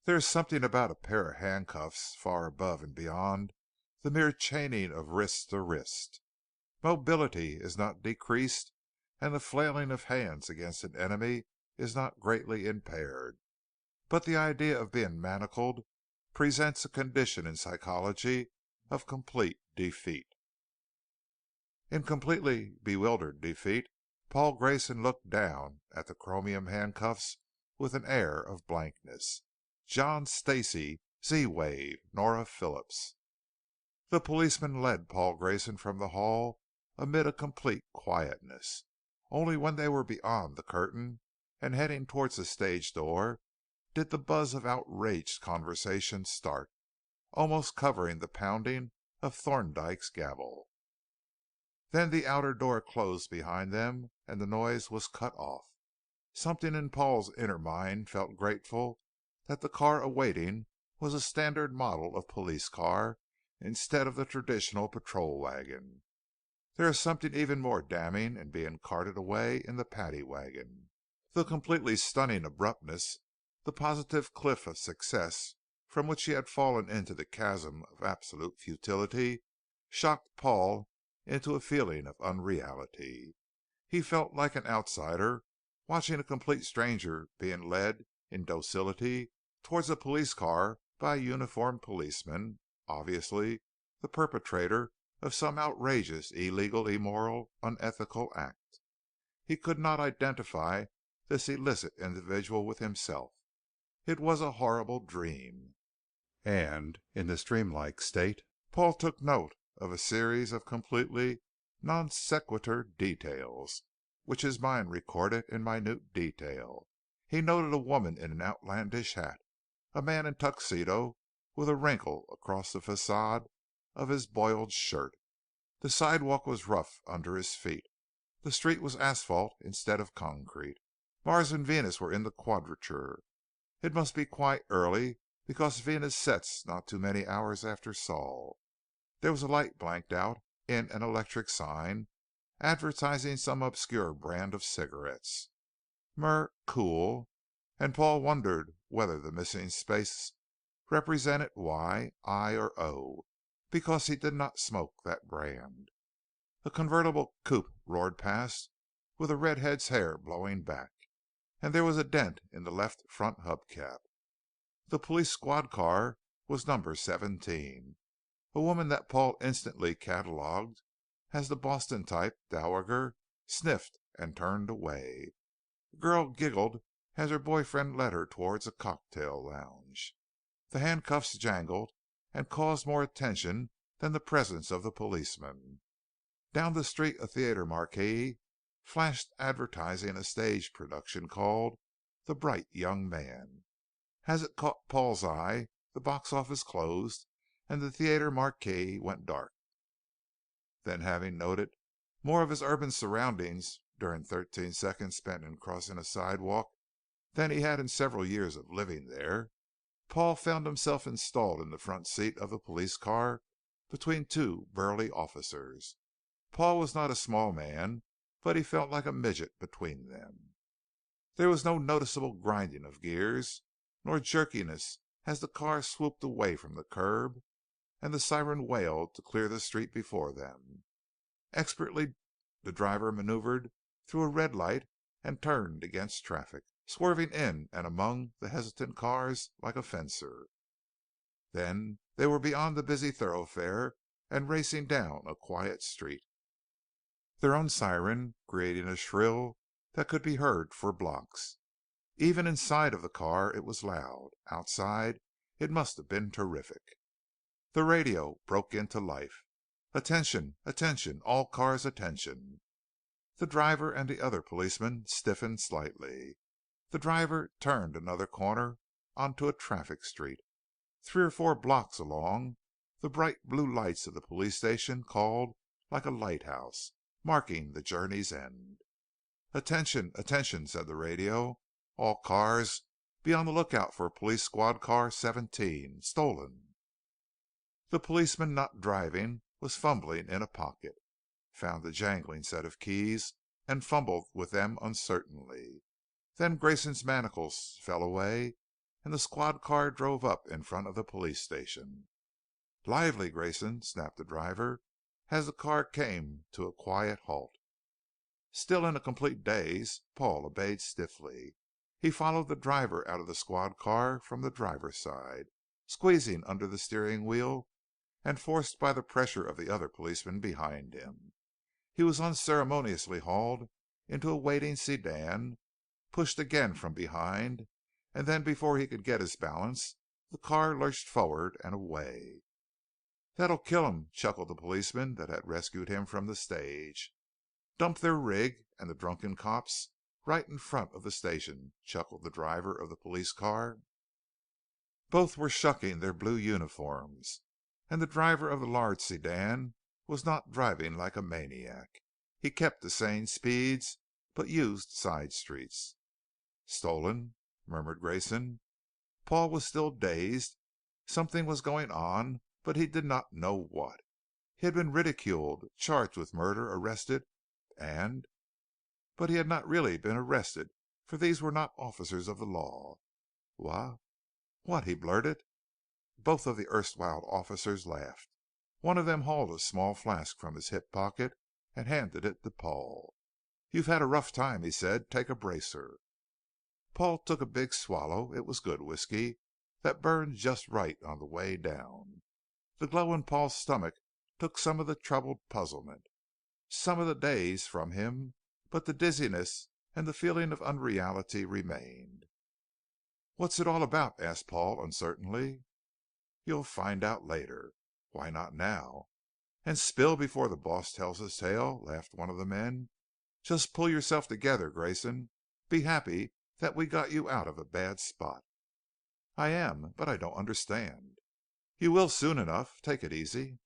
There is something about a pair of handcuffs far above and beyond the mere chaining of wrist to wrist. Mobility is not decreased, and the flailing of hands against an enemy is not greatly impaired. But the idea of being manacled presents a condition in psychology of complete defeat. In completely bewildered defeat, Paul Grayson looked down at the chromium handcuffs with an air of blankness. John Stacey, Z-Wave, Nora Phillips. The policeman led Paul Grayson from the hall amid a complete quietness. Only when they were beyond the curtain and heading towards the stage door did the buzz of outraged conversation start, almost covering the pounding of Thorndyke's gavel. Then the outer door closed behind them and the noise was cut off. Something in Paul's inner mind felt grateful that the car awaiting was a standard model of police car instead of the traditional patrol wagon. There is something even more damning in being carted away in the paddy wagon. The completely stunning abruptness, the positive cliff of success from which he had fallen into the chasm of absolute futility, shocked Paul into a feeling of unreality. He felt like an outsider watching a complete stranger being led in docility towards a police car by a uniformed policeman, obviously the perpetrator of some outrageous, illegal, immoral, unethical act. He could not identify this illicit individual with himself. It was a horrible dream. And in this dreamlike state, Paul took note of a series of completely non sequitur details, which his mind recorded in minute detail. He noted a woman in an outlandish hat, a man in tuxedo with a wrinkle across the facade of his boiled shirt. The sidewalk was rough under his feet. The street was asphalt instead of concrete. Mars and Venus were in the quadrature. It must be quite early, because Venus sets not too many hours after Sol. There was a light blanked out in an electric sign advertising some obscure brand of cigarettes. Cool, and Paul wondered whether the missing space represented Y, I, or O, because he did not smoke that brand. A convertible coupe roared past with a redhead's hair blowing back, and there was a dent in the left front hubcap. The police squad car was number 17. A woman that Paul instantly catalogued as the Boston type dowager sniffed and turned away. The girl giggled as her boyfriend led her towards a cocktail lounge. The handcuffs jangled and caused more attention than the presence of the policeman. Down the street a theater marquee flashed advertising a stage production called The Bright Young Man. As it caught Paul's eye, the box office closed and the theater marquee went dark. Then, having noted more of his urban surroundings during 13 seconds spent in crossing a sidewalk than he had in several years of living there, Paul found himself installed in the front seat of the police car between two burly officers. Paul was not a small man, but he felt like a midget between them. There was no noticeable grinding of gears, nor jerkiness as the car swooped away from the curb and the siren wailed to clear the street before them. Expertly the driver maneuvered through a red light and turned against traffic, swerving in and among the hesitant cars like a fencer. Then they were beyond the busy thoroughfare and racing down a quiet street, their own siren creating a shrill that could be heard for blocks. Even inside of the car it was loud. Outside it must have been terrific. The radio broke into life. Attention, attention, all cars attention. The driver and the other policeman stiffened slightly. The driver turned another corner onto a traffic street. 3 or 4 blocks along, the bright blue lights of the police station called like a lighthouse, marking the journey's end. Attention, attention, said the radio. All cars, be on the lookout for police squad car 17, stolen. The policeman not driving was fumbling in a pocket, found a jangling set of keys, and fumbled with them uncertainly. Then Grayson's manacles fell away, and the squad car drove up in front of the police station. "Lively, Grayson," snapped the driver as the car came to a quiet halt. Still in a complete daze, Paul obeyed stiffly. He followed the driver out of the squad car from the driver's side, squeezing under the steering wheel and forced by the pressure of the other policemen behind him. He was unceremoniously hauled into a waiting sedan, pushed again from behind, and then before he could get his balance, the car lurched forward and away. "That'll kill him," chuckled the policeman that had rescued him from the stage. "Dump their rig and the drunken cops right in front of the station," chuckled the driver of the police car. Both were shucking their blue uniforms, and the driver of the large sedan was not driving like a maniac. He kept to sane speeds, but used side streets. "Stolen?" murmured Grayson. Paul was still dazed. Something was going on, but he did not know what. He had been ridiculed, charged with murder, arrested, but he had not really been arrested, for these were not officers of the law. What?" he blurted. Both of the erstwhile officers laughed. One of them hauled a small flask from his hip pocket and handed it to Paul. "You've had a rough time," he said. "Take a bracer." Paul took a big swallow. It was good whiskey that burned just right on the way down. The glow in Paul's stomach took some of the troubled puzzlement, some of the daze from him, but the dizziness and the feeling of unreality remained. "What's it all about?" asked Paul uncertainly. "You'll find out later." "Why not now?" "And spill before the boss tells his tale?" laughed one of the men. "Just pull yourself together, Grayson. Be happy that we got you out of a bad spot." "I am, but I don't understand." "You will soon enough. Take it easy."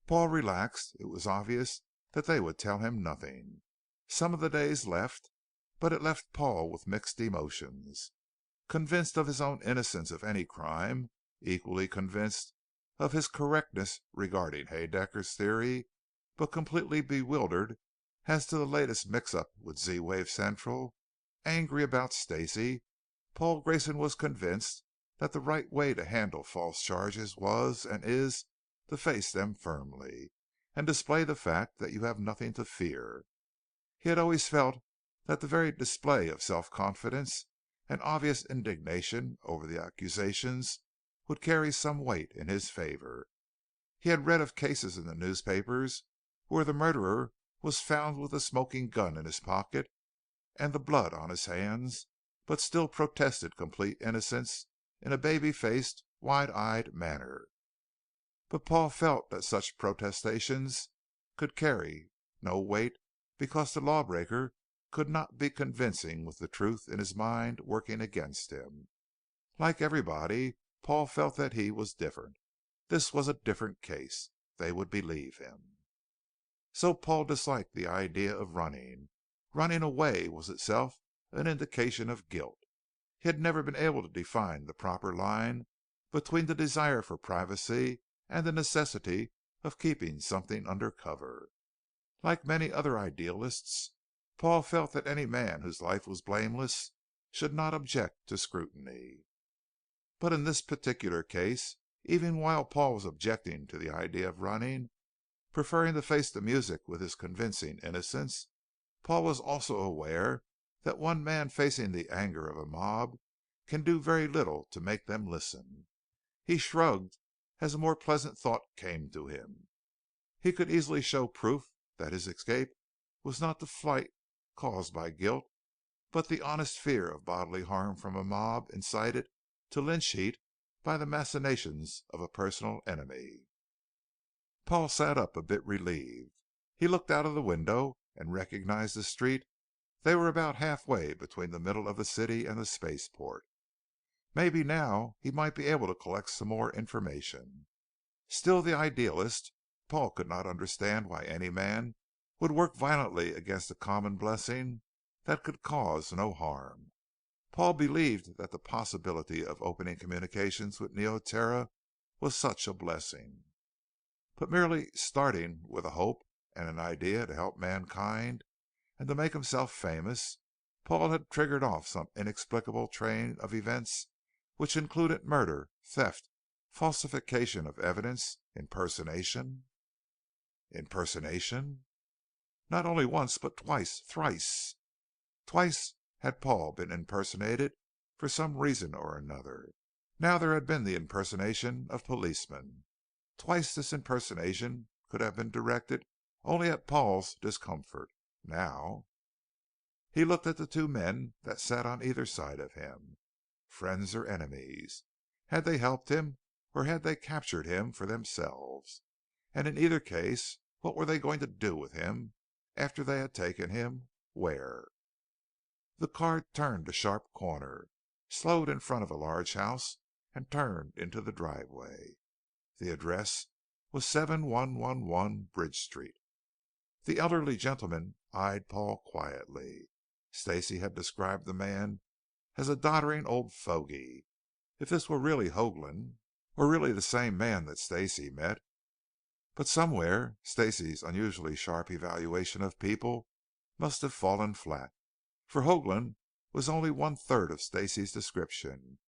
Paul relaxed. It was obvious that they would tell him nothing. Some of the daze left, but it left Paul with mixed emotions. Convinced of his own innocence of any crime, equally convinced of his correctness regarding Haedaecker's theory, but completely bewildered as to the latest mix-up with Z-Wave Central, angry about Stacey, Paul Grayson was convinced that the right way to handle false charges was and is to face them firmly, and display the fact that you have nothing to fear. He had always felt that the very display of self-confidence and obvious indignation over the accusations would carry some weight in his favor. He had read of cases in the newspapers where the murderer was found with a smoking gun in his pocket and the blood on his hands, but still protested complete innocence in a baby-faced, wide-eyed manner. But Paul felt that such protestations could carry no weight because the lawbreaker could not be convincing with the truth in his mind working against him. Like everybody, Paul felt that he was different. This was a different case. They would believe him. So Paul disliked the idea of running. Running away was itself an indication of guilt. He had never been able to define the proper line between the desire for privacy and the necessity of keeping something under cover. Like many other idealists, Paul felt that any man whose life was blameless should not object to scrutiny. But in this particular case, even while Paul was objecting to the idea of running, preferring to face the music with his convincing innocence, Paul was also aware that one man facing the anger of a mob can do very little to make them listen. He shrugged as a more pleasant thought came to him. He could easily show proof that his escape was not the flight caused by guilt, but the honest fear of bodily harm from a mob incited to lynch heat by the machinations of a personal enemy. Paul sat up a bit relieved. He looked out of the window and recognized the street. They were about halfway between the middle of the city and the spaceport. Maybe now he might be able to collect some more information. Still the idealist, Paul could not understand why any man would work violently against a common blessing that could cause no harm. Paul believed that the possibility of opening communications with Neoterra was such a blessing. But merely starting with a hope and an idea to help mankind and to make himself famous, Paul had triggered off some inexplicable train of events which included murder, theft, falsification of evidence, impersonation. Impersonation? Not only once, but twice, thrice. Twice had Paul been impersonated for some reason or another. Now there had been the impersonation of policemen. Twice this impersonation could have been directed only at Paul's discomfort. Now he looked at the two men that sat on either side of him. Friends or enemies? Had they helped him, or had they captured him for themselves? And in either case, what were they going to do with him after they had taken him? Where? The car turned a sharp corner, slowed in front of a large house, and turned into the driveway. The address was 7111 Bridge Street. The elderly gentleman eyed Paul quietly. Stacy had described the man as a doddering old fogey. If this were really Hoagland, or really the same man that Stacy met. But somewhere Stacy's unusually sharp evaluation of people must have fallen flat, for Hoagland was only one-third of Stacy's description.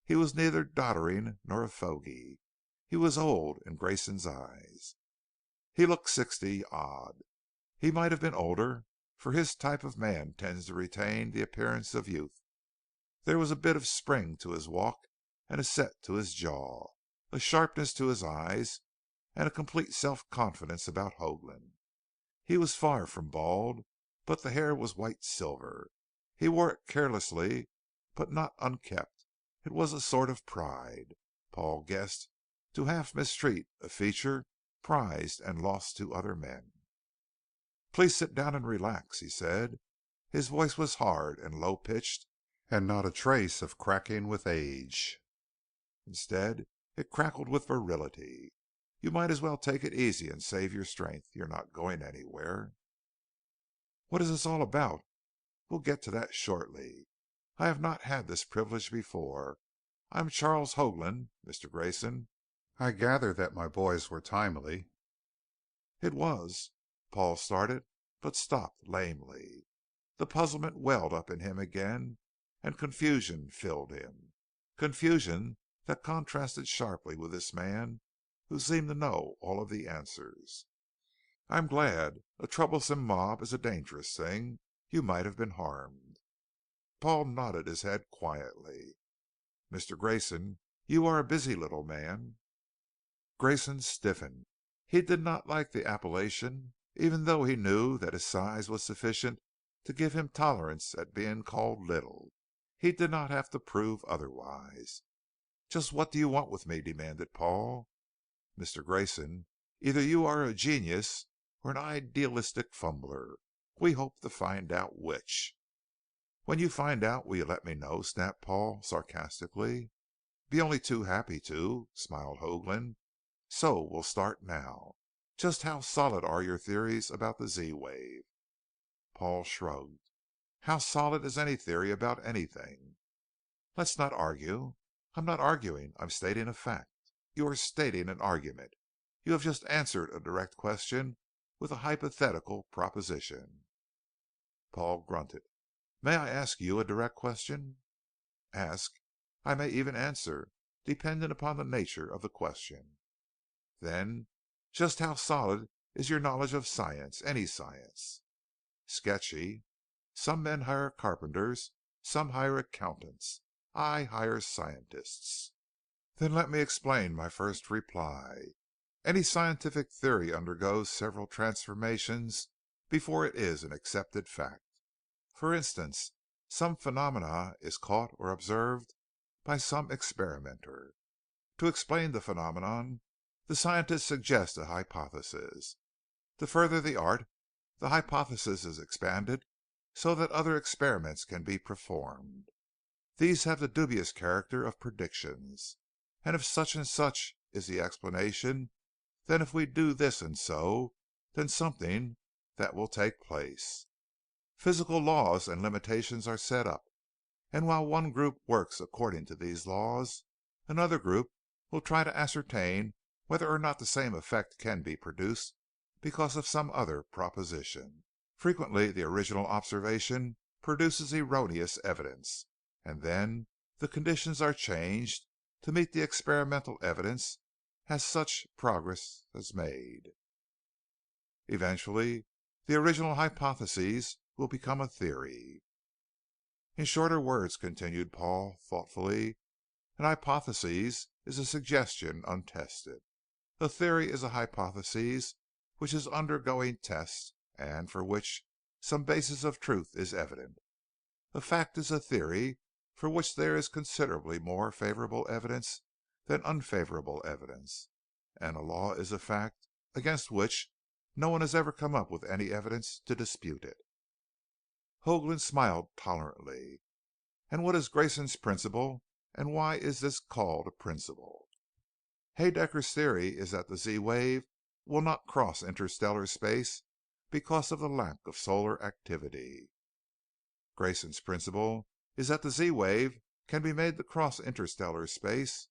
He was neither doddering nor a fogey. He was old in Grayson's eyes. He looked 60 odd. He might have been older, for his type of man tends to retain the appearance of youth. There was a bit of spring to his walk and a set to his jaw, a sharpness to his eyes, and a complete self-confidence about Hoagland. He was far from bald, but the hair was white silver. He wore it carelessly, but not unkempt. It was a sort of pride. Paul guessed to half mistreat a feature prized and lost to other men. "Please sit down and relax," he said. His voice was hard and low-pitched, and not a trace of cracking with age. Instead, it crackled with virility. "You might as well take it easy and save your strength. You're not going anywhere." "What is this all about?" "We'll get to that shortly. I have not had this privilege before. I'm Charles Hoagland, Mr. Grayson." "I gather that my boys were timely." It was. Paul started, but stopped lamely. The puzzlement welled up in him again, and confusion filled him. Confusion that contrasted sharply with this man who seemed to know all of the answers. "I'm glad. A troublesome mob is a dangerous thing. You might have been harmed." Paul nodded his head quietly. "Mr. Grayson, you are a busy little man." Grayson stiffened. He did not like the appellation, even though he knew that his size was sufficient to give him tolerance at being called little. He did not have to prove otherwise. "Just what do you want with me?" demanded Paul. "Mr. Grayson, either you are a genius or an idealistic fumbler. We hope to find out which." "When you find out, will you let me know?" snapped Paul sarcastically. "Be only too happy to," smiled Hoagland. "So we'll start now. Just how solid are your theories about the Z-wave?" Paul shrugged. "How solid is any theory about anything?" "Let's not argue." "I'm not arguing. I'm stating a fact." "You are stating an argument. You have just answered a direct question with a hypothetical proposition." Paul grunted. "May I ask you a direct question?" "Ask. I may even answer, depending upon the nature of the question." "Then, just how solid is your knowledge of science, any science?" "Sketchy. Some men hire carpenters, some hire accountants. I hire scientists." "Then let me explain my first reply. Any scientific theory undergoes several transformations before it is an accepted fact. For instance, some phenomena is caught or observed by some experimenter. To explain the phenomenon, the scientist suggests a hypothesis. To further the art, the hypothesis is expanded so that other experiments can be performed. These have the dubious character of predictions. And if such and such is the explanation, then if we do this and so, then something that will take place. Physical laws and limitations are set up, and while one group works according to these laws, another group will try to ascertain whether or not the same effect can be produced because of some other proposition. Frequently the original observation produces erroneous evidence, and then the conditions are changed to meet the experimental evidence as such progress is made. Eventually, the original hypothesis will become a theory. In shorter words, continued Paul thoughtfully, an hypothesis is a suggestion untested. A theory is a hypothesis which is undergoing test and for which some basis of truth is evident. A fact is a theory for which there is considerably more favorable evidence than unfavorable evidence, and a law is a fact against which no one has ever come up with any evidence to dispute it. Hoagland smiled tolerantly. And what is Grayson's principle, and why is this called a principle? Haedecker's theory is that the Z-wave will not cross interstellar space because of the lack of solar activity. Grayson's principle is that the Z-wave can be made to cross interstellar space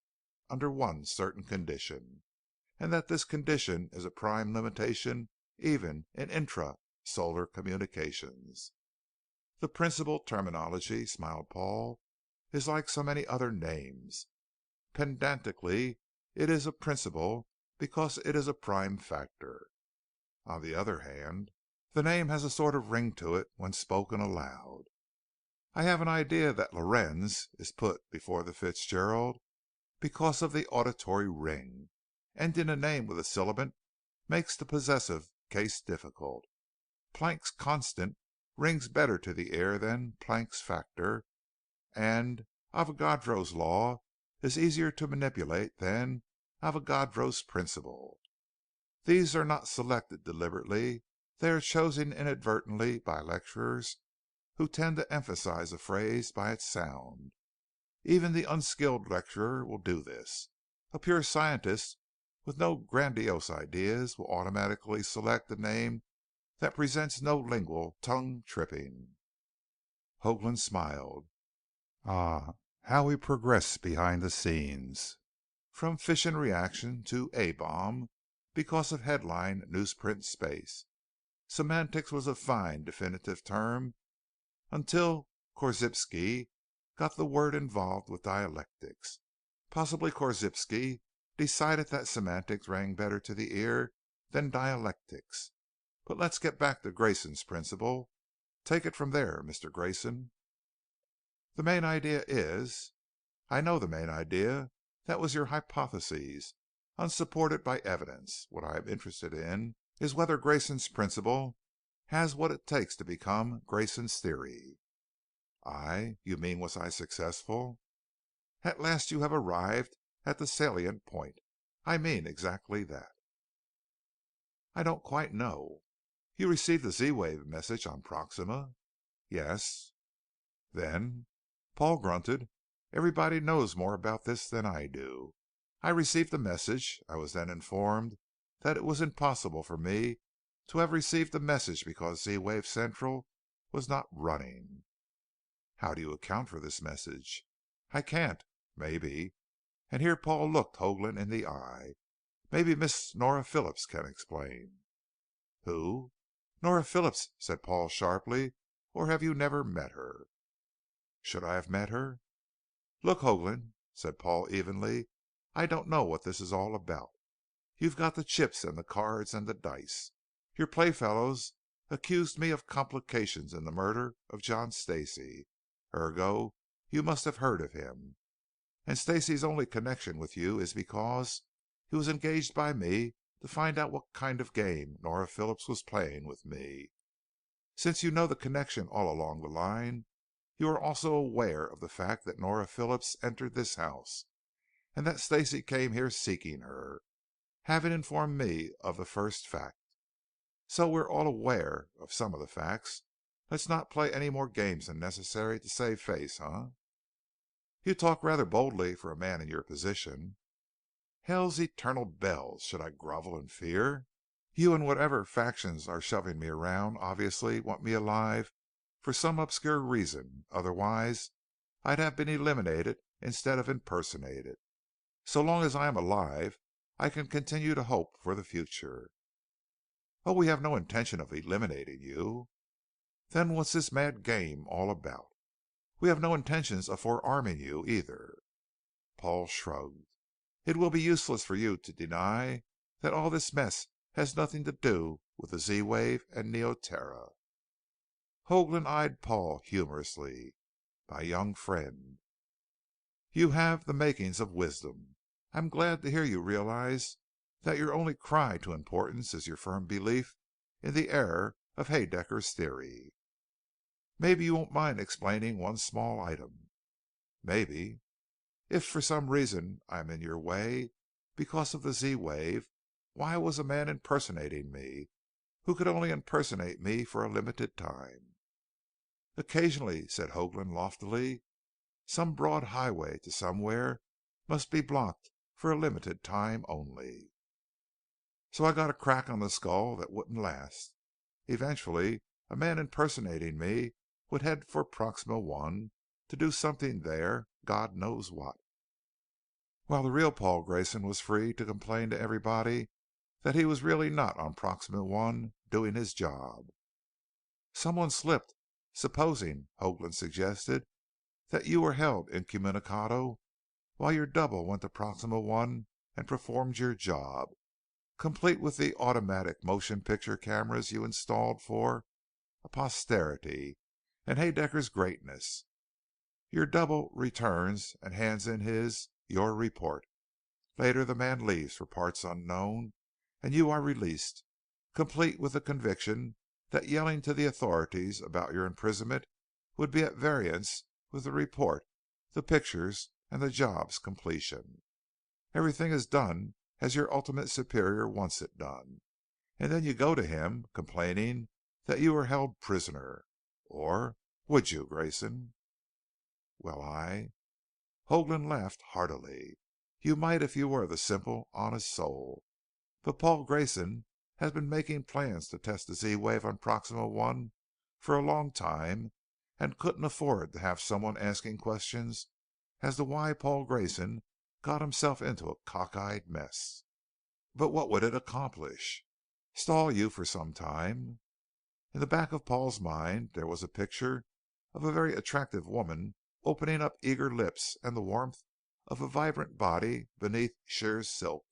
under one certain condition, and that this condition is a prime limitation even in intra-solar communications. The principle terminology, smiled Paul, is like so many other names. Pedantically, it is a principle because it is a prime factor. On the other hand, the name has a sort of ring to it when spoken aloud. I have an idea that Lorenz is put before the Fitzgerald because of the auditory ring. Ending a name with a sibilant makes the possessive case difficult. Planck's constant rings better to the ear than Planck's factor, and Avogadro's law is easier to manipulate than Avogadro's principle. These are not selected deliberately. They are chosen inadvertently by lecturers who tend to emphasize a phrase by its sound. Even the unskilled lecturer will do this. A pure scientist with no grandiose ideas will automatically select a name that presents no lingual tongue tripping. Hoagland smiled. Ah, how we progress behind the scenes. From fission reaction to A-bomb because of headline newsprint space. Semantics was a fine definitive term until Korzybski got the word involved with dialectics. Possibly Korzybski decided that semantics rang better to the ear than dialectics. But let's get back to Grayson's principle. Take it from there, Mr. Grayson. The main idea is... I know the main idea. That was your hypothesis, unsupported by evidence. What I am interested in is whether Grayson's principle has what it takes to become Grayson's theory. You mean was I successful? At last you have arrived at the salient point. I mean exactly that. I don't quite know. You received the Z-wave message on Proxima? Yes. Then, Paul grunted, everybody knows more about this than I do. I received the message. I was then informed that it was impossible for me to have received the message because Z-wave Central was not running. How do you account for this message? I can't. Maybe. And here Paul looked Hoagland in the eye. Maybe Miss Nora Phillips can explain. Who? Nora Phillips, said Paul sharply, or have you never met her? Should I have met her? Look, Hoagland, said Paul evenly, I don't know what this is all about. You've got the chips and the cards and the dice. Your playfellows accused me of complications in the murder of John Stacey. Ergo, you must have heard of him. And Stacey's only connection with you is because he was engaged by me to find out what kind of game Nora Phillips was playing with me. Since you know the connection all along the line, you are also aware of the fact that Nora Phillips entered this house, and that Stacey came here seeking her, having informed me of the first fact. So we're all aware of some of the facts. Let's not play any more games than necessary to save face, huh? You talk rather boldly for a man in your position. Hell's eternal bells, should I grovel in fear? You and whatever factions are shoving me around obviously want me alive for some obscure reason, otherwise I'd have been eliminated instead of impersonated. So long as I am alive, I can continue to hope for the future. Oh, we have no intention of eliminating you. Then what's this mad game all about? We have no intentions of forearming you, either." Paul shrugged. "It will be useless for you to deny that all this mess has nothing to do with the Z wave and Neoterra." Hoagland eyed Paul humorously. "My young friend, you have the makings of wisdom. I'm glad to hear you realize that your only cry to importance is your firm belief in the error of Haedaecker's theory. Maybe you won't mind explaining one small item." "Maybe." "If for some reason I am in your way because of the Z wave, why was a man impersonating me who could only impersonate me for a limited time?" "Occasionally," said Hoagland loftily, "some broad highway to somewhere must be blocked for a limited time only. So I got a crack on the skull that wouldn't last. Eventually a man impersonating me would head for Proxima I to do something there, God knows what, while the real Paul Grayson was free to complain to everybody that he was really not on Proxima I doing his job." "Someone slipped. Supposing," Hoagland suggested, "that you were held incommunicado while your double went to Proxima I and performed your job, complete with the automatic motion picture cameras you installed for a posterity, and Haedaecker's greatness. Your double returns and hands in your report. Later the man leaves for parts unknown, and you are released, complete with the conviction that yelling to the authorities about your imprisonment would be at variance with the report, the pictures, and the job's completion. Everything is done as your ultimate superior wants it done, and then you go to him complaining that you were held prisoner. Or would you, Grayson?" "Well, Hoagland laughed heartily. "You might if you were the simple, honest soul. But Paul Grayson has been making plans to test the Z wave on Proxima I for a long time, and couldn't afford to have someone asking questions as to why Paul Grayson got himself into a cockeyed mess." "But what would it accomplish?" "Stall you for some time." In the back of Paul's mind there was a picture of a very attractive woman opening up eager lips and the warmth of a vibrant body beneath sheer silk,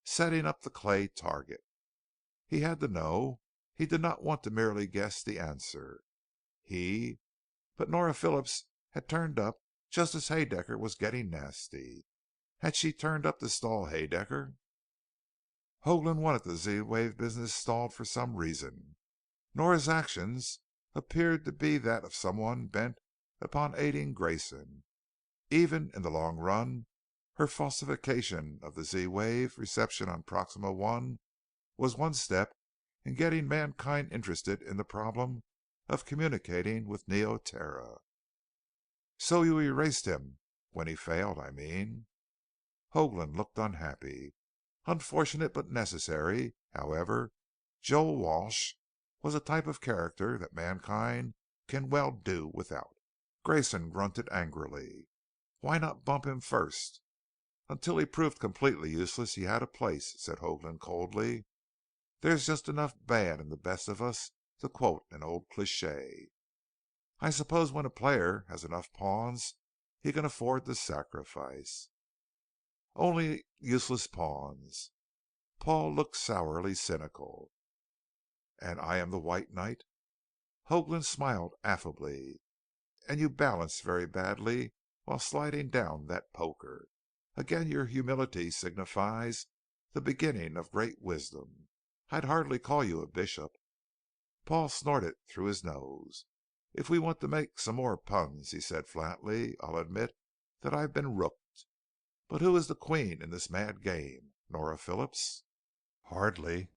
setting up the clay target. He had to know. He did not want to merely guess the answer. But Nora Phillips had turned up just as Haedaecker was getting nasty. Had she turned up to stall Haedaecker? Hoagland wanted the Z-Wave business stalled for some reason. Nora's actions appeared to be that of someone bent upon aiding Grayson. Even in the long run, her falsification of the Z-Wave reception on Proxima I was one step in getting mankind interested in the problem of communicating with Neoterra. "So you erased him when he failed, I mean." Hoagland looked unhappy. "Unfortunate but necessary. However, Joel Walsh was a type of character that mankind can well do without." Grayson grunted angrily. "Why not bump him first?" "Until he proved completely useless he had a place," said Hoagland coldly. "There's just enough bad in the best of us, to quote an old cliche. I suppose when a player has enough pawns he can afford to sacrifice." "Only useless pawns." Paul looked sourly cynical. "And I am the White Knight?" Hoagland smiled affably. "And you balance very badly while sliding down that poker. Again your humility signifies the beginning of great wisdom. I'd hardly call you a bishop." Paul snorted through his nose. "If we want to make some more puns," he said flatly, "I'll admit that I've been rooked. But who is the queen in this mad game? Nora Phillips?" "Hardly."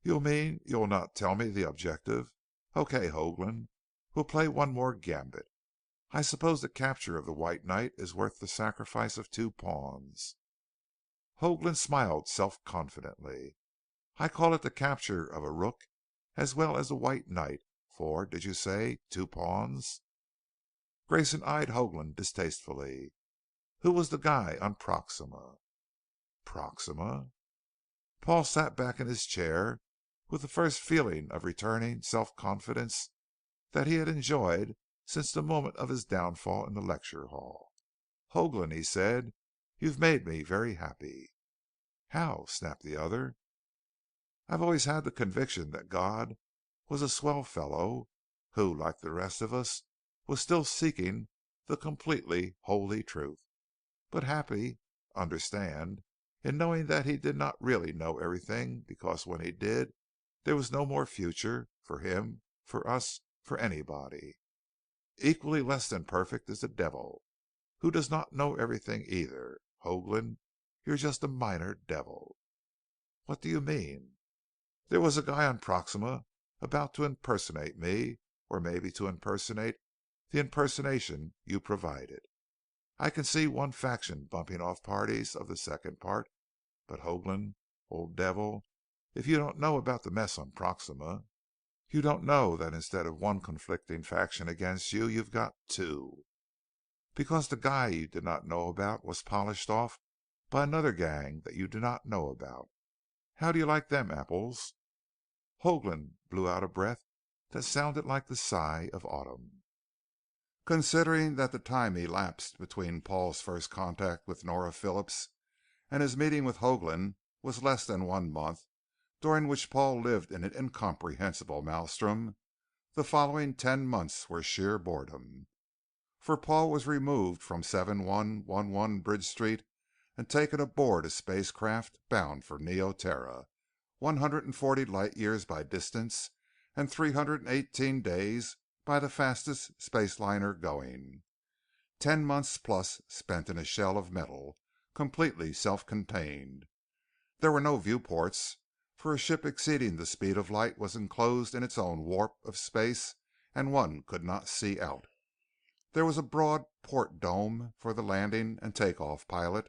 "You mean you'll not tell me the objective? Okay, Hoagland, we'll play one more gambit. I suppose the capture of the White Knight is worth the sacrifice of 2 pawns." Hoagland smiled self-confidently. "I call it the capture of a rook as well as the White Knight for, did you say 2 pawns?" Grayson eyed Hoagland distastefully. "Who was the guy on Proxima?" "Proxima?" Paul sat back in his chair with the first feeling of returning self-confidence that he had enjoyed since the moment of his downfall in the lecture hall. "Hoagland," he said, "you've made me very happy." "How?" snapped the other. "I've always had the conviction that God was a swell fellow who, like the rest of us, was still seeking the completely holy truth. But happy, understand, in knowing that he did not really know everything, because when he did, there was no more future for him, for us, for anybody. Equally less than perfect is the devil, who does not know everything either. Hoagland, you're just a minor devil." "What do you mean?" "There was a guy on Proxima about to impersonate me, or maybe to impersonate the impersonation you provided. I can see one faction bumping off parties of the second part. But Hoagland, old devil, if you don't know about the mess on Proxima, you don't know that instead of one conflicting faction against you, you've got two. Because the guy you did not know about was polished off by another gang that you do not know about. How do you like them apples?" Hoagland blew out a breath that sounded like the sigh of autumn. Considering that the time elapsed between Paul's first contact with Nora Phillips and his meeting with Hoagland was less than 1 month, during which Paul lived in an incomprehensible maelstrom, the following 10 months were sheer boredom. For Paul was removed from 7111 Bridge Street and taken aboard a spacecraft bound for Neoterra, 140 light years by distance and 318 days by the fastest spaceliner going. 10 months plus spent in a shell of metal, completely self-contained. There were no viewports, for a ship exceeding the speed of light was enclosed in its own warp of space and one could not see out. There was a broad port dome for the landing and takeoff pilot,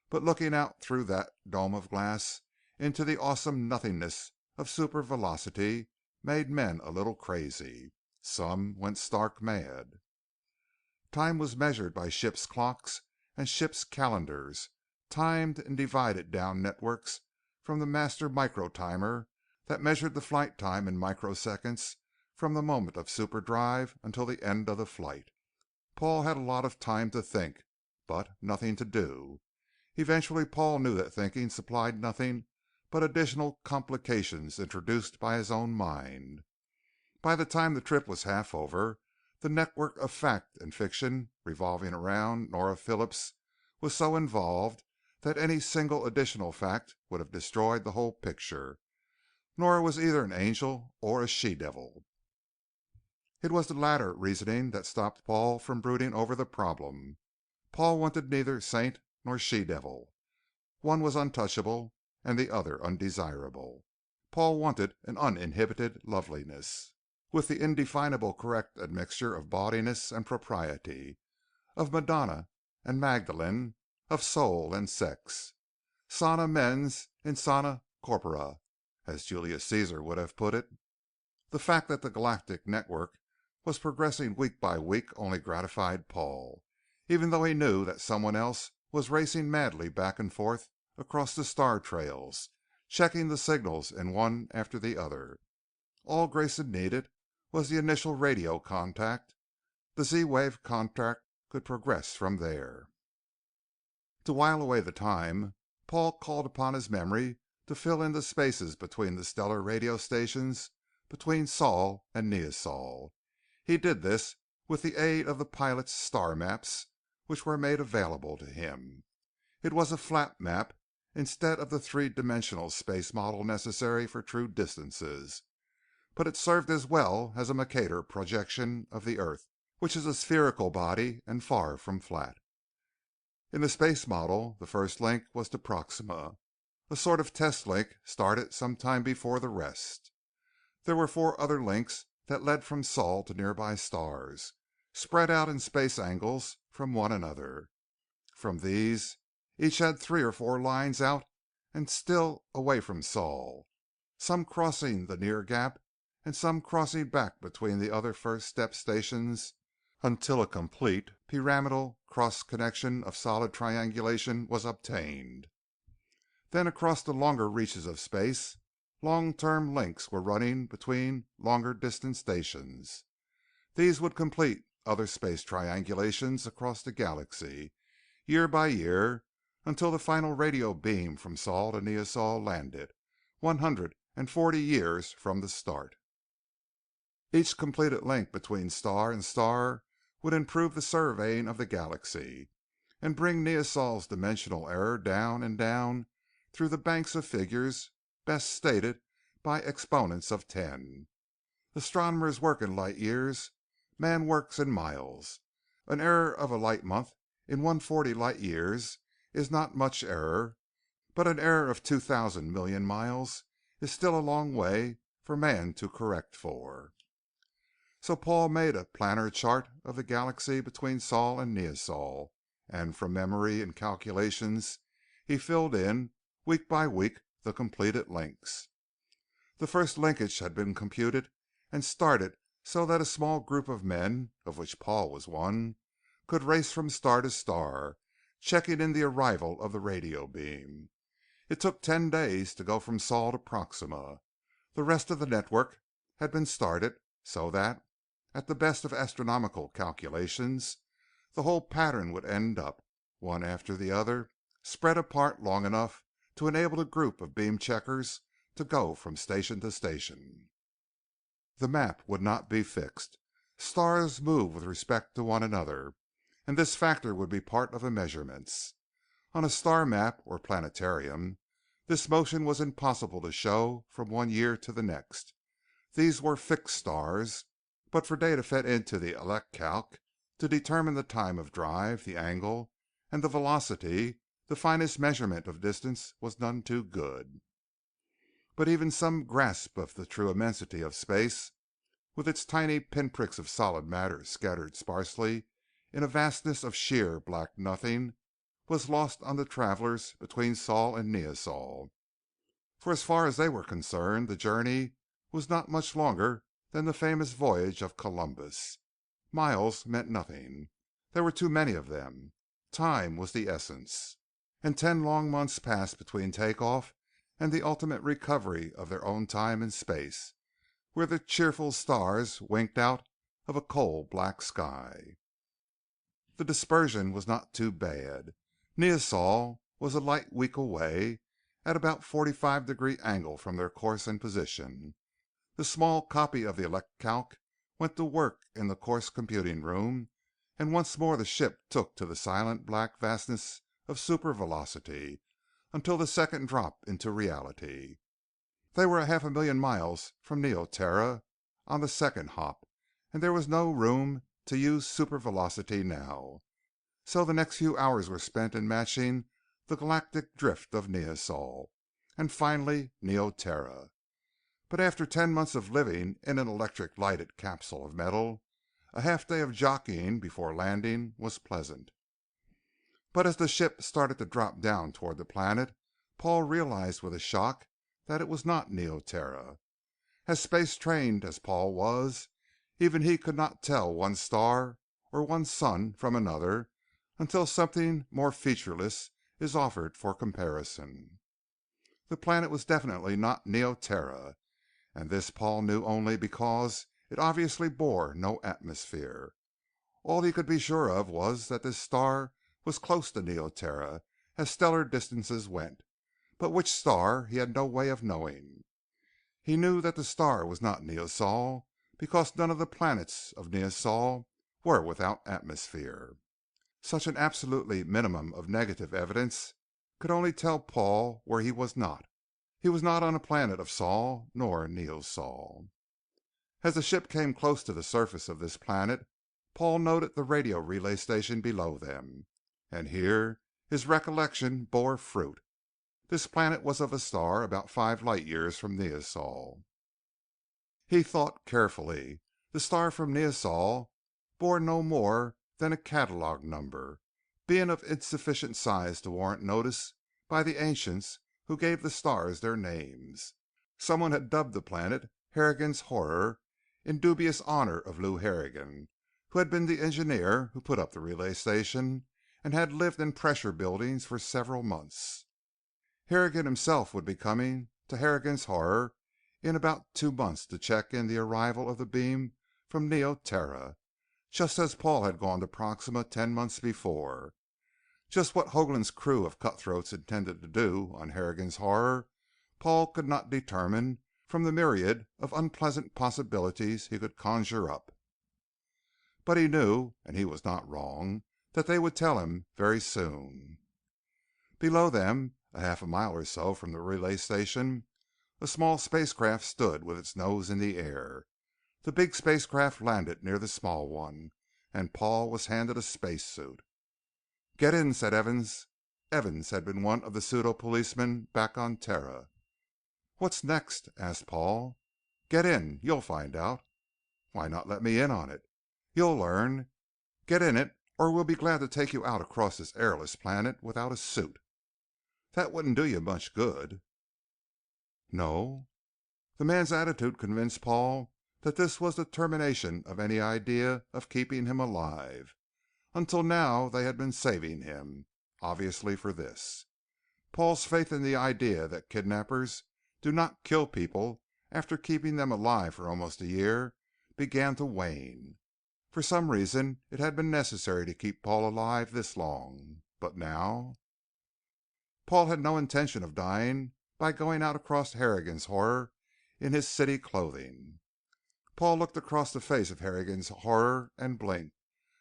but looking out through that dome of glass into the awesome nothingness of supervelocity made men a little crazy. Some went stark mad. Time was measured by ship's clocks and ship's calendars, timed in divided down networks from the master microtimer that measured the flight time in microseconds from the moment of superdrive until the end of the flight. Paul had a lot of time to think, but nothing to do. Eventually Paul knew that thinking supplied nothing but additional complications introduced by his own mind. By the time the trip was half over, the network of fact and fiction revolving around Nora Phillips was so involved that any single additional fact would have destroyed the whole picture. Nora was either an angel or a she-devil. It was the latter reasoning that stopped Paul from brooding over the problem. Paul wanted neither saint nor she-devil. One was untouchable and the other undesirable. Paul wanted an uninhibited loveliness, with the indefinable correct admixture of bawdiness and propriety, of Madonna and Magdalene, of soul and sex. Sana mens in sana corpora, as Julius Caesar would have put it. The fact that the galactic network was progressing week by week only gratified Paul, even though he knew that someone else was racing madly back and forth across the star trails, checking the signals in one after the other. All Grayson needed was the initial radio contact. The Z-wave contact could progress from there. To while away the time, Paul called upon his memory to fill in the spaces between the stellar radio stations between Sol and Neosol. He did this with the aid of the pilot's star maps, which were made available to him. It was a flat map instead of the three-dimensional space model necessary for true distances, but it served as well as a Mercator projection of the Earth, which is a spherical body and far from flat. In the space model, the first link was to Proxima, a sort of test link started some time before the rest. There were 4 other links that led from Sol to nearby stars, spread out in space angles from one another. From these, each had 3 or 4 lines out and still away from Sol, some crossing the near gap and some crossing back between the other first step stations until a complete pyramidal cross connection of solid triangulation was obtained. Then across the longer reaches of space, long-term links were running between longer distance stations. These would complete other space triangulations across the galaxy, year by year, until the final radio beam from Sol to Neosol landed, 140 years from the start. Each completed link between star and star would improve the surveying of the galaxy, and bring Neosol's dimensional error down and down through the banks of figures best stated by exponents of 10. Astronomers work in light years, man works in miles. An error of a light month in 140 light years is not much error, but an error of 2,000 million miles is still a long way for man to correct for. So Paul made a planar chart of the galaxy between Sol and Neosol, and from memory and calculations he filled in, week by week, the completed links. The first linkage had been computed and started so that a small group of men, of which Paul was one, could race from star to star, checking in the arrival of the radio beam. It took 10 days to go from Sol to Proxima. The rest of the network had been started so that, at the best of astronomical calculations, the whole pattern would end up, one after the other, spread apart long enough to enable the group of beam checkers to go from station to station. The map would not be fixed. Stars move with respect to one another, and this factor would be part of the measurements. On a star map or planetarium, this motion was impossible to show from one year to the next. These were fixed stars, but for data fed into the elecalc to determine the time of drive, the angle, and the velocity, the finest measurement of distance was none too good. But even some grasp of the true immensity of space, with its tiny pinpricks of solid matter scattered sparsely in a vastness of sheer black nothing, was lost on the travelers between Sol and Neosol. For as far as they were concerned, the journey was not much longer than the famous voyage of Columbus. Miles meant nothing. There were too many of them. Time was the essence. And 10 long months passed between takeoff and the ultimate recovery of their own time in space, where the cheerful stars winked out of a coal black sky. The dispersion was not too bad. Neosol was a light week away, at about 45-degree angle from their course and position. The small copy of the elecalc went to work in the course computing room, and once more the ship took to the silent black vastness of supervelocity until the second drop into reality. They were 500,000 miles from Neoterra on the second hop, and there was no room to use supervelocity now. So the next few hours were spent in matching the galactic drift of Neosol, and finally Neoterra. But after 10 months of living in an electric lighted capsule of metal, a half day of jockeying before landing was pleasant. But as the ship started to drop down toward the planet, Paul realized with a shock that it was not Neoterra. As space trained as Paul was, even he could not tell one star or one sun from another until something more featureless is offered for comparison. The planet was definitely not Neoterra, and this Paul knew only because it obviously bore no atmosphere. All he could be sure of was that this star was close to Neoterra as stellar distances went, but which star he had no way of knowing. He knew that the star was not Neosol because none of the planets of Neosol were without atmosphere. Such an absolutely minimum of negative evidence could only tell Paul where he was not. He was not on a planet of Sol nor Neosol. As the ship came close to the surface of this planet, Paul noted the radio relay station below them, and here his recollection bore fruit. This planet was of a star about 5 light years from Neosol. He thought carefully. The star from Neosol bore no more than a catalog number, being of insufficient size to warrant notice by the ancients who gave the stars their names. Someone had dubbed the planet Harrigan's Horror in dubious honor of Lou Harrigan, who had been the engineer who put up the relay station and had lived in pressure buildings for several months. Harrigan himself would be coming to Harrigan's Horror in about 2 months to check in the arrival of the beam from Neo-Terra, just as Paul had gone to Proxima 10 months before. Just what Hoagland's crew of cutthroats intended to do on Harrigan's Horror, Paul could not determine from the myriad of unpleasant possibilities he could conjure up. But he knew, and he was not wrong, that they would tell him very soon. Below them, a half mile or so from the relay station, a small spacecraft stood with its nose in the air. The big spacecraft landed near the small one, and Paul was handed a spacesuit. "Get in," said Evans. Evans had been one of the pseudo-policemen back on Terra. "What's next?" asked Paul. "Get in. You'll find out." "Why not let me in on it?" "You'll learn. Get in it, or we'll be glad to take you out across this airless planet without a suit." "That wouldn't do you much good." "No?" The man's attitude convinced Paul that this was the termination of any idea of keeping him alive. Until now they had been saving him, obviously for this. Paul's faith in the idea that kidnappers do not kill people after keeping them alive for almost a year began to wane. For some reason it had been necessary to keep Paul alive this long. But now Paul had no intention of dying by going out across Harrigan's Horror in his city clothing. Paul looked across the face of Harrigan's Horror and blinked.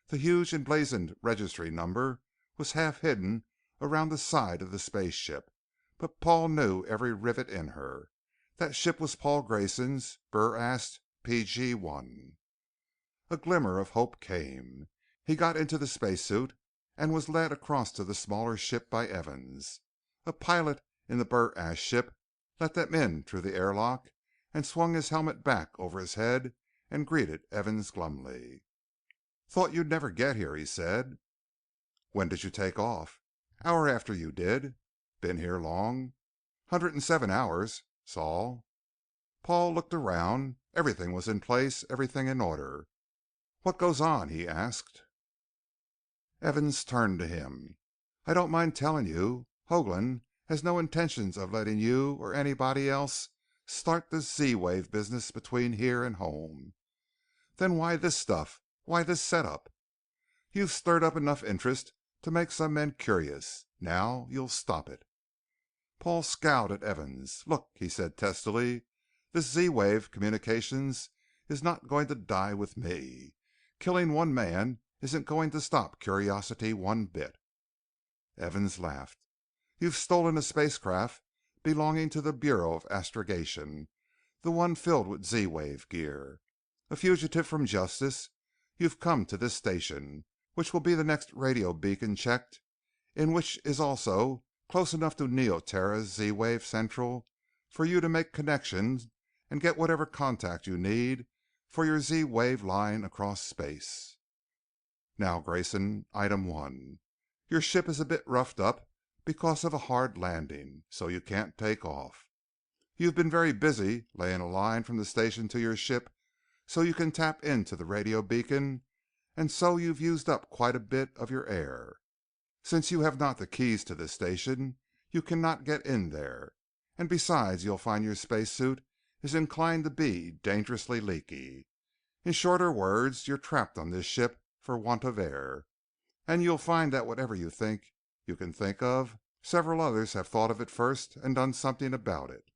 The huge emblazoned registry number was half hidden around the side of the spaceship, but Paul knew every rivet in her. That ship was Paul Grayson's BurAst PG-1. A glimmer of hope came. He got into the spacesuit and was led across to the smaller ship by Evans. A pilot in the BurAst ship let them in through the airlock and swung his helmet back over his head and greeted Evans glumly. "Thought you'd never get here," he said. "When did you take off?" "Hour after you did." "Been here long?" "107 hours, Sol." Paul looked around. Everything was in place, everything in order. "What goes on?" he asked. Evans turned to him. "I don't mind telling you, Hoagland has no intentions of letting you or anybody else start this Z-wave business between here and home." "Then why this stuff? Why this setup?" "You've stirred up enough interest to make some men curious. Now you'll stop it." Paul scowled at Evans. "Look," he said testily, "this Z-wave communications is not going to die with me. Killing one man isn't going to stop curiosity one bit." Evans laughed. "You've stolen a spacecraft belonging to the Bureau of Astrogation, the one filled with Z-wave gear. A fugitive from justice, you've come to this station, which will be the next radio beacon checked, in which is also close enough to Neo-Terra's Z-wave central for you to make connections and get whatever contact you need for your Z-wave line across space. Now, Grayson, item 1. Your ship is a bit roughed up because of a hard landing, so you can't take off. You've been very busy laying a line from the station to your ship so you can tap into the radio beacon, and so you've used up quite a bit of your air. Since you have not the keys to this station, you cannot get in there, and besides you'll find your spacesuit is inclined to be dangerously leaky. In shorter words, you're trapped on this ship for want of air, and you'll find that whatever you think you can think of, several others have thought of it first and done something about it.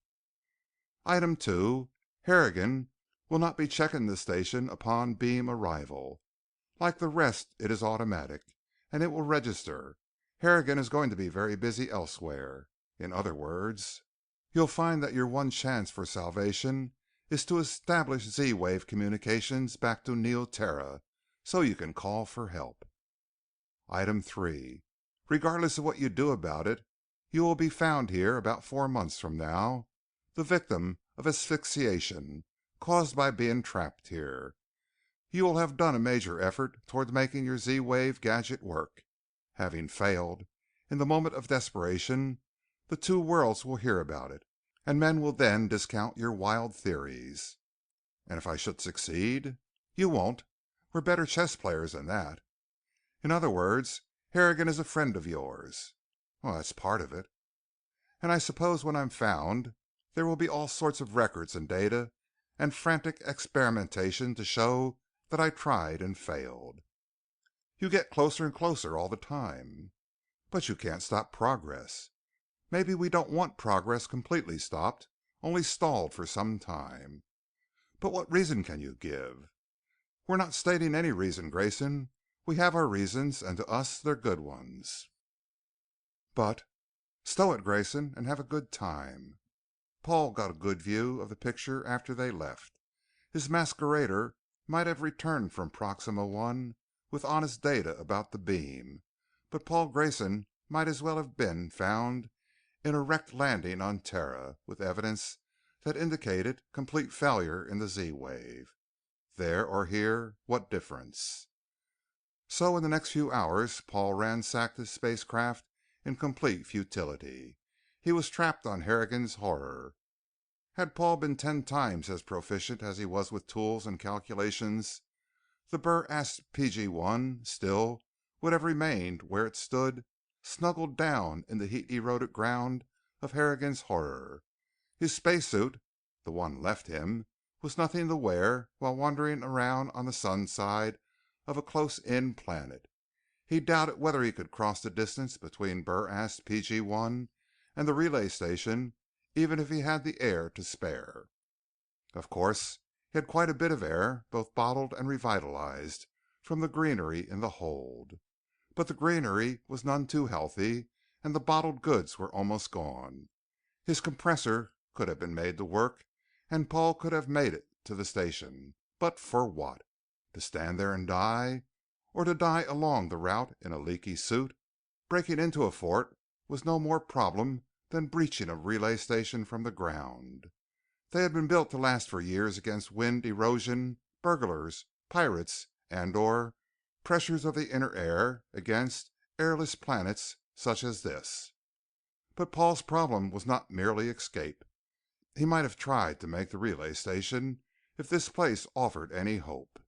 Item 2. Harrigan will not be checking the station upon beam arrival. Like the rest, it is automatic, and it will register. Harrigan is going to be very busy elsewhere. In other words, you'll find that your one chance for salvation is to establish Z-wave communications back to Neo-Terra so you can call for help. Item 3. Regardless of what you do about it, you will be found here about 4 months from now, the victim of asphyxiation caused by being trapped here. You will have done a major effort toward making your Z-wave gadget work. Having failed, in the moment of desperation, the two worlds will hear about it, and men will then discount your wild theories. And if I should succeed? You won't. We're better chess players than that. In other words, Harrigan is a friend of yours. Well, that's part of it. And I suppose when I'm found, there will be all sorts of records and data and frantic experimentation to show that I tried and failed. You get closer and closer all the time. But you can't stop progress. Maybe we don't want progress completely stopped, only stalled for some time. But what reason can you give? We're not stating any reason, Grayson. We have our reasons, and to us they're good ones. But stow it, Grayson, and have a good time. Paul got a good view of the picture after they left. His masquerader might have returned from Proxima I with honest data about the beam, but Paul Grayson might as well have been found in a wrecked landing on Terra with evidence that indicated complete failure in the Z-wave. There or here, what difference? So in the next few hours, Paul ransacked his spacecraft in complete futility. He was trapped on Harrigan's horror. Had Paul been 10 times as proficient as he was with tools and calculations, the Burr-Ast PG-1 still would have remained where it stood, snuggled down in the heat-eroded ground of Harrigan's horror. His spacesuit, the one left him, was nothing to wear while wandering around on the sun side of a close-in planet. He doubted whether he could cross the distance between Burr-Ast PG-1 and the relay station, even if he had the air to spare. Of course, he had quite a bit of air, both bottled and revitalized, from the greenery in the hold. But the greenery was none too healthy, and the bottled goods were almost gone. His compressor could have been made to work, and Paul could have made it to the station. But for what? To stand there and die? Or to die along the route in a leaky suit? Breaking into a fort was no more problem than breaching a relay station from the ground. They had been built to last for years against wind, erosion, burglars, pirates, and/or pressures of the inner air, against airless planets such as this. But Paul's problem was not merely escape. He might have tried to make the relay station if this place offered any hope.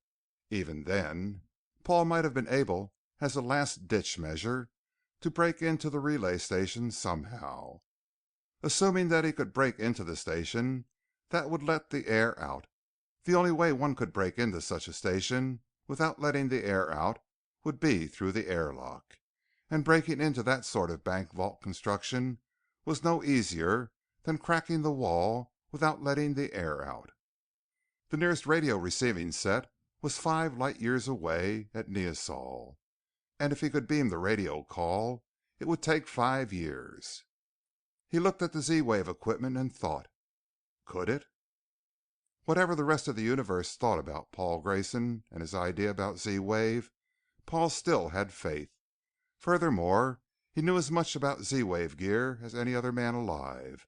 Even then, Paul might have been able, as a last-ditch measure, to break into the relay station somehow. Assuming that he could break into the station, that would let the air out. The only way one could break into such a station without letting the air out would be through the airlock. And breaking into that sort of bank vault construction was no easier than cracking the wall without letting the air out. The nearest radio receiving set was 5 light years away at Neosol, and if he could beam the radio call, it would take 5 years. He looked at the Z-wave equipment and thought, could it? Whatever the rest of the universe thought about Paul Grayson and his idea about Z-wave, Paul still had faith. Furthermore, he knew as much about Z-wave gear as any other man alive,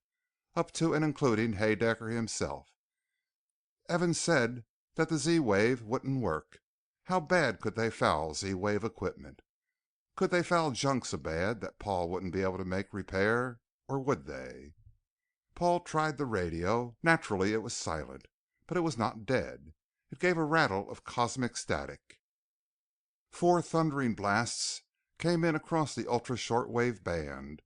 up to and including Haedaecker himself. Evans said that the Z-wave wouldn't work. How bad could they foul Z-wave equipment? Could they foul junk so bad that Paul wouldn't be able to make repair, or would they? Paul tried the radio. Naturally, it was silent, but it was not dead. It gave a rattle of cosmic static. 4 thundering blasts came in across the ultra-shortwave band,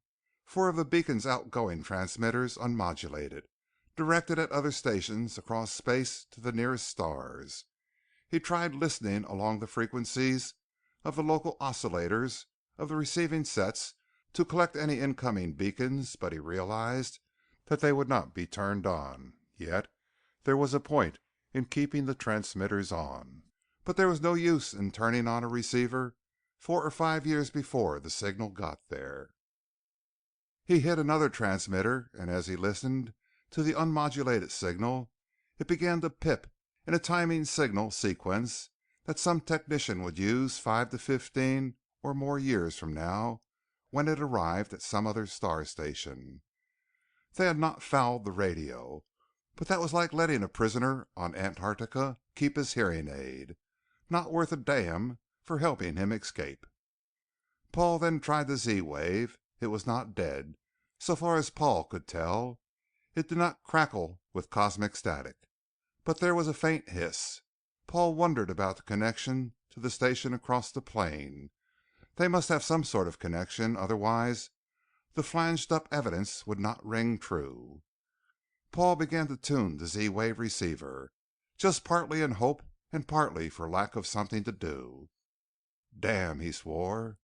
4 of the beacon's outgoing transmitters unmodulated, directed at other stations across space to the nearest stars. He tried listening along the frequencies of the local oscillators of the receiving sets to collect any incoming beacons, but he realized that they would not be turned on. Yet there was a point in keeping the transmitters on. But there was no use in turning on a receiver 4 or 5 years before the signal got there. He hit another transmitter, and as he listened to the unmodulated signal, it began to pip in a timing signal sequence that some technician would use 5 to 15 or more years from now when it arrived at some other star station. They had not fouled the radio, but that was like letting a prisoner on Antarctica keep his hearing aid. Not worth a damn for helping him escape. Paul then tried the Z-wave. It was not dead, so far as Paul could tell. It did not crackle with cosmic static, but there was a faint hiss. Paul wondered about the connection to the station across the plain. They must have some sort of connection, otherwise the flanged up evidence would not ring true. Paul began to tune the Z-wave receiver, just partly in hope and partly for lack of something to do. Damn, he swore.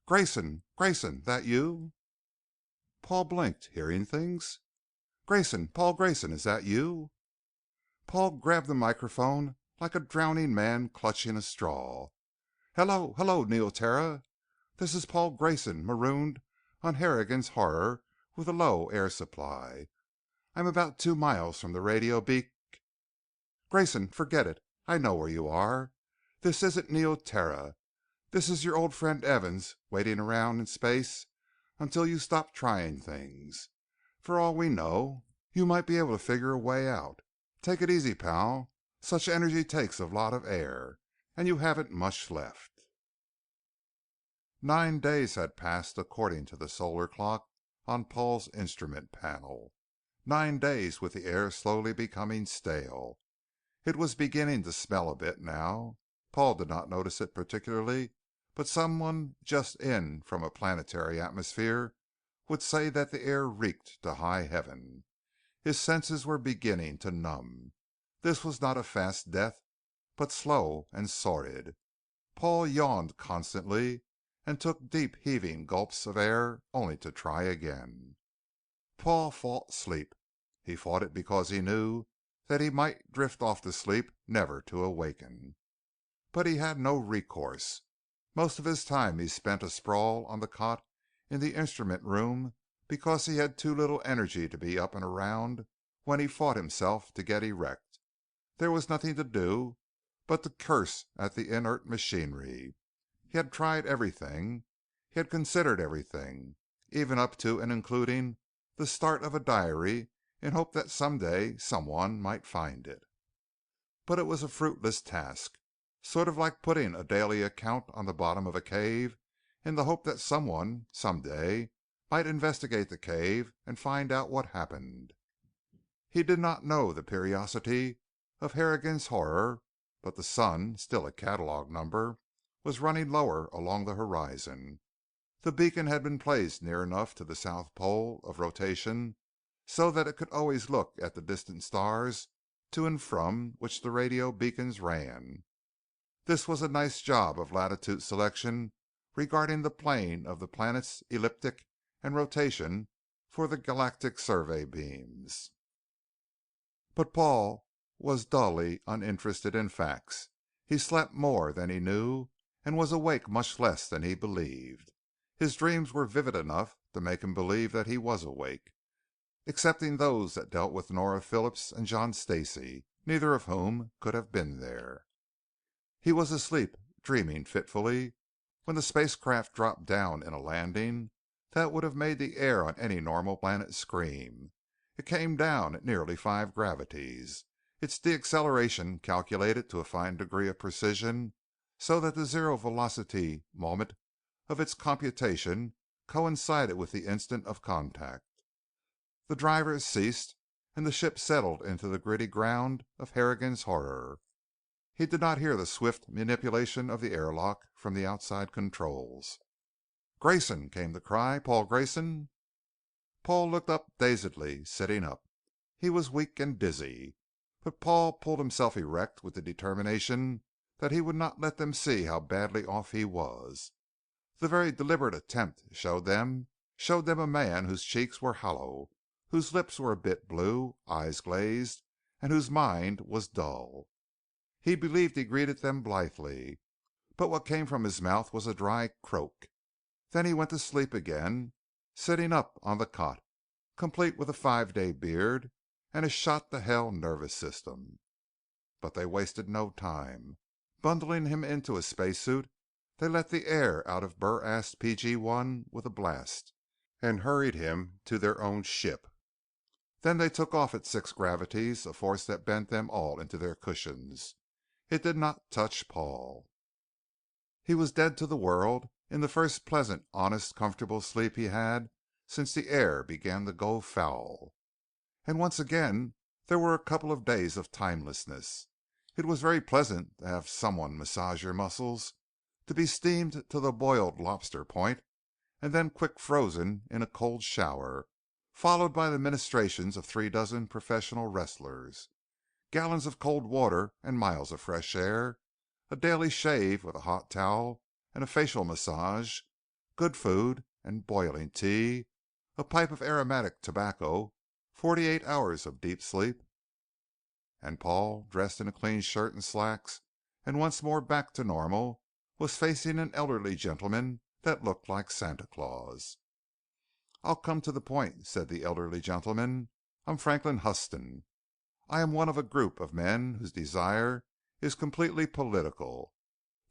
Grayson, Grayson, that you? Paul blinked. Hearing things? Grayson, Paul Grayson, is that you? Paul grabbed the microphone like a drowning man clutching a straw. Hello, hello, Neoterra. This is Paul Grayson, marooned on Harrigan's Horror with a low air supply. I'm about 2 miles from the radio beak. Grayson, forget it. I know where you are. This isn't Neoterra. This is your old friend Evans waiting around in space until you stop trying things. For all we know, you might be able to figure a way out. Take it easy, pal. Such energy takes a lot of air, and you haven't much left. 9 days had passed according to the solar clock on Paul's instrument panel. 9 days with the air slowly becoming stale. It was beginning to smell a bit now. Paul did not notice it particularly, but someone just in from a planetary atmosphere would say that the air reeked to high heaven. His senses were beginning to numb. This was not a fast death, but slow and sordid. Paul yawned constantly and took deep heaving gulps of air only to try again. Paul fought sleep. He fought it because he knew that he might drift off to sleep, never to awaken. But he had no recourse. Most of his time he spent asprawl on the cot in the instrument room because he had too little energy to be up and around when he fought himself to get erect. There was nothing to do but to curse at the inert machinery. He had tried everything. He had considered everything, even up to and including the start of a diary in hope that someday someone might find it. But it was a fruitless task, sort of like putting a daily account on the bottom of a cave in the hope that someone, someday, might investigate the cave and find out what happened. He did not know the periodicity of Harrigan's Horror, but the sun, still a catalog number, was running lower along the horizon. The beacon had been placed near enough to the south pole of rotation so that it could always look at the distant stars to and from which the radio beacons ran. This was a nice job of latitude selection regarding the plane of the planet's ecliptic and rotation for the galactic survey beams. But Paul was dully uninterested in facts. He slept more than he knew and was awake much less than he believed. His dreams were vivid enough to make him believe that he was awake, excepting those that dealt with Nora Phillips and John Stacey, neither of whom could have been there. He was asleep, dreaming fitfully, when the spacecraft dropped down in a landing that would have made the air on any normal planet scream. It came down at nearly 5 gravities, its deacceleration calculated to a fine degree of precision so that the zero velocity moment of its computation coincided with the instant of contact. The drivers ceased, and the ship settled into the gritty ground of Harrigan's Horror. He did not hear the swift manipulation of the airlock from the outside controls. "Grayson!" came the cry. "Paul Grayson!" Paul looked up dazedly, sitting up. He was weak and dizzy, but Paul pulled himself erect with the determination that he would not let them see how badly off he was. The very deliberate attempt showed them a man whose cheeks were hollow, whose lips were a bit blue, eyes glazed, and whose mind was dull. He believed he greeted them blithely, but what came from his mouth was a dry croak. Then he went to sleep again, sitting up on the cot, complete with a 5-day beard and a shot-to-hell nervous system. But they wasted no time. Bundling him into a spacesuit, they let the air out of Burr-Ast PG-1 with a blast and hurried him to their own ship. Then they took off at 6 gravities, a force that bent them all into their cushions. It did not touch Paul. He was dead to the world in the first pleasant, honest, comfortable sleep he had since the air began to go foul. And once again there were a couple of days of timelessness. It was very pleasant to have someone massage your muscles, to be steamed to the boiled lobster point, and then quick frozen in a cold shower, followed by the ministrations of 3 dozen professional wrestlers. Gallons of cold water and miles of fresh air, a daily shave with a hot towel and a facial massage, good food and boiling tea, a pipe of aromatic tobacco, 48 hours of deep sleep. And Paul, dressed in a clean shirt and slacks, and once more back to normal, was facing an elderly gentleman that looked like Santa Claus. "I'll come to the point," said the elderly gentleman. "I'm Franklin Huston. I am one of a group of men whose desire is completely political.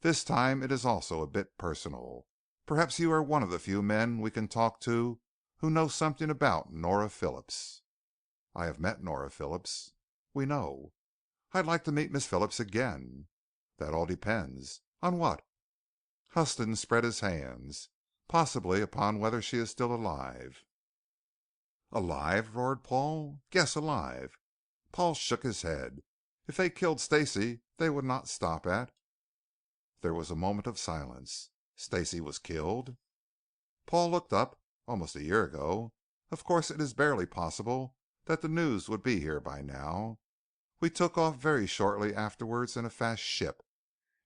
This time it is also a bit personal. Perhaps you are one of the few men we can talk to who know something about Nora Phillips." "I have met Nora Phillips." "We know." "I'd like to meet Miss Phillips again." "That all depends." "On what?" Huston spread his hands. "Possibly upon whether she is still alive." "Alive?" roared Paul. "Guess alive." Paul shook his head. "If they killed Stacey they would not stop at—" There was a moment of silence. "Stacey was killed?" Paul looked up. "Almost a year ago. Of course it is barely possible that the news would be here by now. We took off very shortly afterwards in a fast ship,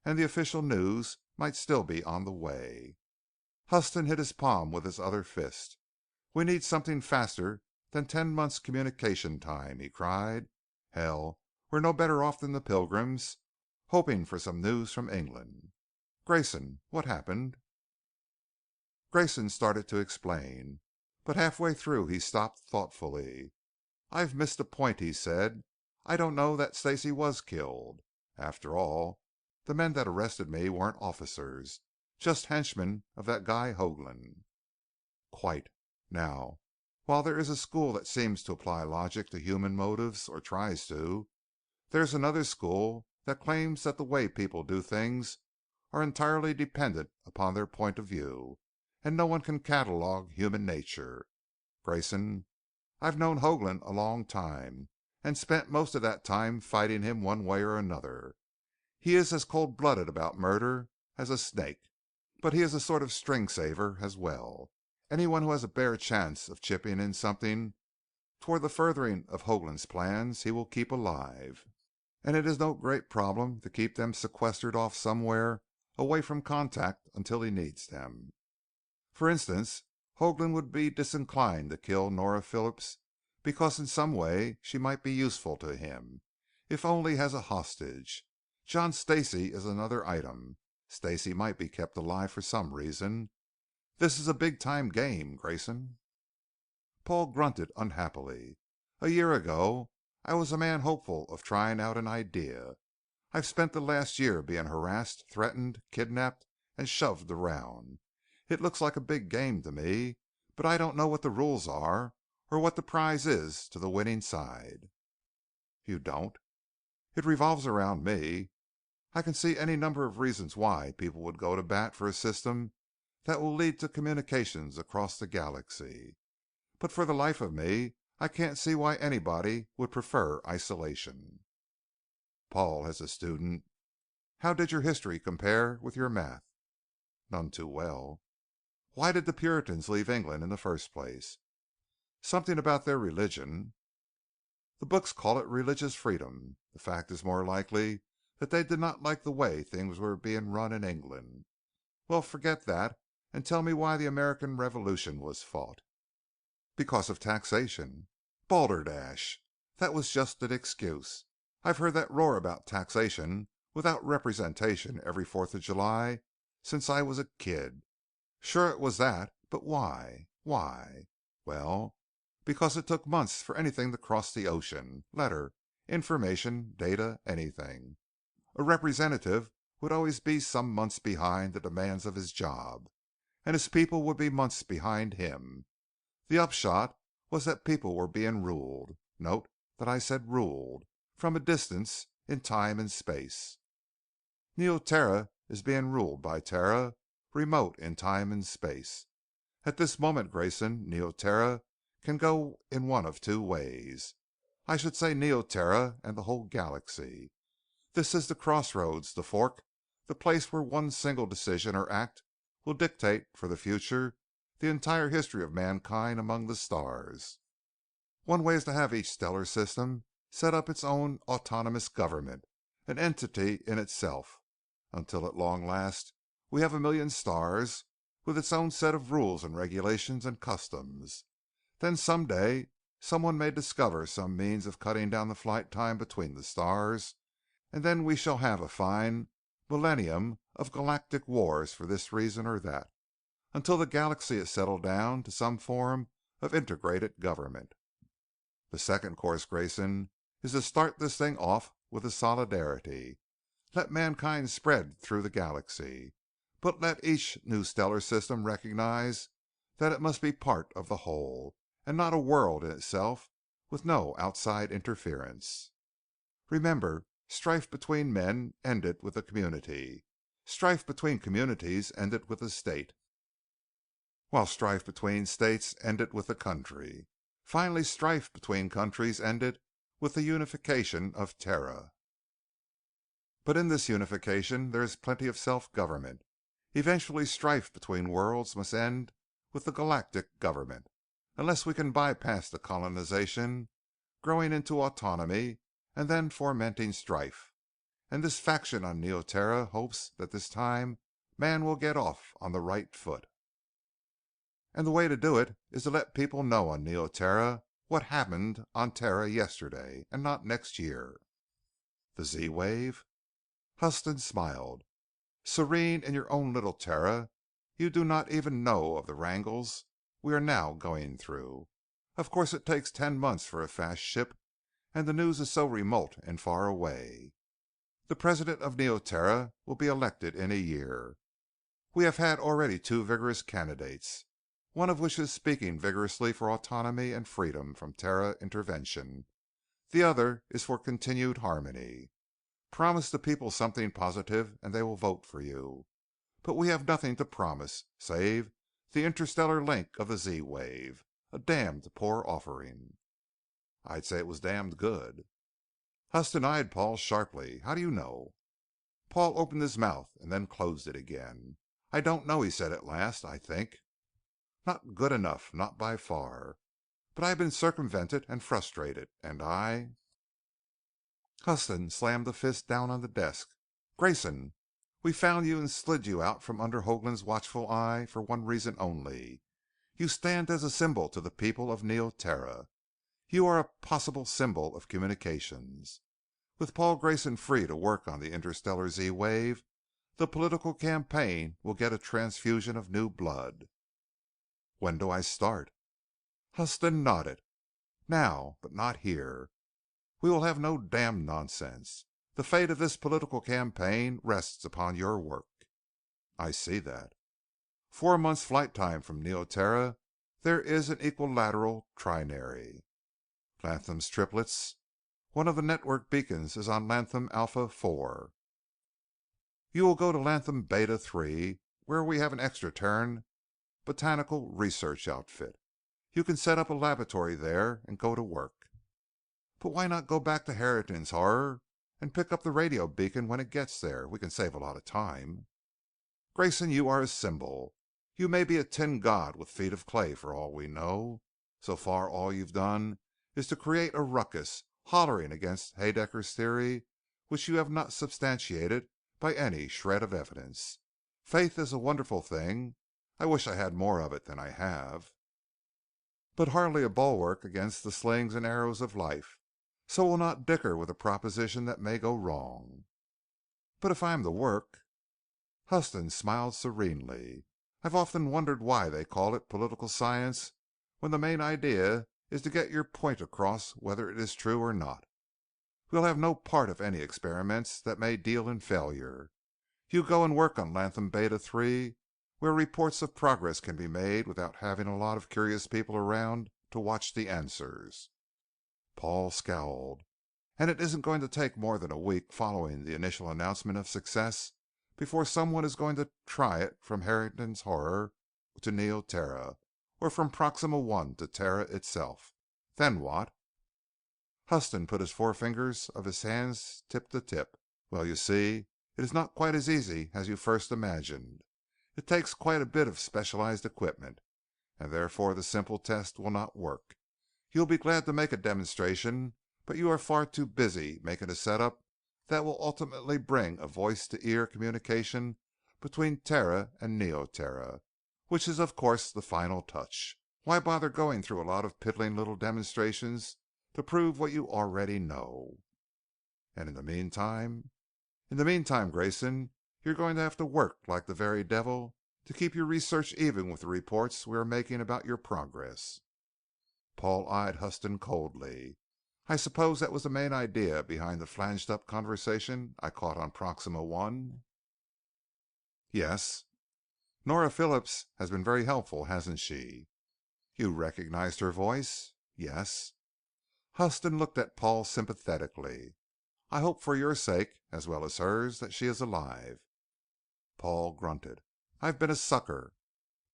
and the official news might still be on the way." Huston hit his palm with his other fist. "We need something faster than 10 months communication time," he cried. "Hell, we're no better off than the Pilgrims, hoping for some news from England. Grayson, what happened?" Grayson started to explain, but halfway through he stopped thoughtfully. "I've missed a point," he said. "I don't know that Stacey was killed. After all, the men that arrested me weren't officers, just henchmen of that guy Hoagland." "Quite. Now, while there is a school that seems to apply logic to human motives, or tries to, there's another school that claims that the way people do things are entirely dependent upon their point of view, and no one can catalog human nature. Grayson, I've known Hoagland a long time, and spent most of that time fighting him one way or another. He is as cold-blooded about murder as a snake, but he is a sort of string saver as well. Anyone who has a bare chance of chipping in something toward the furthering of Hoagland's plans he will keep alive. And it is no great problem to keep them sequestered off somewhere away from contact until he needs them. For instance, Hoagland would be disinclined to kill Nora Phillips because in some way she might be useful to him, if only as a hostage. John Stacey is another item. Stacey might be kept alive for some reason. This is a big-time game, Grayson." Paul grunted unhappily. "A year ago I was a man hopeful of trying out an idea. I've spent the last year being harassed, threatened, kidnapped, and shoved around. It looks like a big game to me, but I don't know what the rules are or what the prize is to the winning side." "You don't?" "It revolves around me. I can see any number of reasons why people would go to bat for a system that will lead to communications across the galaxy. But for the life of me, I can't see why anybody would prefer isolation." Paul, as a student: "How did your history compare with your math?" "None too well." "Why did the Puritans leave England in the first place?" "Something about their religion." "The books call it religious freedom. The fact is more likely that they did not like the way things were being run in England. Well, forget that and tell me why the American Revolution was fought." "Because of taxation." "Balderdash! That was just an excuse. I've heard that roar about taxation without representation every 4th of July since I was a kid. Sure it was that, but why? Why? Well, because it took months for anything to cross the ocean. Letter, information, data, anything. A representative would always be some months behind the demands of his job, and his people would be months behind him. The upshot was that people were being ruled. Note that I said ruled, from a distance, in time and space. Neoterra is being ruled by Terra, remote in time and space. At this moment, Grayson, Neoterra can go in one of two ways. I should say Neoterra and the whole galaxy. This is the crossroads, the fork, the place where one single decision or act will dictate for the future the entire history of mankind among the stars. One way is to have each stellar system set up its own autonomous government, an entity in itself, until at long last we have a million stars with its own set of rules and regulations and customs. Then someday someone may discover some means of cutting down the flight time between the stars, and then we shall have a fine millennium of galactic wars for this reason or that, until the galaxy is settled down to some form of integrated government. The second course, Grayson, is to start this thing off with a solidarity. Let mankind spread through the galaxy, but let each new stellar system recognize that it must be part of the whole, and not a world in itself, with no outside interference. Remember, strife between men ended with the community. Strife between communities ended with the state, while strife between states ended with the country. Finally, strife between countries ended with the unification of Terra. But in this unification there is plenty of self-government. Eventually, strife between worlds must end with the galactic government, unless we can bypass the colonization, growing into autonomy, and then fomenting strife. And this faction on Neoterra hopes that this time man will get off on the right foot. And the way to do it is to let people know on Neoterra what happened on Terra yesterday, and not next year. The Z-Wave? Huston smiled. Serene in your own little Terra, you do not even know of the wrangles we are now going through. Of course it takes 10 months for a fast ship, and the news is so remote and far away. The president of Neoterra will be elected in a year. We have had already 2 vigorous candidates, one of which is speaking vigorously for autonomy and freedom from Terra intervention. The other is for continued harmony. Promise the people something positive and they will vote for you. But we have nothing to promise, save the interstellar link of the Z-Wave, a damned poor offering. I'd say it was damned good. Huston eyed Paul sharply. How do you know? Paul opened his mouth and then closed it again. I don't know, he said at last. I think. Not good enough, not by far. But I've been circumvented and frustrated, and I... Huston slammed a fist down on the desk. Grayson, we found you and slid you out from under Hoagland's watchful eye for one reason only. You stand as a symbol to the people of Neoterra. You are a possible symbol of communications. With Paul Grayson free to work on the interstellar Z-Wave, the political campaign will get a transfusion of new blood. When do I start? Huston nodded. Now, but not here. We will have no damned nonsense. The fate of this political campaign rests upon your work. I see that. 4 months flight time from Neoterra, there is an equilateral trinary. Latham's triplets. One of the network beacons is on Latham Alpha IV. You will go to Latham Beta III, where we have an extra-terran botanical research outfit. You can set up a laboratory there and go to work. But why not go back to Harrington's Horror and pick up the radio beacon when it gets there? We can save a lot of time. Grayson, you are a symbol. You may be a tin god with feet of clay for all we know. So far all you've done is to create a ruckus, hollering against Haedecker's theory, which you have not substantiated by any shred of evidence. Faith is a wonderful thing. I wish I had more of it than I have. But hardly a bulwark against the slings and arrows of life. So we'll not dicker with a proposition that may go wrong. But if I am to work... Huston smiled serenely. I've often wondered why they call it political science when the main idea is to get your point across whether it is true or not. We'll have no part of any experiments that may deal in failure. You go and work on Latham Beta III, where reports of progress can be made without having a lot of curious people around to watch the answers. Paul scowled. And it isn't going to take more than a week following the initial announcement of success before someone is going to try it from Harrington's Horror to Neoterra, or from Proxima I to Terra itself. Then what? Huston put his forefingers of his hands tip to tip. Well, you see, it is not quite as easy as you first imagined. It takes quite a bit of specialized equipment, and therefore the simple test will not work. You'll be glad to make a demonstration, but you are far too busy making a setup that will ultimately bring a voice-to-ear communication between Terra and Neoterra, which is of course the final touch. Why bother going through a lot of piddling little demonstrations to prove what you already know? And in the meantime? In the meantime, Grayson, you're going to have to work like the very devil to keep your research even with the reports we are making about your progress." Paul eyed Huston coldly. "I suppose that was the main idea behind the flanged up conversation I caught on Proxima I?" "Yes." "Nora Phillips has been very helpful, hasn't she?" "You recognized her voice?" "Yes." Huston looked at Paul sympathetically. "I hope for your sake, as well as hers, that she is alive." Paul grunted. "I've been a sucker."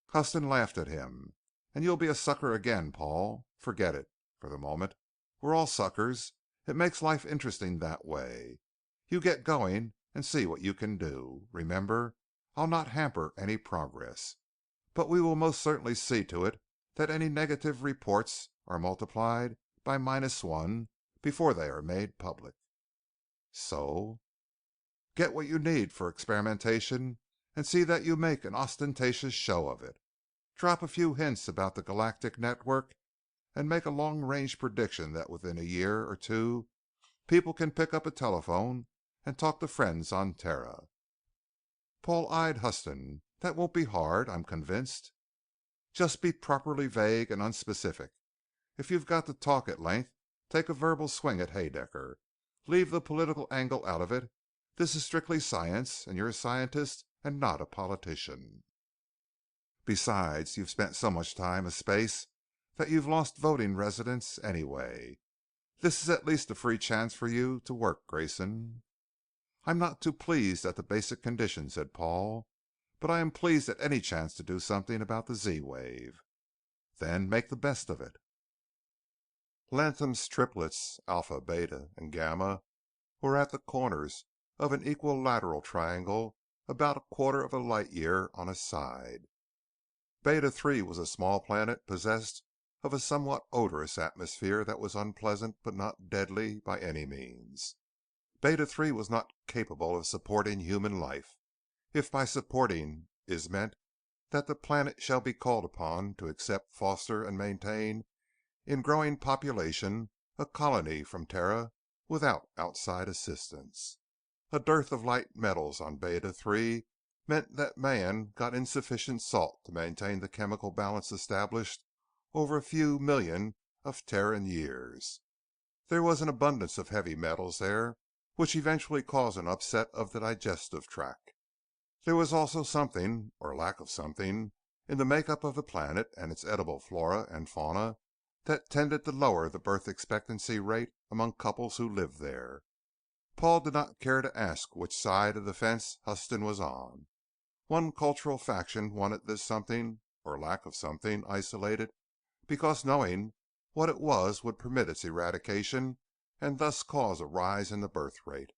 Huston laughed at him. "And you'll be a sucker again, Paul. Forget it, for the moment. We're all suckers. It makes life interesting that way. You get going and see what you can do. Remember, I'll not hamper any progress. But we will most certainly see to it that any negative reports are multiplied by -1 before they are made public." "So?" "Get what you need for experimentation and see that you make an ostentatious show of it. Drop a few hints about the galactic network and make a long-range prediction that within a year or two people can pick up a telephone and talk to friends on Terra." Paul eyed Huston. "That won't be hard, I'm convinced. Just be properly vague and unspecific. If you've got to talk at length, take a verbal swing at Haedaecker. Leave the political angle out of it. This is strictly science, and you're a scientist and not a politician. Besides, you've spent so much time a space that you've lost voting residence anyway. This is at least a free chance for you to work, Grayson." "I'm not too pleased at the basic conditions," said Paul, "but I am pleased at any chance to do something about the Z-wave." "Then make the best of it." Latham's triplets, Alpha, Beta, and Gamma, were at the corners of an equilateral triangle about a quarter of a light year on a side. Beta 3 was a small planet possessed of a somewhat odorous atmosphere that was unpleasant but not deadly by any means. Beta 3 was not capable of supporting human life, if by supporting is meant that the planet shall be called upon to accept, foster, and maintain in growing population a colony from Terra without outside assistance. A dearth of light metals on Beta 3 meant that man got insufficient salt to maintain the chemical balance established over a few million of Terran years. There was an abundance of heavy metals there, which eventually caused an upset of the digestive tract. There was also something, or lack of something, in the makeup of the planet and its edible flora and fauna that tended to lower the birth expectancy rate among couples who lived there. Paul did not care to ask which side of the fence Huston was on. One cultural faction wanted this something, or lack of something, isolated, because knowing what it was would permit its eradication and thus cause a rise in the birth rate.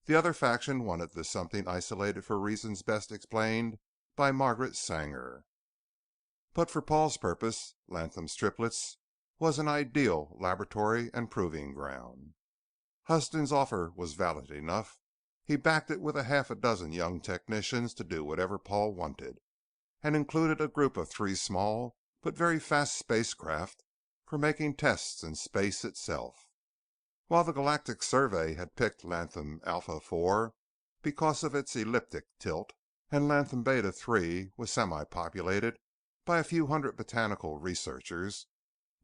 The other faction wanted this something isolated for reasons best explained by Margaret Sanger. But for Paul's purpose, Latham's triplets was an ideal laboratory and proving ground. Huston's offer was valid enough. He backed it with a half a dozen young technicians to do whatever Paul wanted, and included a group of 3 small but very fast spacecraft for making tests in space itself. While the Galactic Survey had picked Latham Alpha IV because of its elliptic tilt, and Latham Beta 3 was semi-populated by a few hundred botanical researchers,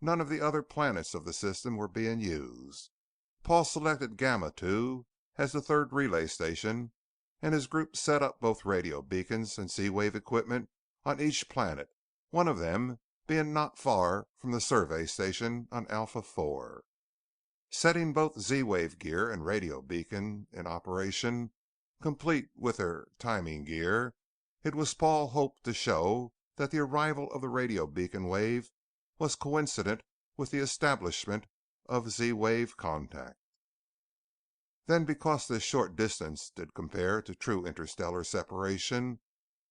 none of the other planets of the system were being used. Paul selected Gamma 2 as the third relay station, and his group set up both radio beacons and Z-wave equipment on each planet, one of them being not far from the survey station on Alpha 4. Setting both Z-wave gear and radio beacon in operation, complete with their timing gear, it was Paul's hope to show that the arrival of the radio beacon wave was coincident with the establishment of Z-wave contact. Then, because this short distance did compare to true interstellar separation,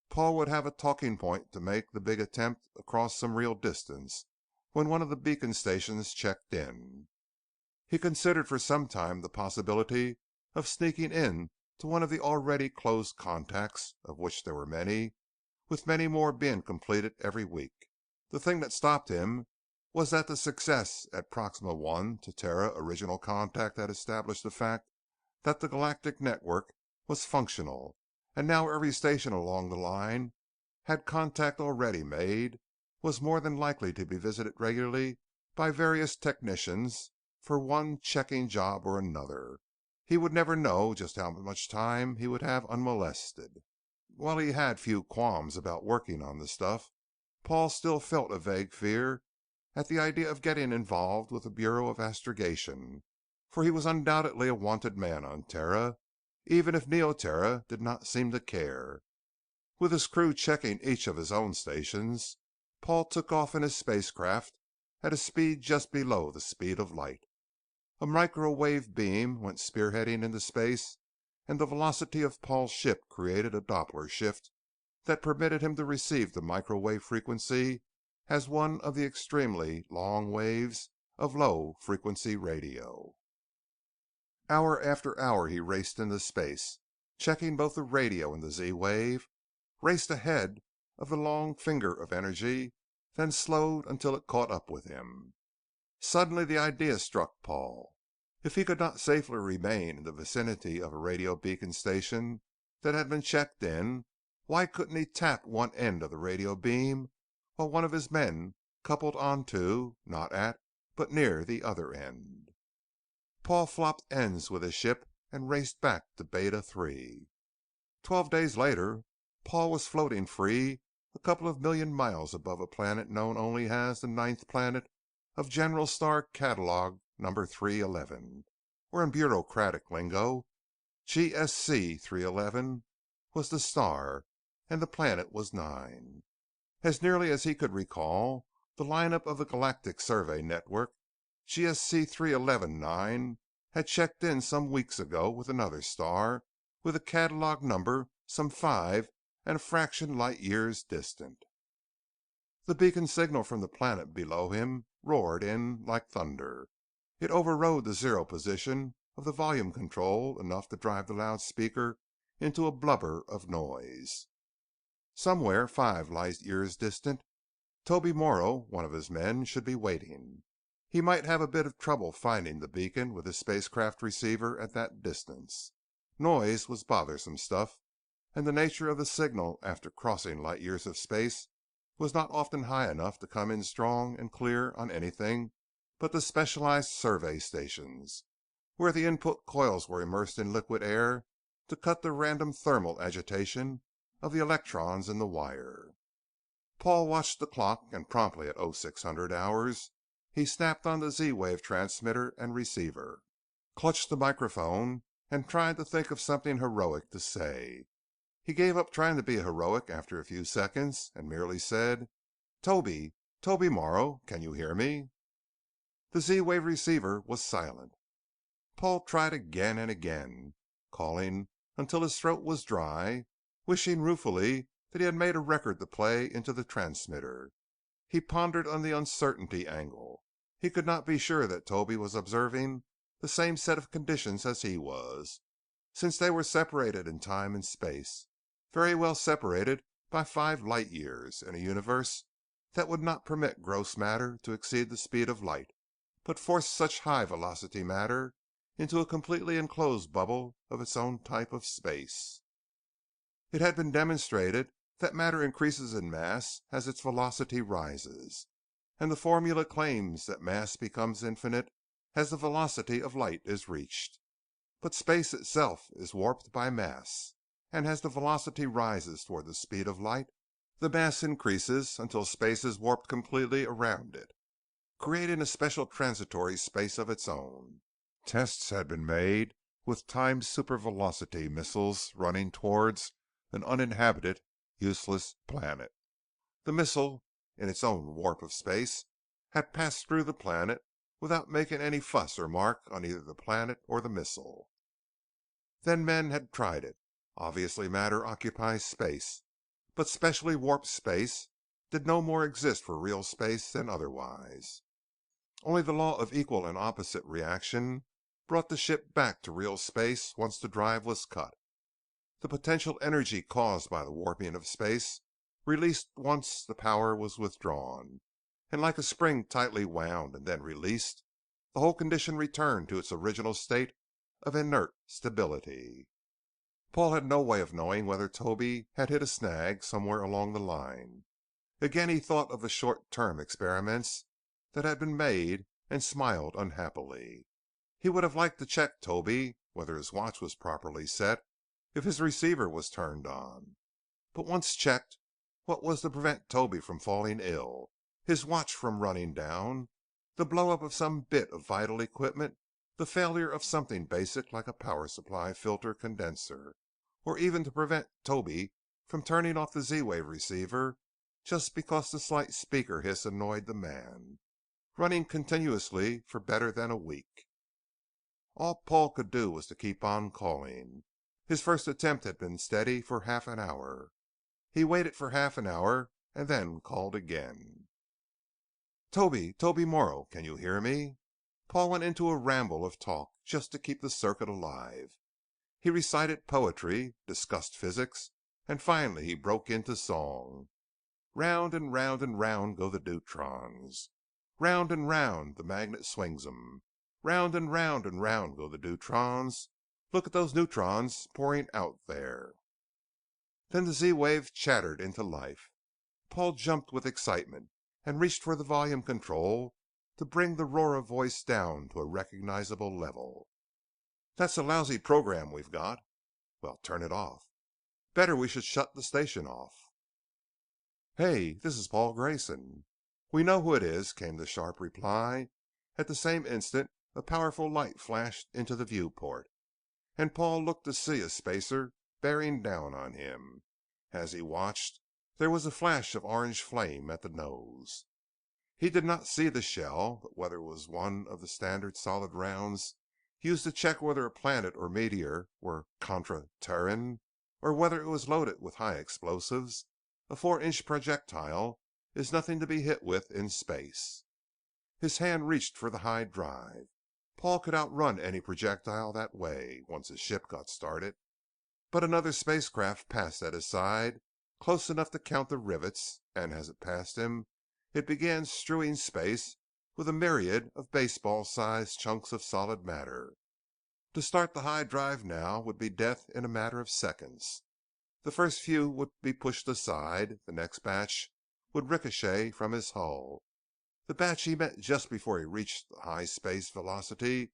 Paul would have a talking point to make the big attempt across some real distance when one of the beacon stations checked in. He considered for some time the possibility of sneaking in to one of the already closed contacts, of which there were many, with many more being completed every week. The thing that stopped him was that the success at Proxima I to Terra original contact had established the fact that the galactic network was functional, and now every station along the line had contact already made, was more than likely to be visited regularly by various technicians for one checking job or another. He would never know just how much time he would have unmolested. While he had few qualms about working on the stuff, Paul still felt a vague fear at the idea of getting involved with the Bureau of Astrogation, for he was undoubtedly a wanted man on Terra, even if Neoterra did not seem to care. With his crew checking each of his own stations, Paul took off in his spacecraft at a speed just below the speed of light. A microwave beam went spearheading into space, and the velocity of Paul's ship created a Doppler shift that permitted him to receive the microwave frequency as one of the extremely long waves of low frequency radio. Hour after hour he raced into space, checking both the radio and the Z-wave, raced ahead of the long finger of energy, then slowed until it caught up with him. Suddenly the idea struck Paul. If he could not safely remain in the vicinity of a radio beacon station that had been checked in, why couldn't he tap one end of the radio beam while one of his men coupled onto, not at, but near the other end? Paul flopped ends with his ship and raced back to Beta 3. 12 days later, Paul was floating free a couple of million miles above a planet known only as the ninth planet of General Star Catalog number 311, or in bureaucratic lingo, GSC 311 was the star, and the planet was 9. As nearly as he could recall the lineup of the Galactic Survey Network, GSC 311-9 had checked in some weeks ago with another star with a catalog number some 5 and a fraction light years distant. The beacon signal from the planet below him roared in like thunder. It overrode the zero position of the volume control enough to drive the loudspeaker into a blubber of noise. Somewhere 5 light years distant, Toby Morrow, one of his men, should be waiting. He might have a bit of trouble finding the beacon with his spacecraft receiver at that distance. Noise was bothersome stuff, and the nature of the signal after crossing light years of space was not often high enough to come in strong and clear on anything but the specialized survey stations, where the input coils were immersed in liquid air to cut the random thermal agitation of the electrons in the wire. Paul watched the clock, and promptly at 0600 hours, he snapped on the Z-wave transmitter and receiver, clutched the microphone, and tried to think of something heroic to say. He gave up trying to be heroic after a few seconds and merely said, Toby Morrow, can you hear me?" The Z-wave receiver was silent. Paul tried again and again, calling until his throat was dry, wishing ruefully that he had made a record to play into the transmitter. He pondered on the uncertainty angle. He could not be sure that Toby was observing the same set of conditions as he was, since they were separated in time and space, very well separated by 5 light years, in a universe that would not permit gross matter to exceed the speed of light, but force such high velocity matter into a completely enclosed bubble of its own type of space. It had been demonstrated that matter increases in mass as its velocity rises, and the formula claims that mass becomes infinite as the velocity of light is reached. But space itself is warped by mass, and as the velocity rises toward the speed of light, the mass increases until space is warped completely around it, creating a special transitory space of its own. Tests had been made with timed supervelocity missiles running towards an uninhabited, useless planet. The missile, in its own warp of space, had passed through the planet without making any fuss or mark on either the planet or the missile. Then men had tried it. Obviously matter occupies space, but specially warped space did no more exist for real space than otherwise. Only the law of equal and opposite reaction brought the ship back to real space once the drive was cut. The potential energy caused by the warping of space released once the power was withdrawn, and like a spring tightly wound and then released, the whole condition returned to its original state of inert stability. Paul had no way of knowing whether Toby had hit a snag somewhere along the line. Again he thought of the short-term experiments that had been made and smiled unhappily. He would have liked to check Toby, whether his watch was properly set, if his receiver was turned on. But once checked, what was to prevent Toby from falling ill, his watch from running down, the blow-up of some bit of vital equipment, the failure of something basic like a power supply filter condenser, or even to prevent Toby from turning off the Z-Wave receiver just because the slight speaker hiss annoyed the man, running continuously for better than a week. All Paul could do was to keep on calling. His first attempt had been steady for half an hour. He waited for half an hour and then called again. Toby Morrow, can you hear me? Paul went into a ramble of talk just to keep the circuit alive. He recited poetry, discussed physics, and finally he broke into song. Round and round and round go the deuterons. Round and round the magnet swings 'em. Round and round and round go the deuterons. Look at those neutrons pouring out there. Then the Z-Wave chattered into life. Paul jumped with excitement and reached for the volume control to bring the roar of voice down to a recognizable level. That's a lousy program we've got. Well, turn it off. Better we should shut the station off. Hey, this is Paul Grayson. We know who it is, came the sharp reply. At the same instant, a powerful light flashed into the viewport, and Paul looked to see a spacer bearing down on him. As he watched, there was a flash of orange flame at the nose. He did not see the shell, but whether it was one of the standard solid rounds used to check whether a planet or meteor were contra-terran, or whether it was loaded with high explosives, a 4-inch projectile is nothing to be hit with in space. His hand reached for the high drive. Paul could outrun any projectile that way, once his ship got started. But another spacecraft passed at his side, close enough to count the rivets, and as it passed him, it began strewing space with a myriad of baseball-sized chunks of solid matter. To start the high drive now would be death in a matter of seconds. The first few would be pushed aside, the next batch would ricochet from his hull. The batch he met just before he reached the high space velocity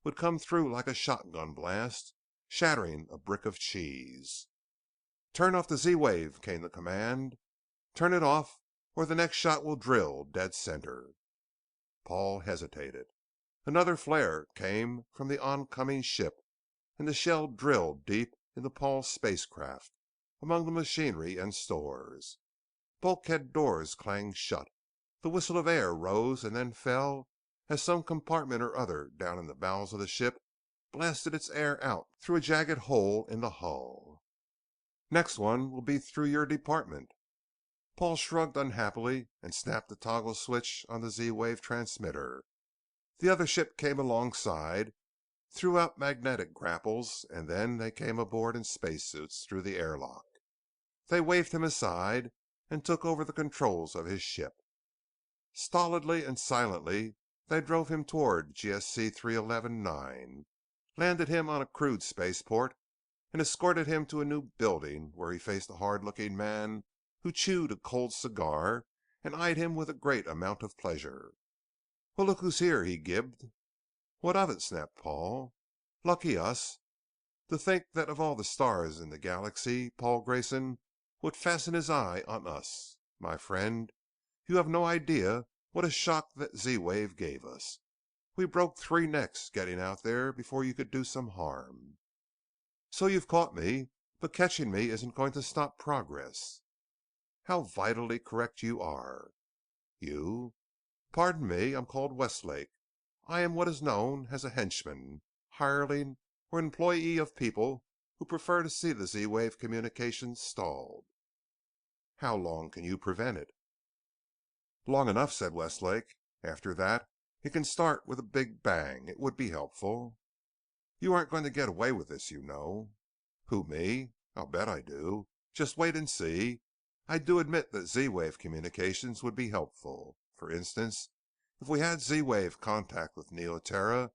would come through like a shotgun blast, shattering a brick of cheese. Turn off the Z-Wave, came the command. Turn it off, or the next shot will drill dead center. Paul hesitated. Another flare came from the oncoming ship, and the shell drilled deep into Paul's spacecraft, among the machinery and stores. Bulkhead doors clanged shut. The whistle of air rose and then fell as some compartment or other down in the bowels of the ship blasted its air out through a jagged hole in the hull. Next one will be through your department. Paul shrugged unhappily and snapped the toggle switch on the Z-Wave transmitter. The other ship came alongside, threw out magnetic grapples, and then they came aboard in spacesuits through the airlock. They waved him aside and took over the controls of his ship. Stolidly and silently, they drove him toward GSC 311-9, landed him on a crude spaceport, and escorted him to a new building where he faced a hard-looking man who chewed a cold cigar and eyed him with a great amount of pleasure. "Well, look who's here," he gibed. "What of it?" snapped Paul. "Lucky us. To think that of all the stars in the galaxy, Paul Grayson would fasten his eye on us. My friend, you have no idea what a shock that Z-Wave gave us. We broke 3 necks getting out there before you could do some harm. So you've caught me, but catching me isn't going to stop progress." "How vitally correct you are." "You?" "Pardon me, I'm called Westlake. I am what is known as a henchman, hireling, or employee of people who prefer to see the Z-Wave communications stalled." "How long can you prevent it?" "Long enough," said Westlake. "After that, It can start with a big bang. It would be helpful. You aren't going to get away with this, you know. Who, me? I'll bet I do. Just wait and see. I do admit that Z-wave communications would be helpful. For instance, if we had Z-wave contact with Neoterra,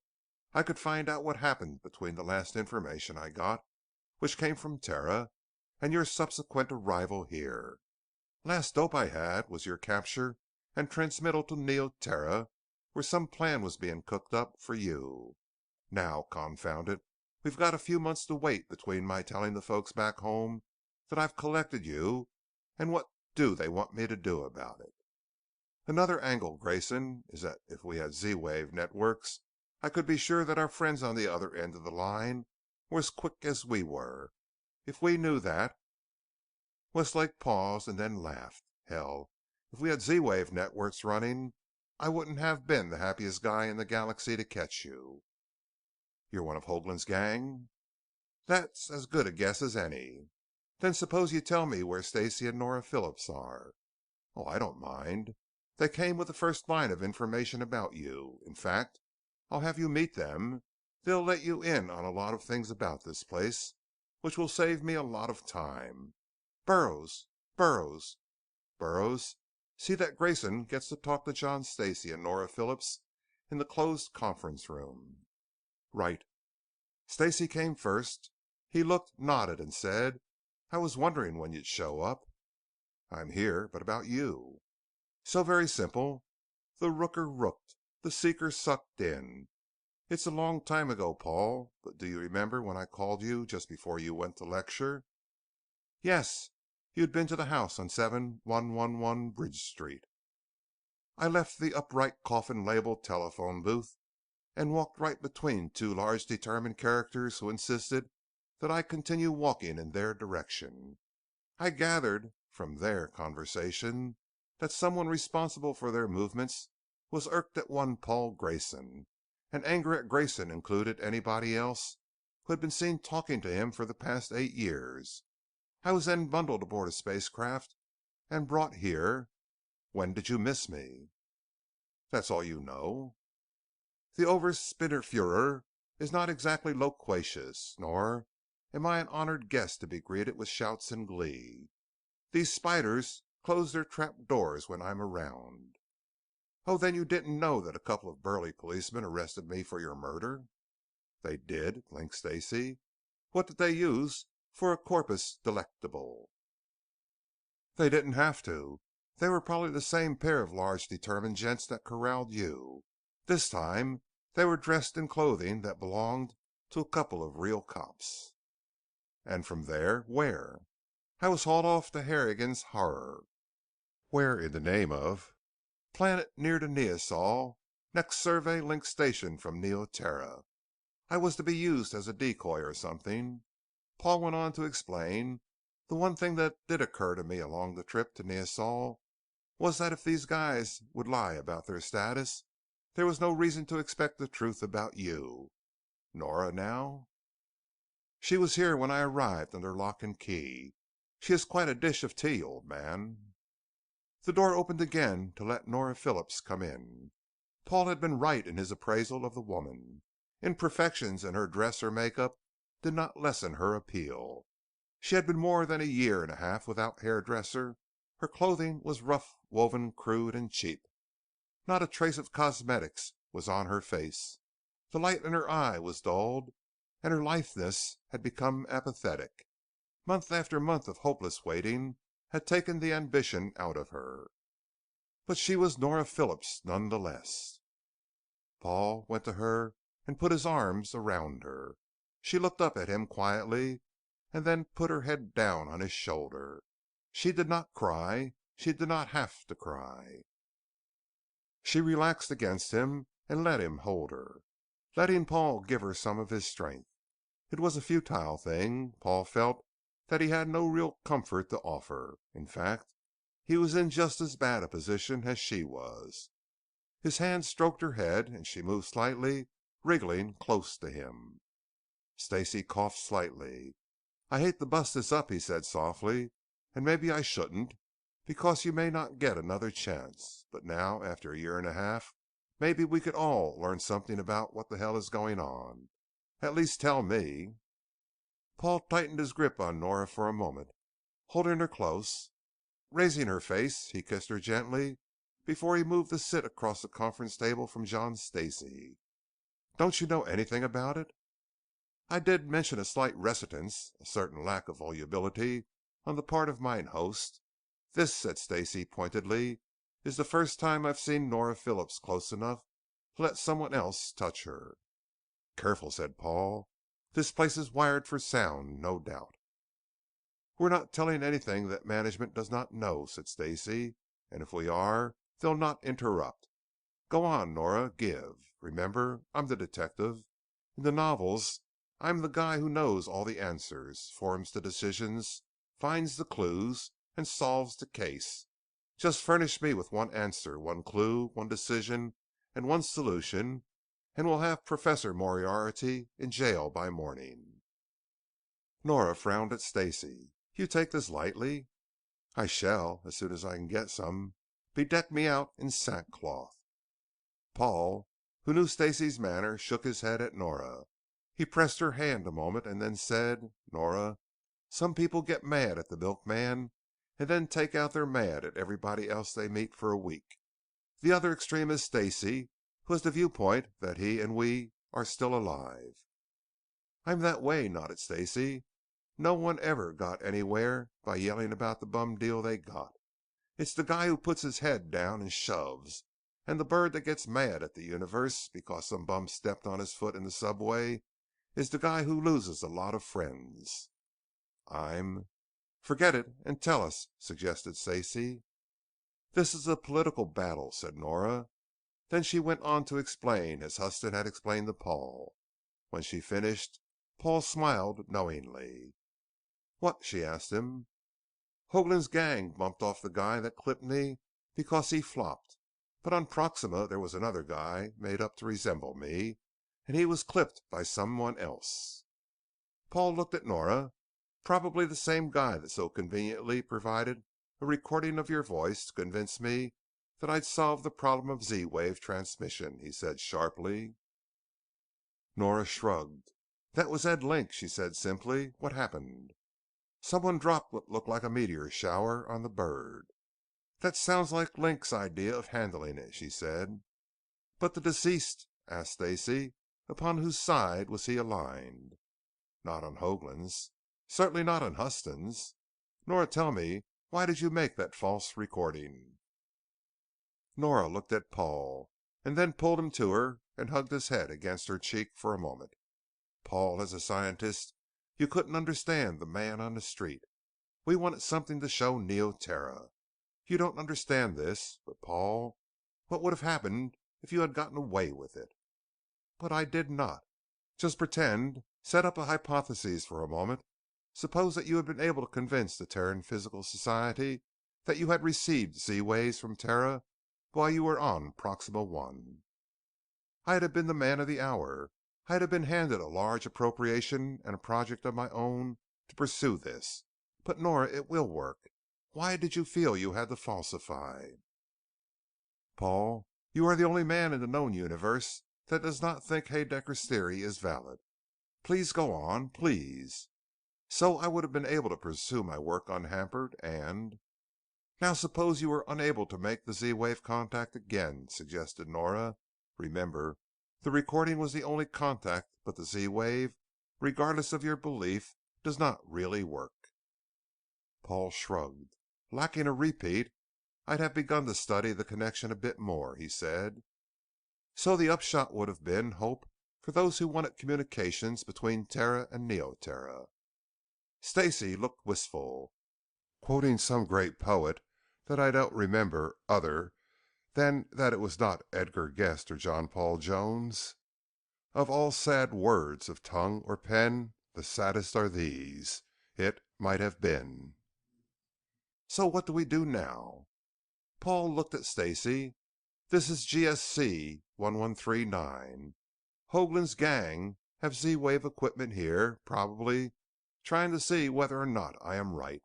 I could find out what happened between the last information I got, which came from Terra, and your subsequent arrival here. Last dope I had was your capture and transmittal to Neoterra, where some plan was being cooked up for you. Now, confound it, we've got a few months to wait between my telling the folks back home that I've collected you and what do they want me to do about it. Another angle, Grayson, is that if we had Z-wave networks, I could be sure that our friends on the other end of the line were as quick as we were. If we knew that... Westlake paused and then laughed. Hell, if we had Z-wave networks running, I wouldn't have been the happiest guy in the galaxy to catch you. You're one of Hoagland's gang? That's as good a guess as any. Then suppose you tell me where Stacy and Nora Phillips are. Oh, I don't mind. They came with the first line of information about you. In fact, I'll have you meet them. They'll let you in on a lot of things about this place, which will save me a lot of time. Burroughs! Burroughs! Burroughs, see that Grayson gets to talk to John Stacy and Nora Phillips in the closed conference room. Right. Stacy came first. He looked, nodded, and said, I was wondering when you'd show up. I'm here, but about you. So very simple. The rooker rooked. The seeker sucked in. It's a long time ago, Paul, but do you remember when I called you just before you went to lecture? Yes. You'd been to the house on 7111 Bridge Street. I left the upright coffin-labeled telephone booth and walked right between two large determined characters who insisted that I continue walking in their direction. I gathered from their conversation that someone responsible for their movements was irked at one Paul Grayson, and anger at Grayson included anybody else who had been seen talking to him for the past 8 years. I was then bundled aboard a spacecraft and brought here. When did you miss me? That's all you know? The Oberspinnerfuhrer is not exactly loquacious, nor am I an honored guest to be greeted with shouts and glee. These spiders close their trap doors when I'm around. Oh, then you didn't know that a couple of burly policemen arrested me for your murder? They did, blinked Stacy. What did they use for a corpus delictable? They didn't have to. They were probably the same pair of large determined gents that corralled you. This time they were dressed in clothing that belonged to a couple of real cops. And from there, where? I was hauled off to Harrigan's Horror. Where in the name of? Planet near to Neosol, next survey link station from Neoterra. I was to be used as a decoy or something. Paul went on to explain, the one thing that did occur to me along the trip to Neosol was that if these guys would lie about their status, there was no reason to expect the truth about you. Nora now? She was here when I arrived under lock and key. She is quite a dish of tea, old man. The door opened again to let Nora Phillips come in. Paul had been right in his appraisal of the woman. Imperfections in her dress or makeup did not lessen her appeal. She had been more than a year and a half without hairdresser. Her clothing was rough, woven, crude, and cheap. Not a trace of cosmetics was on her face. The light in her eye was dulled, and her litheness had become apathetic. Month after month of hopeless waiting had taken the ambition out of her. But she was Nora Phillips none the less. Paul went to her and put his arms around her. She looked up at him quietly and then put her head down on his shoulder. She did not cry. She did not have to cry. She relaxed against him and let him hold her, letting Paul give her some of his strength. It was a futile thing. Paul felt that he had no real comfort to offer. In fact, he was in just as bad a position as she was. His hand stroked her head, and she moved slightly, wriggling close to him. Stacy coughed slightly. I hate to bust this up, he said softly, and maybe I shouldn't, because you may not get another chance. But now, after a year and a half, Maybe we could all learn something about what the hell is going on. At least tell me." Paul tightened his grip on Nora for a moment, holding her close. Raising her face, he kissed her gently before he moved to sit across the conference table from John Stacey. "Don't you know anything about it?" "I did mention a slight reticence, a certain lack of volubility on the part of mine host. This," said Stacey pointedly, "is the first time I've seen Nora Phillips close enough to let someone else touch her." "Careful," said Paul. "This place is wired for sound, no doubt." "We're not telling anything that management does not know," said Stacey. "And if we are, they'll not interrupt. Go on, Nora, give. Remember, I'm the detective. In the novels, I'm the guy who knows all the answers, forms the decisions, finds the clues, and solves the case. Just furnish me with one answer, one clue, one decision, and one solution, and we'll have Professor Moriarty in jail by morning." Nora frowned at Stacey. "You take this lightly?" "I shall, as soon as I can get some. Bedeck me out in sackcloth." Paul, who knew Stacey's manner, shook his head at Nora. He pressed her hand a moment and then said, "Nora, some people get mad at the milkman and then take out their mad at everybody else they meet for a week. The other extreme is Stacey, who has the viewpoint that he and we are still alive." "I'm that way," nodded Stacey. "No one ever got anywhere by yelling about the bum deal they got. It's the guy who puts his head down and shoves, and the bird that gets mad at the universe because some bum stepped on his foot in the subway is the guy who loses a lot of friends." "I'm—" "Forget it and tell us," suggested Stacey. "This is a political battle," said Nora. Then she went on to explain as Huston had explained to Paul. When she finished, Paul smiled knowingly. "What?" she asked him. "Hoagland's gang bumped off the guy that clipped me because he flopped. But on Proxima there was another guy made up to resemble me, and he was clipped by someone else." Paul looked at Nora. "Probably the same guy that so conveniently provided a recording of your voice to convince me that I'd solved the problem of Z-wave transmission," he said sharply. Nora shrugged. "That was Ed Link," she said simply. "What happened?" "Someone dropped what looked like a meteor shower on the bird." "That sounds like Link's idea of handling it," she said. "But the deceased?" asked Stacey. "Upon whose side was he aligned?" "Not on Hoagland's. Certainly not on Huston's. Nora, tell me, why did you make that false recording?" Nora looked at Paul, and then pulled him to her and hugged his head against her cheek for a moment. "Paul, as a scientist, you couldn't understand the man on the street. We wanted something to show Neo-Terra. You don't understand this, but Paul, what would have happened if you had gotten away with it?" "But I did not." "Just pretend. Set up a hypothesis for a moment. Suppose that you had been able to convince the Terran Physical Society that you had received Z-waves from Terra while you were on Proxima I." "I'd have been the man of the hour. I'd have been handed a large appropriation and a project of my own to pursue this. But Nora, it will work. Why did you feel you had to falsify?" "Paul, you are the only man in the known universe that does not think Haedaecker's theory is valid. Please go on, please." "So I would have been able to pursue my work unhampered and—" "Now suppose you were unable to make the Z-wave contact again," suggested Nora. "Remember, the recording was the only contact, but the Z-wave, regardless of your belief, does not really work." Paul shrugged. "Lacking a repeat, I'd have begun to study the connection a bit more," he said. "So the upshot would have been hope for those who wanted communications between Terra and Neo-Terra." Stacey looked wistful. "Quoting some great poet that I don't remember other than that it was not Edgar Guest or John Paul Jones. Of all sad words of tongue or pen, the saddest are these. It might have been." "So what do we do now?" Paul looked at Stacey. "This is GSC 1139. Hoagland's gang have Z-wave equipment here, probably trying to see whether or not I am right.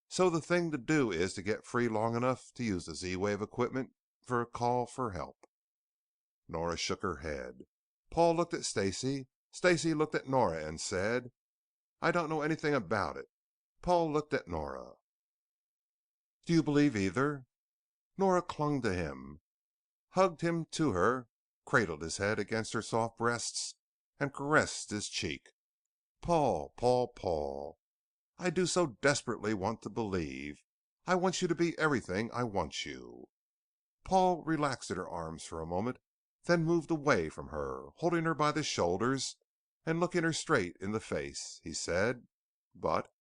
So the thing to do is to get free long enough to use the Z-wave equipment for a call for help." Nora shook her head. Paul looked at Stacy. Stacy looked at Nora and said, "I don't know anything about it." Paul looked at Nora. "Do you believe either?" Nora clung to him, hugged him to her, cradled his head against her soft breasts, and caressed his cheek. "Paul, Paul, Paul, I do so desperately want to believe. I want you to be everything I want you." Paul relaxed in her arms for a moment, then moved away from her, holding her by the shoulders and looking her straight in the face. He said, "But—"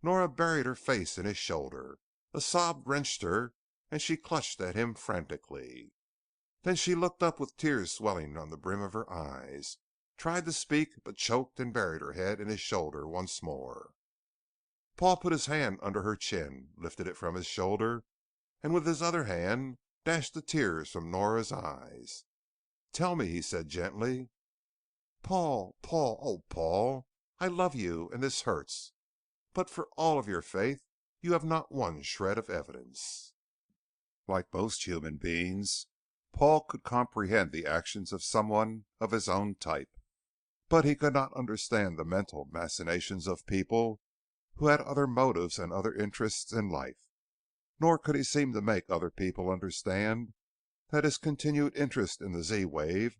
Nora buried her face in his shoulder. A sob wrenched her, and she clutched at him frantically. Then she looked up with tears swelling on the brim of her eyes, tried to speak, but choked and buried her head in his shoulder once more. Paul put his hand under her chin, lifted it from his shoulder, and with his other hand dashed the tears from Nora's eyes. "Tell me," he said gently. "Paul, Paul, oh, Paul, I love you, and this hurts. But for all of your faith, you have not one shred of evidence." Like most human beings, Paul could comprehend the actions of someone of his own type, but he could not understand the mental machinations of people who had other motives and other interests in life. Nor could he seem to make other people understand that his continued interest in the Z wave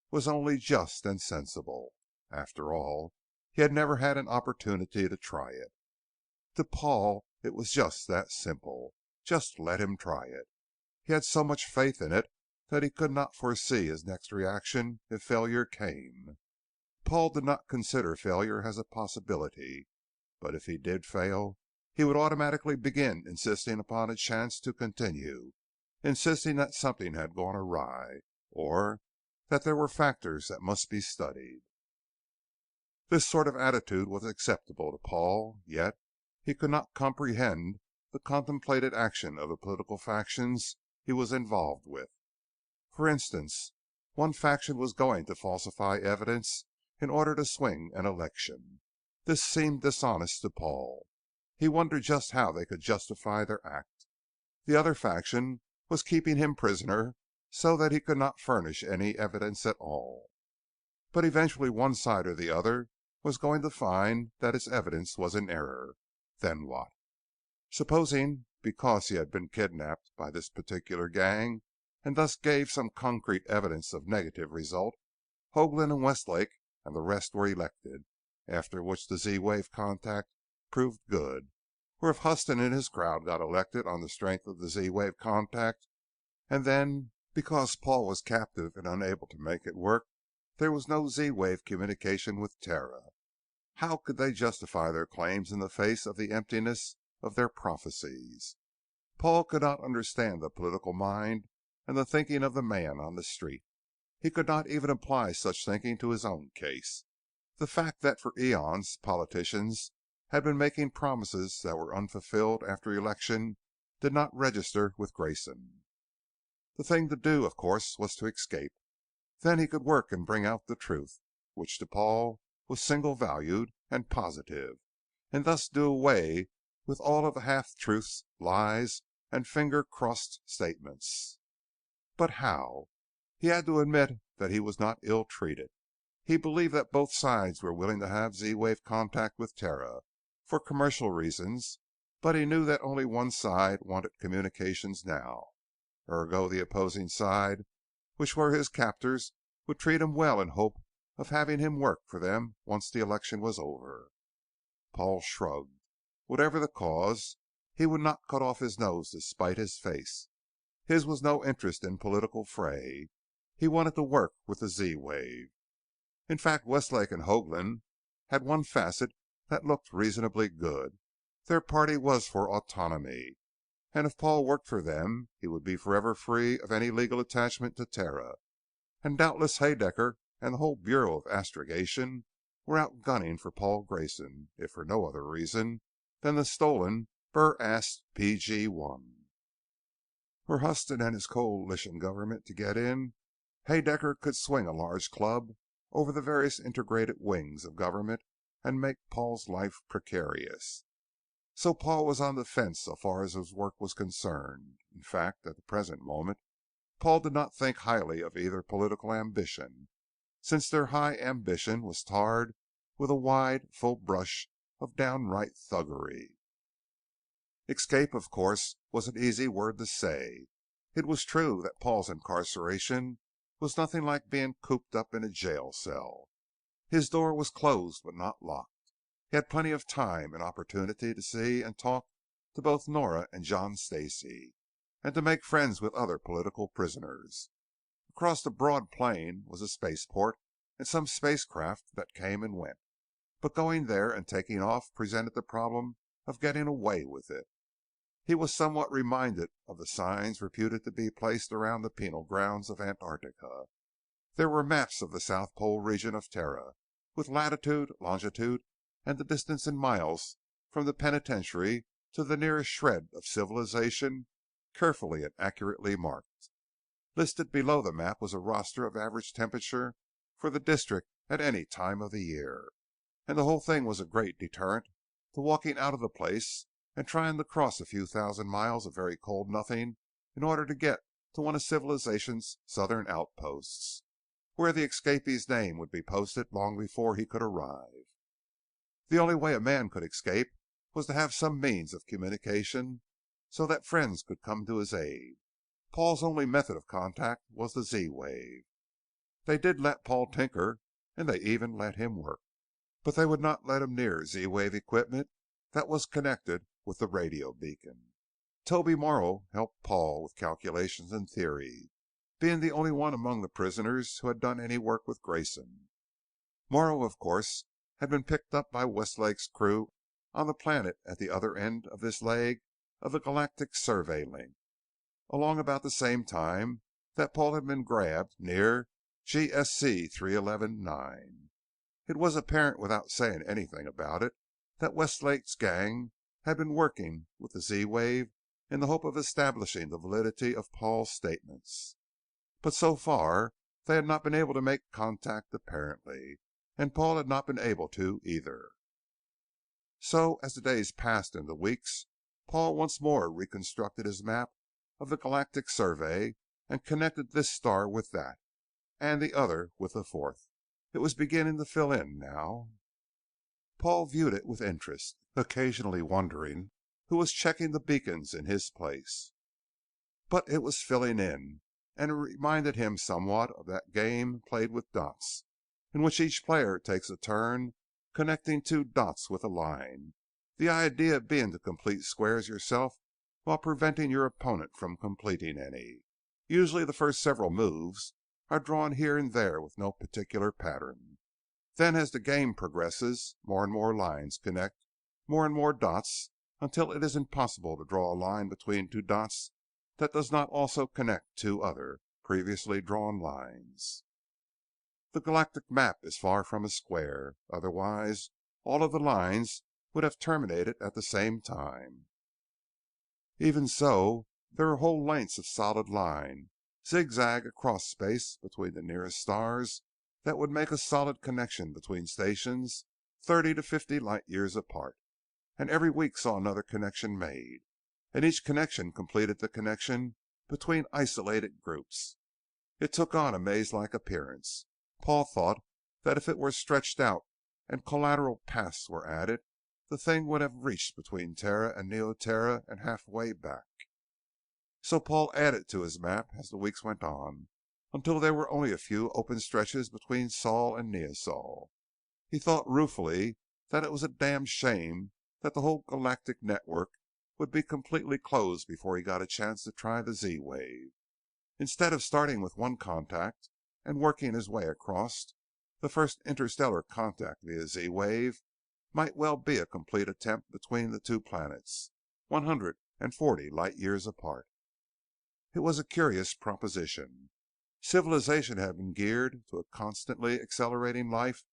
was only just and sensible. After all, he had never had an opportunity to try it. To Paul, it was just that simple. Just let him try it. He had so much faith in it that he could not foresee his next reaction if failure came. Paul did not consider failure as a possibility, but if he did fail, he would automatically begin insisting upon a chance to continue, insisting that something had gone awry, or that there were factors that must be studied. This sort of attitude was acceptable to Paul, yet he could not comprehend the contemplated action of the political factions he was involved with. For instance, one faction was going to falsify evidence in order to swing an election. This seemed dishonest to Paul. He wondered just how they could justify their act. The other faction was keeping him prisoner so that he could not furnish any evidence at all. But eventually one side or the other was going to find that its evidence was in error. Then what? Supposing, because he had been kidnapped by this particular gang and thus gave some concrete evidence of negative result, Hoagland and Westlake and the rest were elected, after which the Z-wave contact proved good. Or if Huston and his crowd got elected on the strength of the Z-wave contact, and then, because Paul was captive and unable to make it work, there was no Z-wave communication with Terra. How could they justify their claims in the face of the emptiness of their prophecies? Paul could not understand the political mind and the thinking of the man on the street. He could not even apply such thinking to his own case. The fact that for eons politicians had been making promises that were unfulfilled after election did not register with Grayson. The thing to do, of course, was to escape. Then he could work and bring out the truth, which to Paul was single valued and positive, and thus do away with all of the half-truths, lies, and finger-crossed statements. But how? He had to admit that he was not ill-treated. He believed that both sides were willing to have Z-wave contact with Terra for commercial reasons, but he knew that only one side wanted communications now. Ergo, the opposing side, which were his captors, would treat him well in hope of having him work for them once the election was over. Paul shrugged. Whatever the cause, he would not cut off his nose to spite his face. His was no interest in political fray. He wanted to work with the Z-wave. In fact, Westlake and Hoagland had one facet that looked reasonably good. Their party was for autonomy, and if Paul worked for them, he would be forever free of any legal attachment to Terra. And doubtless Haedaecker and the whole Bureau of Astrogation were out gunning for Paul Grayson, if for no other reason than the stolen Burr-assed PG-1. Were Huston and his coalition government to get in, Haedaecker could swing a large club over the various integrated wings of government and make Paul's life precarious. So Paul was on the fence so far as his work was concerned. In fact, at the present moment, Paul did not think highly of either political ambition, since their high ambition was tarred with a wide, full brush of downright thuggery. Escape, of course, was an easy word to say. It was true that Paul's incarceration was nothing like being cooped up in a jail cell. His door was closed but not locked. He had plenty of time and opportunity to see and talk to both Nora and John Stacey, and to make friends with other political prisoners. Across the broad plain was a spaceport and some spacecraft that came and went. But going there and taking off presented the problem of getting away with it. He was somewhat reminded of the signs reputed to be placed around the penal grounds of Antarctica. There were maps of the South Pole region of Terra, with latitude, longitude, and the distance in miles from the penitentiary to the nearest shred of civilization, carefully and accurately marked. Listed below the map was a roster of average temperature for the district at any time of the year, and the whole thing was a great deterrent to walking out of the place and trying to cross a few thousand miles of very cold nothing in order to get to one of civilization's southern outposts, where the escapee's name would be posted long before he could arrive. The only way a man could escape was to have some means of communication so that friends could come to his aid. Paul's only method of contact was the Z-wave. They did let Paul tinker, and they even let him work, but they would not let him near Z-wave equipment that was connected with the radio beacon. Toby Morrow helped Paul with calculations and theory, being the only one among the prisoners who had done any work with Grayson. Morrow, of course, had been picked up by Westlake's crew on the planet at the other end of this leg of the Galactic Survey link, along about the same time that Paul had been grabbed near GSC 311-9. It was apparent without saying anything about it that Westlake's gang had been working with the Z-wave in the hope of establishing the validity of Paul's statements. But so far they had not been able to make contact apparently, and Paul had not been able to either. So as the days passed into weeks, Paul once more reconstructed his map of the Galactic Survey and connected this star with that, and the other with the fourth. It was beginning to fill in now. Paul viewed it with interest, occasionally wondering who was checking the beacons in his place. But it was filling in, and it reminded him somewhat of that game played with dots, in which each player takes a turn connecting two dots with a line, the idea being to complete squares yourself while preventing your opponent from completing any. Usually the first several moves are drawn here and there with no particular pattern. Then as the game progresses, more and more lines connect more and more dots until it is impossible to draw a line between two dots that does not also connect two other, previously drawn lines. The galactic map is far from a square, otherwise all of the lines would have terminated at the same time. Even so, there are whole lengths of solid line, zigzag across space between the nearest stars, that would make a solid connection between stations 30 to 50 light years apart. And every week saw another connection made, and each connection completed the connection between isolated groups. It took on a maze-like appearance. Paul thought that if it were stretched out and collateral paths were added, the thing would have reached between Terra and Neoterra and halfway back. So Paul added to his map as the weeks went on, until there were only a few open stretches between Sol and Neosol. He thought ruefully that it was a damn shame that the whole galactic network would be completely closed before he got a chance to try the Z-wave. Instead of starting with one contact and working his way across, the first interstellar contact via Z-wave might well be a complete attempt between the two planets, 140 light years apart. It was a curious proposition. Civilization had been geared to a constantly accelerating life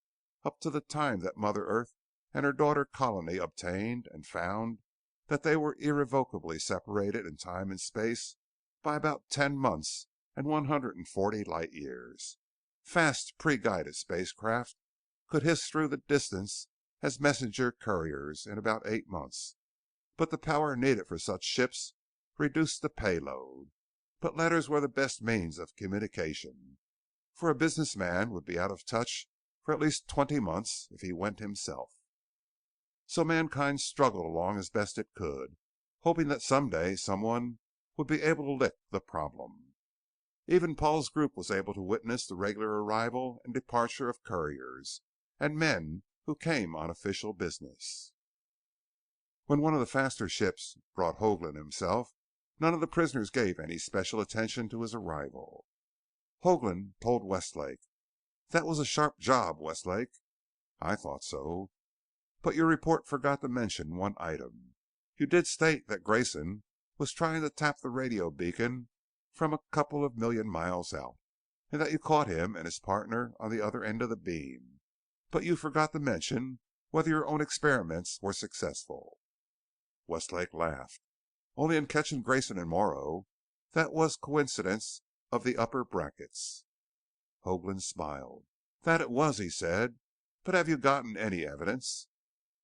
up to the time that Mother Earth and her daughter colony obtained and found that they were irrevocably separated in time and space by about 10 months and 140 light years. Fast pre-guided spacecraft could hiss through the distance as messenger couriers in about 8 months, but the power needed for such ships reduced the payload. but letters were the best means of communication, for a businessman would be out of touch for at least 20 months if he went himself. So mankind struggled along as best it could, hoping that someday someone would be able to lick the problem. Even Paul's group was able to witness the regular arrival and departure of couriers and men who came on official business. When one of the faster ships brought Hoagland himself, none of the prisoners gave any special attention to his arrival. Hoagland told Westlake, "That was a sharp job, Westlake." "I thought so. But your report forgot to mention one item. You did state that Grayson was trying to tap the radio beacon from a couple of million miles out, and that you caught him and his partner on the other end of the beam. But you forgot to mention whether your own experiments were successful." Westlake laughed. "Only in catching Grayson and Morrow. That was coincidence of the upper brackets." Hoagland smiled. "That it was," he said. "But have you gotten any evidence?"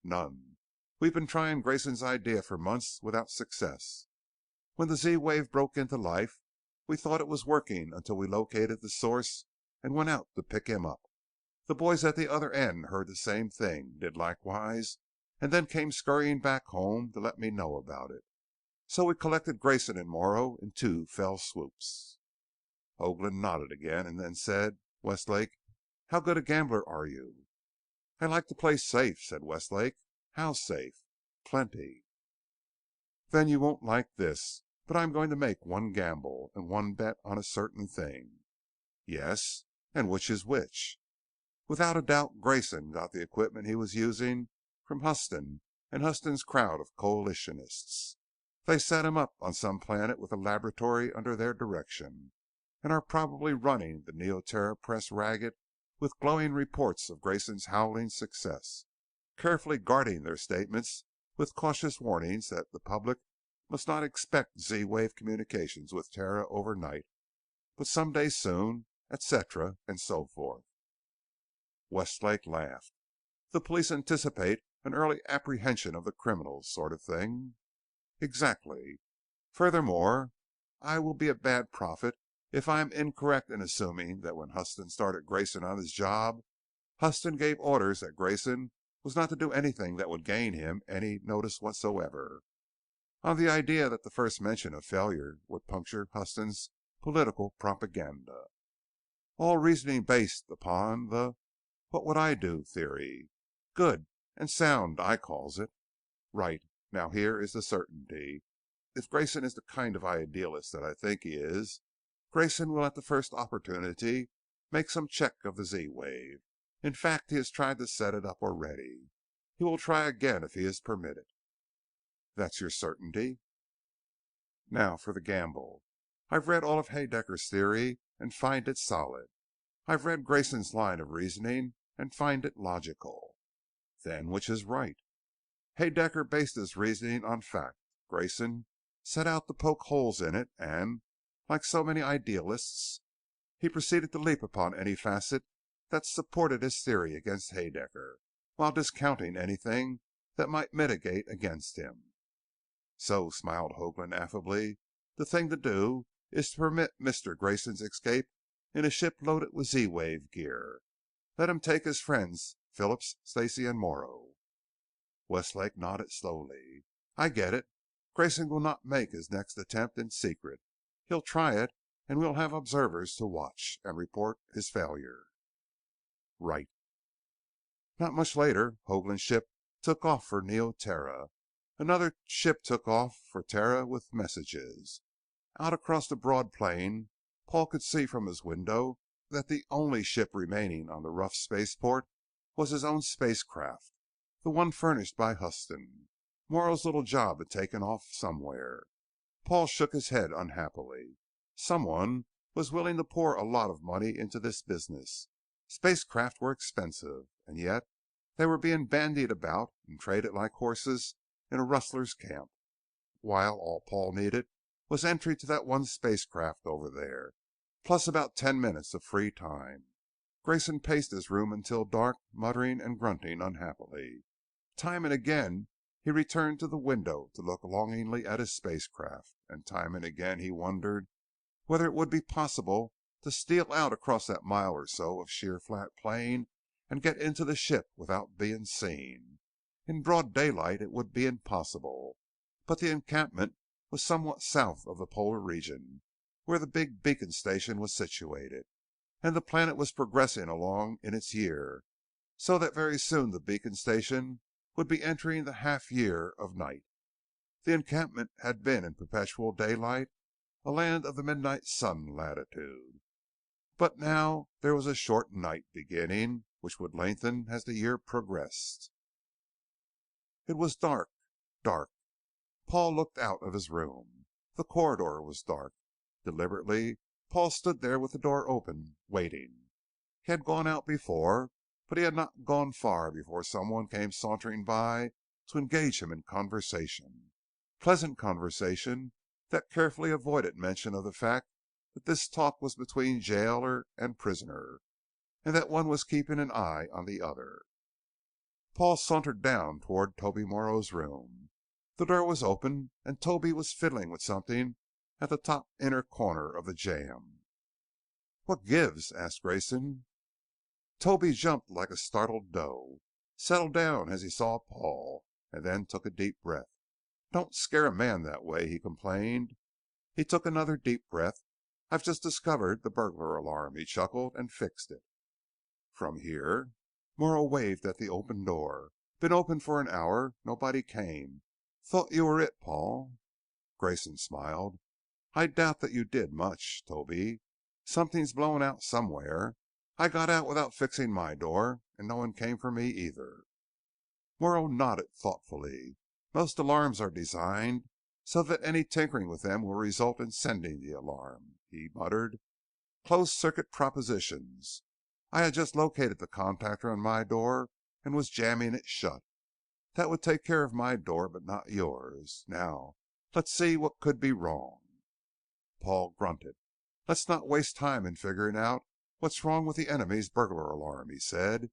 "None. We've been trying Grayson's idea for months without success. When the Z wave broke into life, we thought it was working until we located the source and went out to pick him up. The boys at the other end heard the same thing, did likewise, and then came scurrying back home to let me know about it. So we collected Grayson and Morrow in 2 fell swoops." Hoagland nodded again and then said, "Westlake, how good a gambler are you?" "I like to play safe," said Westlake. "How safe?" "Plenty." "Then you won't like this, but I'm going to make one gamble and one bet on a certain thing." "Yes? And which is which?" "Without a doubt Grayson got the equipment he was using from Huston and Huston's crowd of coalitionists. They set him up on some planet with a laboratory under their direction, and are probably running the Neoterra press ragged with glowing reports of Grayson's howling success, carefully guarding their statements with cautious warnings that the public must not expect Z-wave communications with Terra overnight, but someday soon, etc., and so forth." Westlake laughed. "The police anticipate an early apprehension of the criminals, sort of thing." "Exactly. Furthermore, I will be a bad prophet if I am incorrect in assuming that when Huston started Grayson on his job, Huston gave orders that Grayson was not to do anything that would gain him any notice whatsoever, on the idea that the first mention of failure would puncture Huston's political propaganda. All reasoning based upon the 'what would I do' theory. Good and sound, I calls it. Right. Now here is the certainty. If Grayson is the kind of idealist that I think he is, Grayson will at the first opportunity make some check of the Z-wave. In fact, he has tried to set it up already. He will try again if he is permitted." "That's your certainty?" "Now for the gamble. I've read all of Haedecker's theory and find it solid. I've read Grayson's line of reasoning and find it logical." "Then which is right?" "Haedaecker based his reasoning on fact. Grayson set out to poke holes in it and, like so many idealists, he proceeded to leap upon any facet that supported his theory against Haedaecker, while discounting anything that might militate against him." "So," smiled Hoagland affably, "the thing to do is to permit Mr. Grayson's escape in a ship loaded with Z-wave gear. Let him take his friends, Phillips, Stacey, and Morrow." Westlake nodded slowly. "I get it. Grayson will not make his next attempt in secret. He'll try it, and we'll have observers to watch and report his failure." "Right." Not much later, Hoagland's ship took off for Neoterra. Another ship took off for Terra with messages. Out across the broad plain, Paul could see from his window that the only ship remaining on the rough spaceport was his own spacecraft, the one furnished by Huston. Morrow's little job had taken off somewhere. Paul shook his head unhappily. Someone was willing to pour a lot of money into this business. Spacecraft were expensive, and yet they were being bandied about and traded like horses in a rustler's camp, while all Paul needed was entry to that one spacecraft over there, plus about 10 minutes of free time. Grayson paced his room until dark, muttering and grunting unhappily. Time and again he returned to the window to look longingly at his spacecraft, and time and again he wondered whether it would be possible to steal out across that mile or so of sheer flat plain and get into the ship without being seen. In broad daylight it would be impossible, but the encampment was somewhat south of the polar region, where the big beacon station was situated, and the planet was progressing along in its year, so that very soon the beacon station would be entering the half year of night. The encampment had been in perpetual daylight, a land of the midnight sun latitude. But now there was a short night beginning, which would lengthen as the year progressed. It was dark, dark. Paul looked out of his room. The corridor was dark. Deliberately, Paul stood there with the door open, waiting. He had gone out before, but he had not gone far before someone came sauntering by to engage him in conversation. Pleasant conversation that carefully avoided mention of the fact that this talk was between jailer and prisoner, and that one was keeping an eye on the other. Paul sauntered down toward Toby Morrow's room. The door was open, and Toby was fiddling with something at the top inner corner of the jamb. "What gives?" asked Grayson. Toby jumped like a startled doe, settled down as he saw Paul, and then took a deep breath. "Don't scare a man that way," he complained. He took another deep breath. "I've just discovered the burglar alarm," he chuckled, "and fixed it." "From here?" Morrow waved at the open door. "Been open for an hour. Nobody came. Thought you were it, Paul." Grayson smiled. "I doubt that you did much, Toby. Something's blown out somewhere. I got out without fixing my door, and no one came for me either." Morrow nodded thoughtfully. "Most alarms are designed so that any tinkering with them will result in sending the alarm," he muttered. "Closed circuit propositions. I had just located the contactor on my door and was jamming it shut. That would take care of my door, but not yours. Now, let's see what could be wrong." Paul grunted. "Let's not waste time in figuring out what's wrong with the enemy's burglar alarm," he said.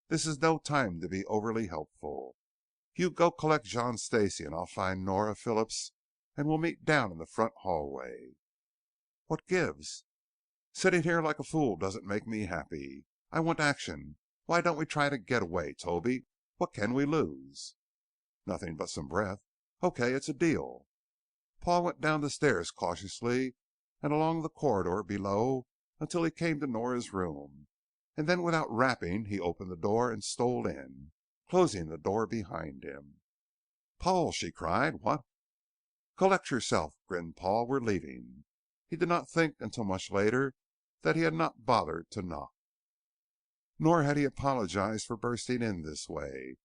"This is no time to be overly helpful. You go collect John Stacey and I'll find Nora Phillips and we'll meet down in the front hallway." "What gives?" "Sitting here like a fool doesn't make me happy. I want action. Why don't we try to get away, Toby? What can we lose?" "Nothing but some breath." "Okay, it's a deal." Paul went down the stairs cautiously and along the corridor below until he came to Nora's room, and then without rapping he opened the door and stole in, closing the door behind him. "Paul!" she cried. "What?" "Collect yourself," grinned Paul. "We're leaving." He did not think until much later that he had not bothered to knock. Nor had he apologized for bursting in this way.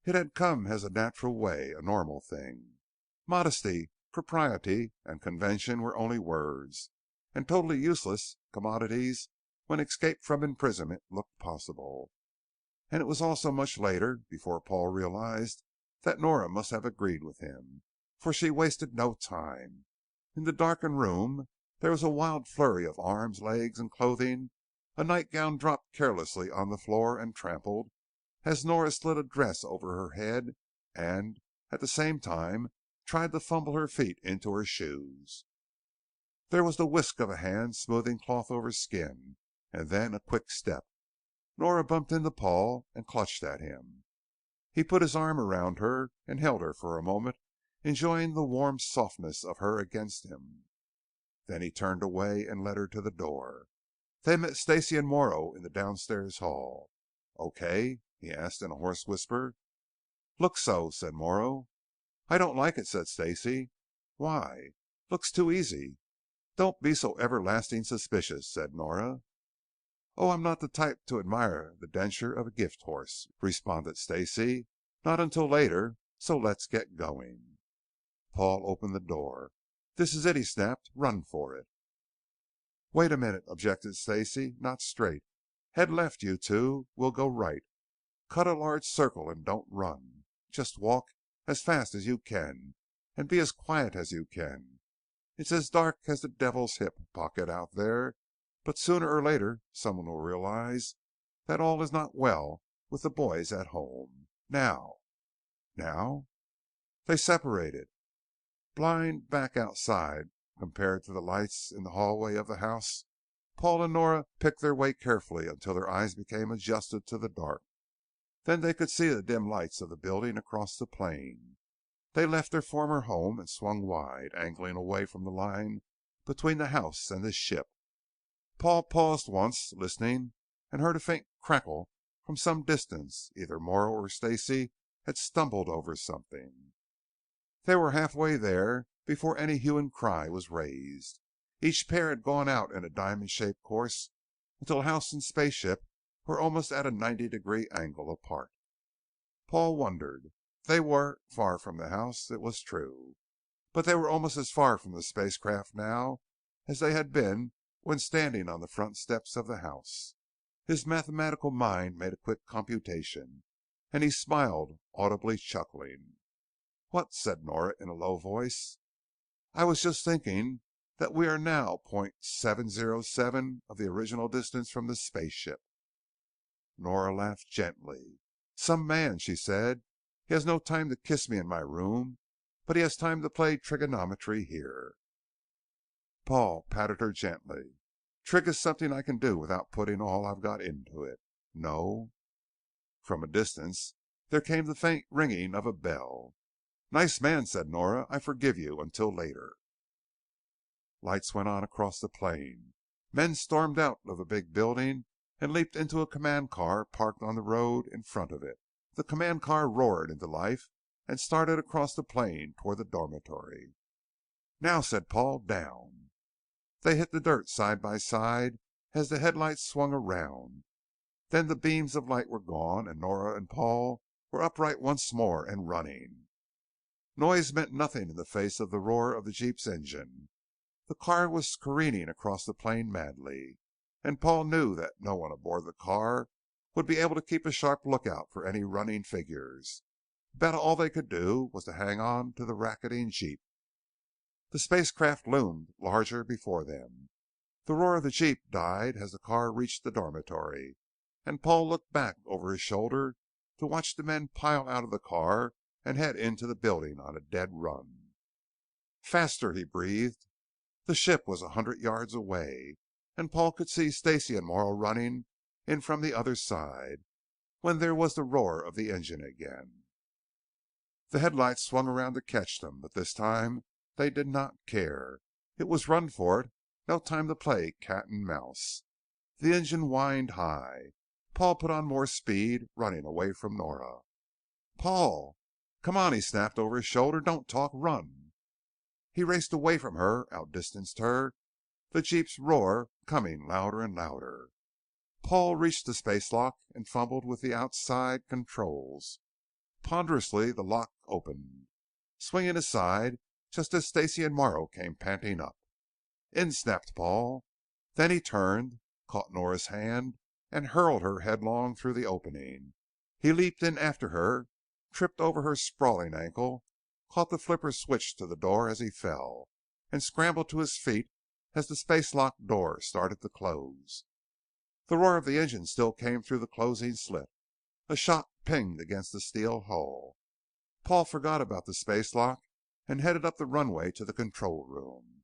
It had come as a natural way, a normal thing. Modesty, propriety, and convention were only words, and totally useless commodities when escape from imprisonment looked possible. And it was also much later before Paul realized that Nora must have agreed with him, for she wasted no time. In the darkened room there was a wild flurry of arms, legs, and clothing. A nightgown dropped carelessly on the floor and trampled as Nora slid a dress over her head and at the same time tried to fumble her feet into her shoes. There was the whisk of a hand smoothing cloth over skin, and then a quick step. Nora bumped into Paul and clutched at him. He put his arm around her and held her for a moment, enjoying the warm softness of her against him. Then he turned away and led her to the door. They met Stacey and Morrow in the downstairs hall. "Okay?" he asked in a hoarse whisper. "Looks so," said Morrow. "I don't like it," said Stacey. "Why?" "Looks too easy." "Don't be so everlasting suspicious," said Nora. "Oh, I'm not the type to admire the denture of a gift horse," responded Stacey. "Not until later, so let's get going." Paul opened the door. "This is it," he snapped. "Run for it." "Wait a minute," objected Stacey. "Not straight. Head left, you two. We'll go right. Cut a large circle and don't run. Just walk as fast as you can and be as quiet as you can. It's as dark as the devil's hip pocket out there, but sooner or later someone will realize that all is not well with the boys at home. Now." "Now?" They separated. Blind back outside compared to the lights in the hallway of the house. Paul and Nora picked their way carefully until their eyes became adjusted to the dark. Then they could see the dim lights of the building across the plain. They left their former home and swung wide, angling away from the line between the house and the ship. Paul paused once, listening, and heard a faint crackle from some distance. Either Morrow or Stacy had stumbled over something. They were halfway there before any hue and cry was raised. Each pair had gone out in a diamond-shaped course until house and spaceship were almost at a 90-degree angle apart. Paul wondered. They were far from the house, it was true, but they were almost as far from the spacecraft now as they had been when standing on the front steps of the house. His mathematical mind made a quick computation, and he smiled, audibly chuckling. "What?" said Nora in a low voice. "I was just thinking that we are now .707 of the original distance from the spaceship." Nora laughed gently. "Some man," she said. "He has no time to kiss me in my room, but he has time to play trigonometry here." Paul patted her gently. "Trig is something I can do without putting all I've got into it. No?" From a distance there came the faint ringing of a bell. "Nice man," said Nora. "I forgive you until later." Lights went on across the plain. Men stormed out of the big building and leaped into a command car parked on the road in front of it. The command car roared into life and started across the plain toward the dormitory. "Now," said Paul, "down." They hit the dirt side by side as the headlights swung around. Then the beams of light were gone and Nora and Paul were upright once more and running. Noise meant nothing in the face of the roar of the Jeep's engine. The car was careening across the plain madly, and Paul knew that no one aboard the car would be able to keep a sharp lookout for any running figures. About all they could do was to hang on to the racketing Jeep. The spacecraft loomed larger before them. The roar of the Jeep died as the car reached the dormitory, and Paul looked back over his shoulder to watch the men pile out of the car and head into the building on a dead run. "Faster," he breathed. The ship was 100 yards away, and Paul could see Stacy and Morrow running in from the other side, when there was the roar of the engine again. The headlights swung around to catch them, but this time they did not care. It was run for it, no time to play cat and mouse. The engine whined high. Paul put on more speed, running away from Nora. "Paul!" "Come on," he snapped over his shoulder. "Don't talk, run." He raced away from her, outdistanced her, the Jeep's roar coming louder and louder. Paul reached the space lock and fumbled with the outside controls. Ponderously the lock opened, swinging aside just as Stacy and Morrow came panting up. "In," snapped Paul. Then he turned, caught Nora's hand, and hurled her headlong through the opening. He leaped in after her, tripped over her sprawling ankle, caught the flipper switch to the door as he fell, and scrambled to his feet as the space lock door started to close. The roar of the engine still came through the closing slit. A shot pinged against the steel hull. Paul forgot about the space lock and headed up the runway to the control room.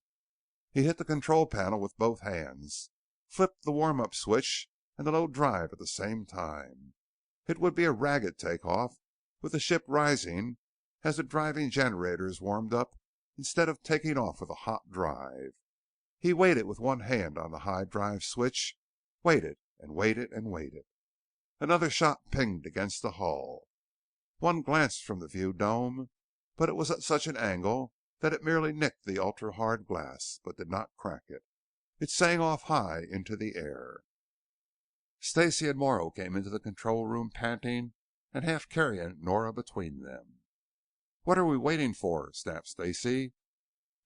He hit the control panel with both hands, flipped the warm-up switch and the low drive at the same time. It would be a ragged takeoff, with the ship rising as the driving generators warmed up instead of taking off with a hot drive. He waited with one hand on the high drive switch, waited and waited and waited. Another shot pinged against the hull. One glanced from the view dome, but it was at such an angle that it merely nicked the ultra-hard glass, but did not crack it. It sang off high into the air. Stacy and Morrow came into the control room panting and half carrying Nora between them. "What are we waiting for?" snapped Stacy.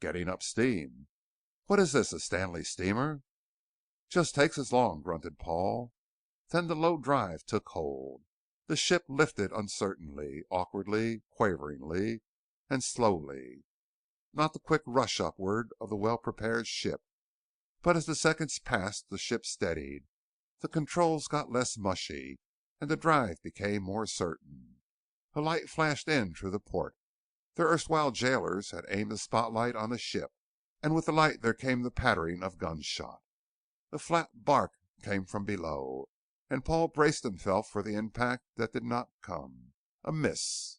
"Getting up steam." "What is this, a Stanley steamer?" "Just takes as long," grunted Paul. Then the low drive took hold. The ship lifted uncertainly, awkwardly, quaveringly, and slowly. Not the quick rush upward of the well-prepared ship. But as the seconds passed, the ship steadied. The controls got less mushy, and the drive became more certain. A light flashed in through the port. Their erstwhile jailers had aimed the spotlight on the ship, and with the light there came the pattering of gunshot. A flat bark came from below, and Paul braced himself for the impact that did not come. A miss.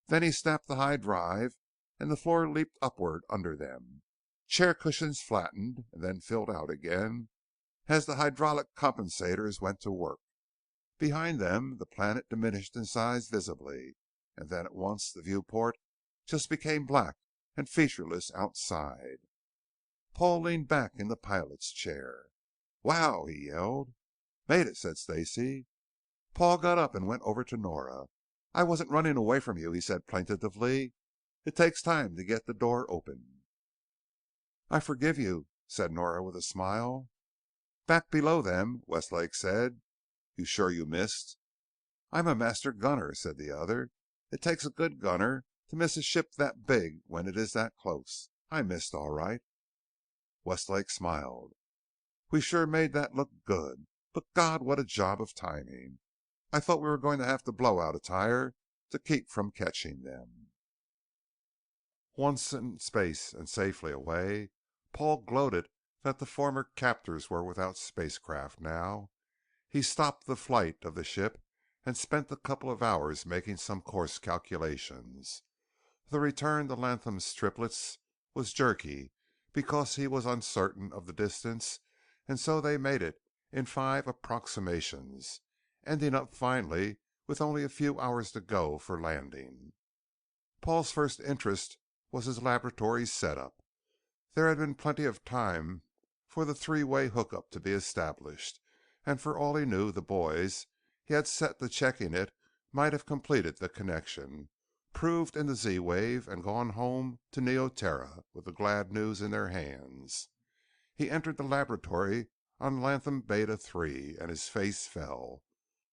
Then he snapped the high drive, and the floor leaped upward under them. Chair cushions flattened and then filled out again as the hydraulic compensators went to work. Behind them, the planet diminished in size visibly, and then at once the viewport just became black and featureless outside. Paul leaned back in the pilot's chair. "Wow!" he yelled. "Made it," said Stacy. Paul got up and went over to Nora. "I wasn't running away from you," he said plaintively. "It takes time to get the door open." "I forgive you," said Nora with a smile. "Back below them," Westlake said. "You sure you missed?" "I'm a master gunner," said the other. "It takes a good gunner to miss a ship that big when it is that close. I missed all right." Westlake smiled. "We sure made that look good. But God, what a job of timing. I thought we were going to have to blow out a tire to keep from catching them." Once in space and safely away, Paul gloated that the former captors were without spacecraft now. He stopped the flight of the ship and spent a couple of hours making some course calculations. The return to Latham's triplets was jerky because he was uncertain of the distance, and so they made it in 5 approximations, ending up finally with only a few hours to go for landing. Paul's first interest was his laboratory setup. There had been plenty of time for the 3-way hookup to be established, and for all he knew the boys he had set to checking it might have completed the connection, proved in the Z-wave, and gone home to Neoterra with the glad news in their hands. He entered the laboratory on Latham Beta 3 and his face fell.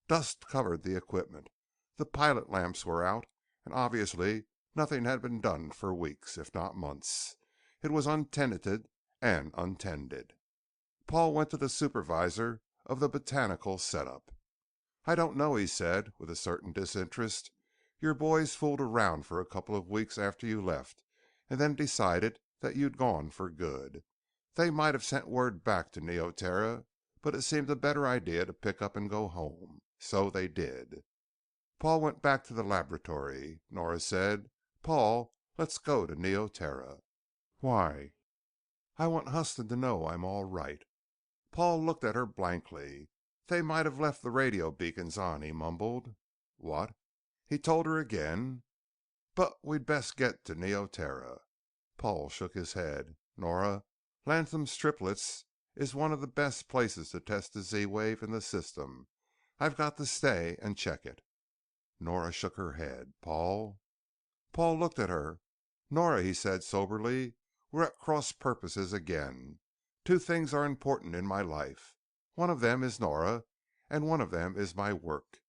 Dust covered the equipment. The pilot lamps were out, and obviously nothing had been done for weeks, if not months. It was untenanted and untended. Paul went to the supervisor of the botanical setup. "I don't know," he said with a certain disinterest. "Your boys fooled around for a couple of weeks after you left, and then decided that you'd gone for good. They might have sent word back to Neoterra, but it seemed a better idea to pick up and go home. So they did." Paul went back to the laboratory. Nora said, "Paul, let's go to Neoterra." "Why?" "I want Huston to know I'm all right." Paul looked at her blankly. "They might have left the radio beacons on," he mumbled. "What?" He told her again. "But we'd best get to Neoterra." Paul shook his head. "Nora, Latham's triplets is one of the best places to test the Z-wave in the system. I've got to stay and check it." Nora shook her head. "Paul." Paul looked at her. "Nora," he said soberly, "we're at cross purposes again. 2 things are important in my life. One of them is Nora, and one of them is my work.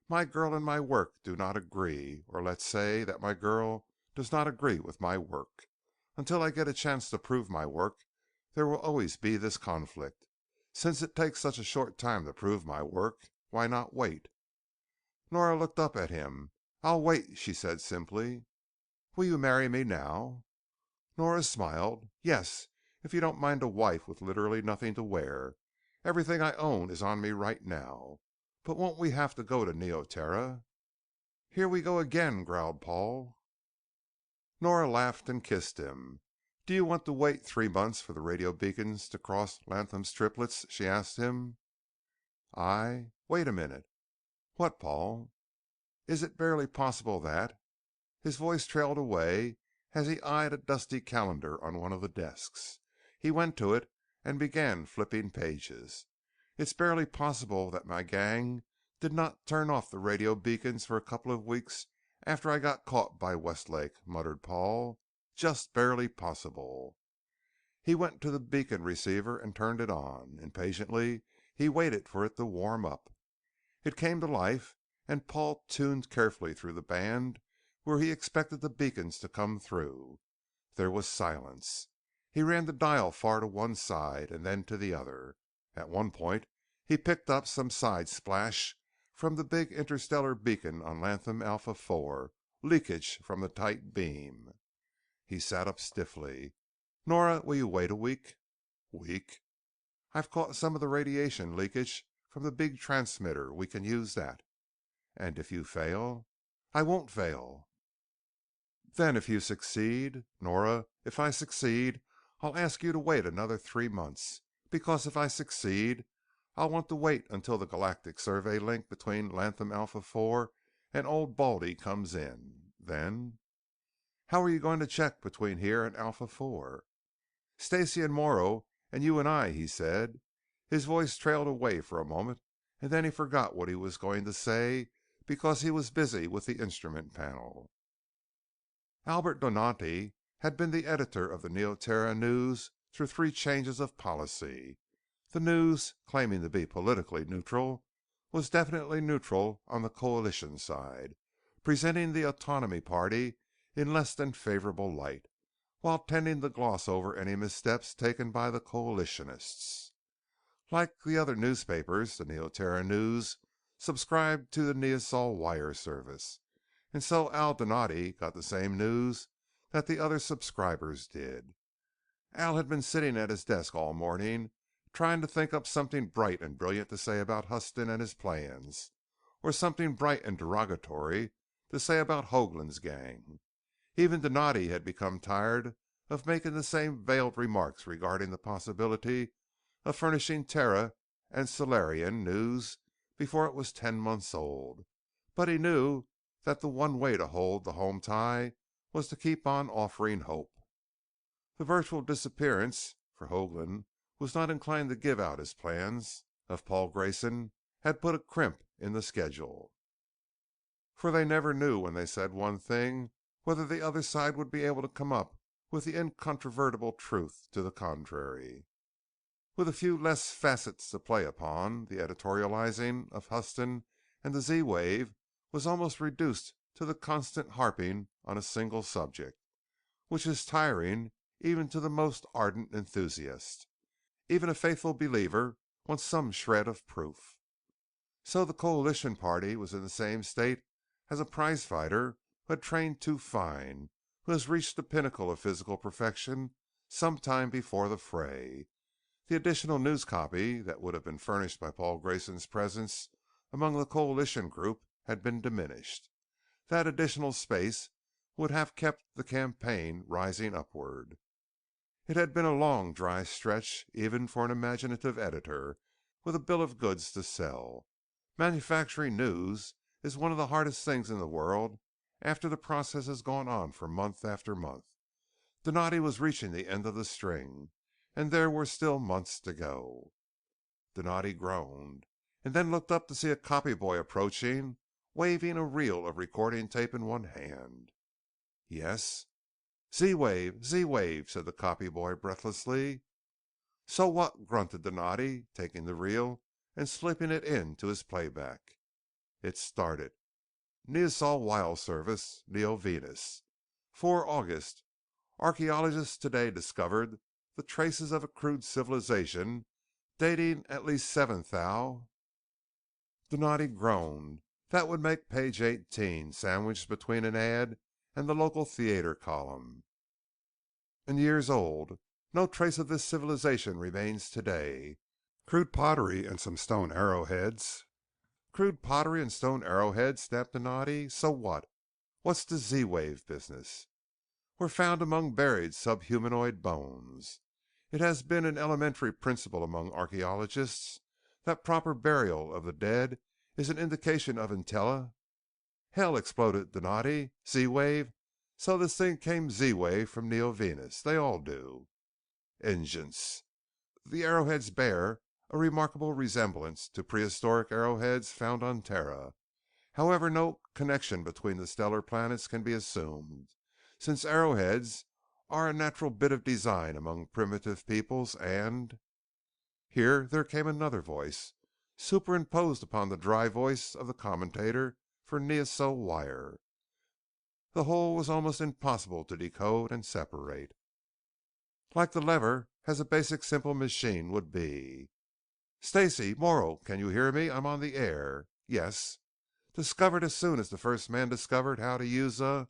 My girl and my work do not agree, or let's say that my girl does not agree with my work. Until I get a chance to prove my work, there will always be this conflict. Since it takes such a short time to prove my work, why not wait?" Nora looked up at him. "I'll wait," she said simply. "Will you marry me now?" Nora smiled. "Yes, if you don't mind a wife with literally nothing to wear. Everything I own is on me right now. But won't we have to go to Neoterra?" "Here we go again," growled Paul. Nora laughed and kissed him. "Do you want to wait 3 months for the radio beacons to cross Latham's triplets?" she asked him. Wait a minute." "What, Paul?" "Is it barely possible that—" His voice trailed away as he eyed a dusty calendar on one of the desks. He went to it and began flipping pages. "It's barely possible that my gang did not turn off the radio beacons for a couple of weeks after I got caught by Westlake," muttered Paul. "Just barely possible." He went to the beacon receiver and turned it on. Impatiently, he waited for it to warm up. It came to life, and Paul tuned carefully through the band where he expected the beacons to come through. There was silence. He ran the dial far to one side and then to the other. At one point he picked up some side splash from the big interstellar beacon on Latham Alpha IV, leakage from the tight beam. He sat up stiffly. Nora, will you wait a week? Week? I've caught some of the radiation leakage from the big transmitter. We can use that. And if you fail? I won't fail. Then if you succeed? Nora, if I succeed, I'll ask you to wait another 3 months. Because if I succeed, I'll want to wait until the galactic survey link between Latham Alpha IV and Old Baldy comes in. Then, how are you going to check between here and Alpha IV? Stacy and Morrow and you and I, he said. His voice trailed away for a moment, and then he forgot what he was going to say because he was busy with the instrument panel. Albert Donati had been the editor of the Neoterra News through 3 changes of policy. The News, claiming to be politically neutral, was definitely neutral on the coalition side, presenting the Autonomy Party in less than favorable light, while tending to gloss over any missteps taken by the coalitionists. Like the other newspapers, the Neoterra News subscribed to the Neosol wire service, and so Al Donati got the same news that the other subscribers did. Al had been sitting at his desk all morning, trying to think up something bright and brilliant to say about Huston and his plans, or something bright and derogatory to say about Hoagland's gang. Even Donati had become tired of making the same veiled remarks regarding the possibility of furnishing Terra and Solarian news before it was 10 months old. But he knew that the one way to hold the home tie was to keep on offering hope. The virtual disappearance, for Hoagland was not inclined to give out his plans, of Paul Grayson had put a crimp in the schedule. For they never knew when they said one thing whether the other side would be able to come up with the incontrovertible truth to the contrary. With a few less facets to play upon, the editorializing of Huston and the Z-Wave was almost reduced to the constant harping on a single subject, which is tiring even to the most ardent enthusiast. Even a faithful believer wants some shred of proof. So the coalition party was in the same state as a prize fighter who had trained too fine, who has reached the pinnacle of physical perfection some time before the fray. The additional news copy that would have been furnished by Paul Grayson's presence among the coalition group had been diminished. That additional space would have kept the campaign rising upward. It had been a long, dry stretch, even for an imaginative editor with a bill of goods to sell. Manufacturing news is one of the hardest things in the world after the process has gone on for month after month. Donati was reaching the end of the string, and there were still months to go. Donati groaned, and then looked up to see a copyboy approaching, waving a reel of recording tape in one hand. Yes? Z-Wave, Z-Wave, said the copyboy breathlessly. So what? Grunted Donati, taking the reel and slipping it into his playback. It started. Neosol Wild Service, Neo Venus. 4 August. Archaeologists today discovered the traces of a crude civilization dating at least 7,000. Donati groaned. That would make page 18, sandwiched between an ad and the local theater column. And years old. No trace of this civilization remains today. Crude pottery and some stone arrowheads. Crude pottery and stone arrowheads, snapped Donati. So what? What's the Z-Wave business? Were found among buried subhumanoid bones. It has been an elementary principle among archaeologists that proper burial of the dead is an indication of Hell, exploded Donati. Z-Wave? So this thing came Z-Wave from Neo Venus. They all do. Engines. The arrowheads bear a remarkable resemblance to prehistoric arrowheads found on Terra. However, no connection between the stellar planets can be assumed, since arrowheads are a natural bit of design among primitive peoples and... Here there came another voice, superimposed upon the dry voice of the commentator for Neosol Wire. The whole was almost impossible to decode and separate. Like the lever as a basic simple machine would be. Stacy, Morrow, can you hear me? I'm on the air. Yes. Discovered as soon as the first man discovered how to use a...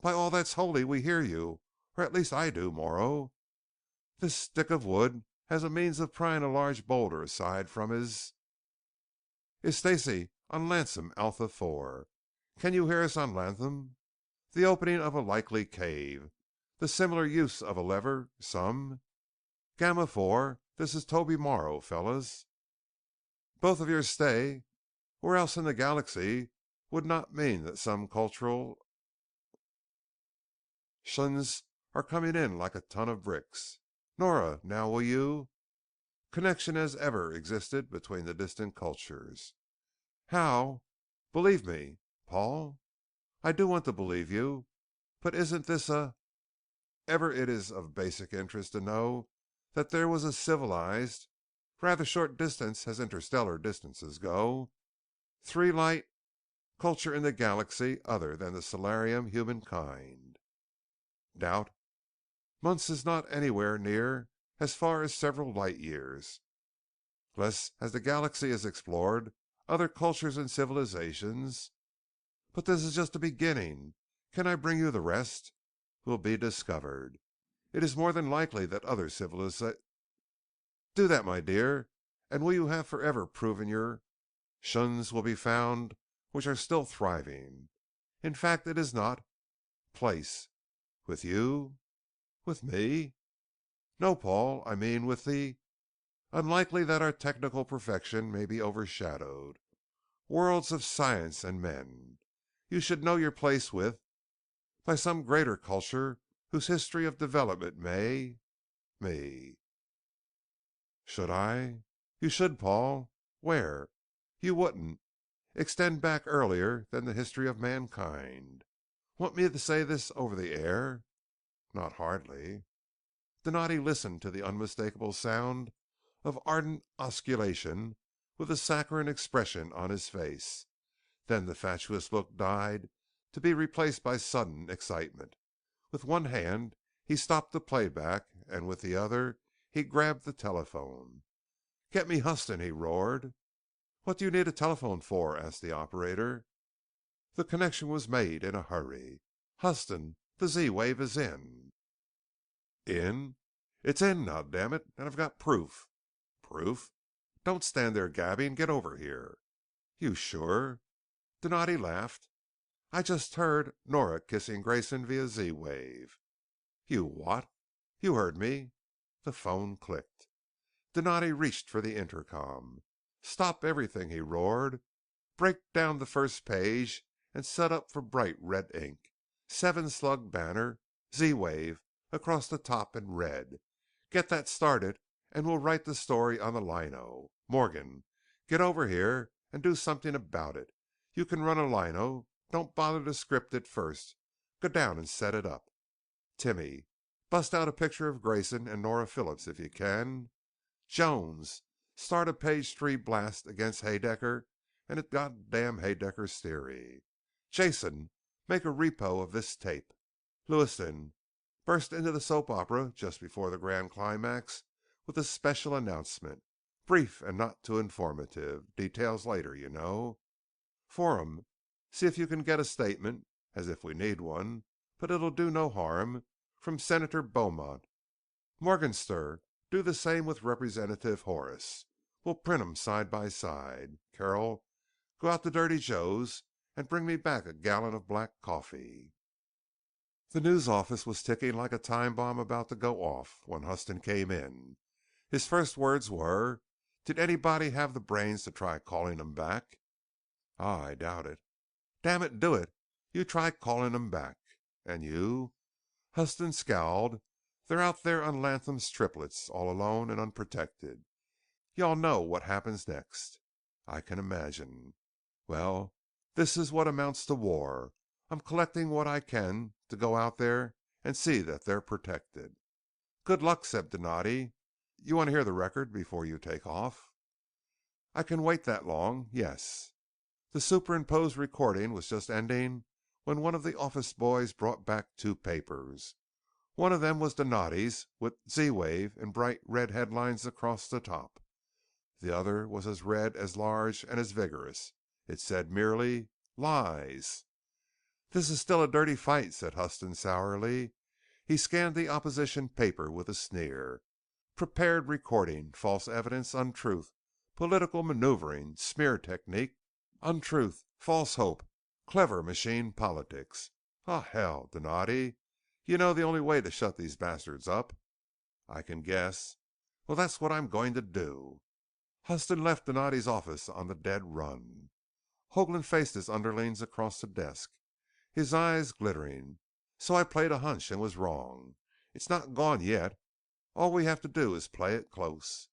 By all that's holy, we hear you. Or at least I do, Morrow. This stick of wood has a means of prying a large boulder aside from Is Stacy on Latham Alpha IV? Can you hear us on Latham? The opening of a likely cave. The similar use of a lever, some. Gamma 4, this is Toby Morrow, fellas. Both of your stay, where else in the galaxy would not mean that some cultural shuns are coming in like a ton of bricks. Nora, now will you? Connection as ever existed between the distant cultures. How? Believe me, Paul. I do want to believe you, but isn't this ever it is of basic interest to know that there was a civilized, rather short distance as interstellar distances go, 3 light culture in the galaxy other than the Solarium humankind. Doubt? Months is not anywhere near as far as several light years. Less as the galaxy is explored, other cultures and civilizations. But this is just the beginning. Can I bring you the rest? Will be discovered. It is more than likely that other civilizations. Do that, my dear, and will you have forever proven your shuns will be found which are still thriving. In fact, it is not place. With you? With me? No, Paul, I mean with the unlikely that our technical perfection may be overshadowed. Worlds of science and men. You should know your place with by some greater culture whose history of development may me. Should I? You should, Paul. Where? You wouldn't. Extend back earlier than the history of mankind. Want me to say this over the air? Not hardly. Donati listened to the unmistakable sound of ardent osculation with a saccharine expression on his face. Then the fatuous look died to be replaced by sudden excitement. With one hand he stopped the playback, and with the other he grabbed the telephone. "Get me Huston," he roared. "What do you need a telephone for?" asked the operator. The connection was made in a hurry. "Huston, the Z-wave is in." "In? It's in now, damn it, and I've got proof." "Proof? Don't stand there gabbing. Get over here." "You sure?" Donati laughed. "I just heard Nora kissing Grayson via Z-wave." "You what?" "You heard me." The phone clicked. Donati reached for the intercom. "Stop everything," he roared. "Break down the first page and set up for bright red ink. 7-slug banner, Z-wave, across the top in red. Get that started and we'll write the story on the lino. Morgan, get over here and do something about it. You can run a lino. Don't bother to script it first. Go down and set it up. Timmy, bust out a picture of Grayson and Nora Phillips if you can. Jones, start a page 3 blast against Haedaecker and it goddamn Haedeacker's theory. Jason, make a repo of this tape. Lewiston, burst into the soap opera just before the grand climax with a special announcement. Brief and not too informative. Details later, you know. Forum, see if you can get a statement, as if we need one, but it'll do no harm, from Senator Beaumont. Morgenstern, do the same with Representative Horace. We'll print 'em side by side. Carol, go out to Dirty Joe's and bring me back a gallon of black coffee." The news office was ticking like a time bomb about to go off when Huston came in. His first words were, "Did anybody have the brains to try calling them back?" "Ah, I doubt it." "Damn it, do it. You try calling them back." "And you?" Huston scowled. "They're out there on Latham's triplets, all alone and unprotected. Y'all know what happens next." "I can imagine." "Well, this is what amounts to war. I'm collecting what I can to go out there and see that they're protected." "Good luck," said Donati. "You want to hear the record before you take off?" "I can wait that long, yes." The superimposed recording was just ending when one of the office boys brought back 2 papers. One of them was Donati's, with Z-Wave in bright red headlines across the top. The other was as red, as large, and as vigorous. It said merely, "Lies." "This is still a dirty fight," said Huston sourly. He scanned the opposition paper with a sneer. Prepared recording, false evidence, untruth, political maneuvering, smear technique, untruth, false hope, clever machine politics. Oh, hell, Donati. You know the only way to shut these bastards up? I can guess. Well, that's what I'm going to do. Huston left Donati's office on the dead run. Hoagland faced his underlings across the desk, his eyes glittering. So I played a hunch and was wrong. It's not gone yet. All we have to do is play it close.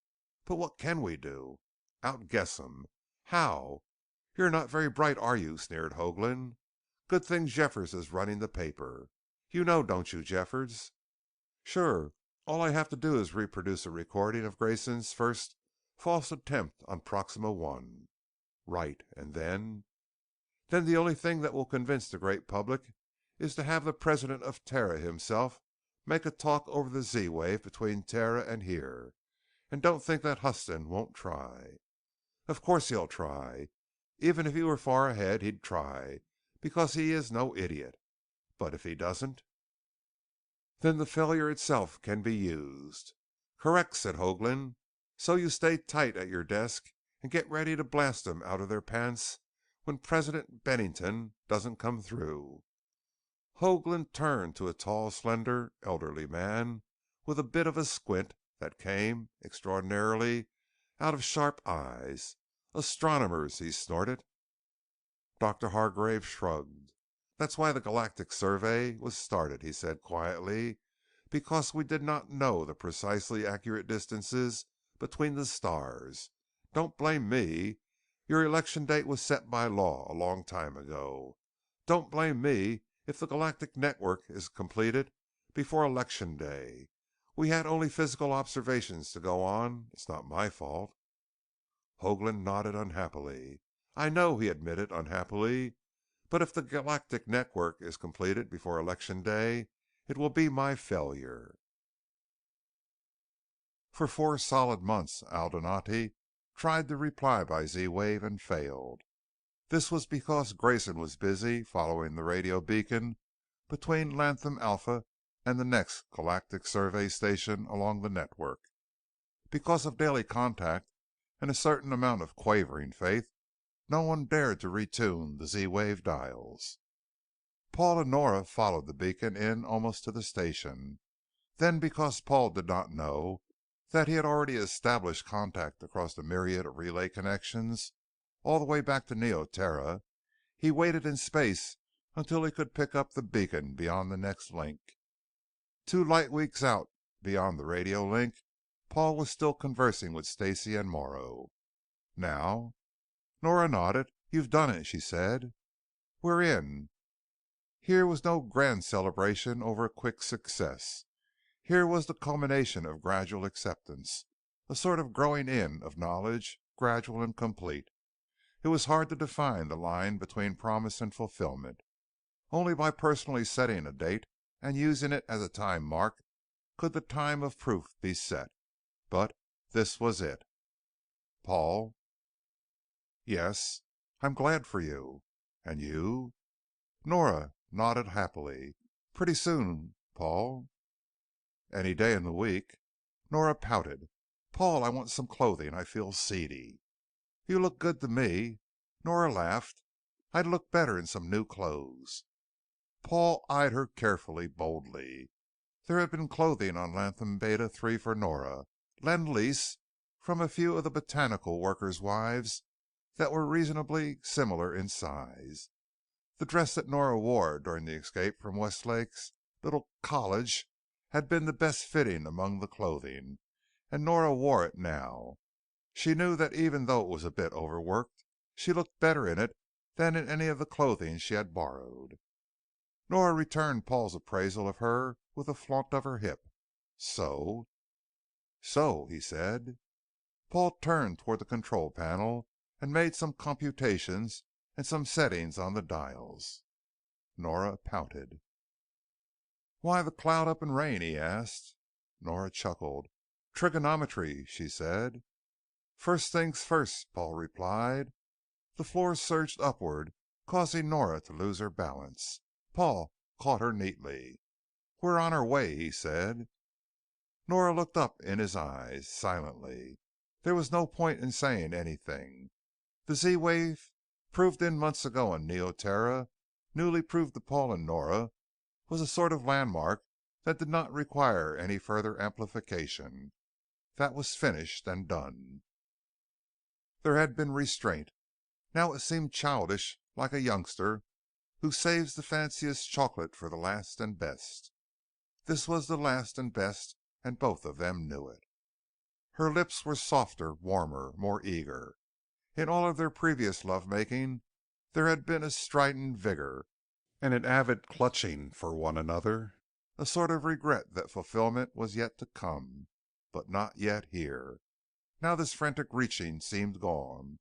But what can we do? Outguess 'em. How? You're not very bright, are you? Sneered Hoagland. Good thing Jeffers is running the paper. You know, don't you, Jeffers? Sure. All I have to do is reproduce a recording of Grayson's first false attempt on Proxima I. Right. And then? Then the only thing that will convince the great public is to have the president of Terra himself make a talk over the Z-wave between Terra and here. And don't think that Huston won't try. Of course he'll try. Even if he were far ahead, he'd try, because he is no idiot. But if he doesn't, then the failure itself can be used. Correct, said Hoagland. So you stay tight at your desk and get ready to blast them out of their pants when President Bennington doesn't come through. Hoagland turned to a tall, slender, elderly man with a bit of a squint that came, extraordinarily, out of sharp eyes. Astronomers, he snorted. Dr. Hargrave shrugged. That's why the Galactic Survey was started, he said quietly, because we did not know the precisely accurate distances between the stars. Don't blame me. Your election date was set by law a long time ago. Don't blame me if the galactic network is completed before election day. We had only physical observations to go on. It's not my fault. Hoagland nodded unhappily. I know, he admitted unhappily, but if the galactic network is completed before election day, it will be my failure. For 4 solid months, Donati tried to reply by Z-wave and failed. This was because Grayson was busy following the radio beacon between Latham Alpha and the next Galactic Survey Station along the network. Because of daily contact and a certain amount of quavering faith, no one dared to retune the Z-wave dials. Paul and Nora followed the beacon in almost to the station. Then, because Paul did not know that he had already established contact across the myriad of relay connections all the way back to Neoterra, he waited in space until he could pick up the beacon beyond the next link. 2 light weeks out beyond the radio link, Paul was still conversing with Stacy and Morrow. Now? Nora nodded. You've done it, she said. We're in. Here was no grand celebration over a quick success. Here was the culmination of gradual acceptance, a sort of growing in of knowledge, gradual and complete. It was hard to define the line between promise and fulfillment. Only by personally setting a date and using it as a time mark could the time of proof be set. But this was it. Paul? Yes, I'm glad for you. And you? Nora nodded happily. Pretty soon, Paul. Any day in the week. Nora pouted. Paul, I want some clothing. I feel seedy. You look good to me. Nora laughed. I'd look better in some new clothes. Paul eyed her carefully, boldly. There had been clothing on Latham Beta 3 for Nora, lend-lease from a few of the botanical workers' wives that were reasonably similar in size. The dress that Nora wore during the escape from Westlake's little college had been the best fitting among the clothing, and Nora wore it now. She knew that even though it was a bit overworked, she looked better in it than in any of the clothing she had borrowed. Nora returned Paul's appraisal of her with a flaunt of her hip. So, he said. Paul turned toward the control panel and made some computations and some settings on the dials. Nora pouted. Why the cloud up and rain? He asked. Nora chuckled. Trigonometry, she said. First things first, Paul replied. The floor surged upward, causing Nora to lose her balance. Paul caught her neatly. "We're on our way," he said. Nora looked up in his eyes, silently. There was no point in saying anything. The Z wave, proved in months ago on Neoterra, newly proved to Paul and Nora, was a sort of landmark that did not require any further amplification. That was finished and done. There had been restraint. Now it seemed childish, like a youngster who saves the fanciest chocolate for the last and best. This was the last and best, and both of them knew it. Her lips were softer, warmer, more eager. In all of their previous lovemaking there had been a strident vigor and an avid clutching for one another, a sort of regret that fulfillment was yet to come, but not yet here. Now this frantic reaching seemed gone.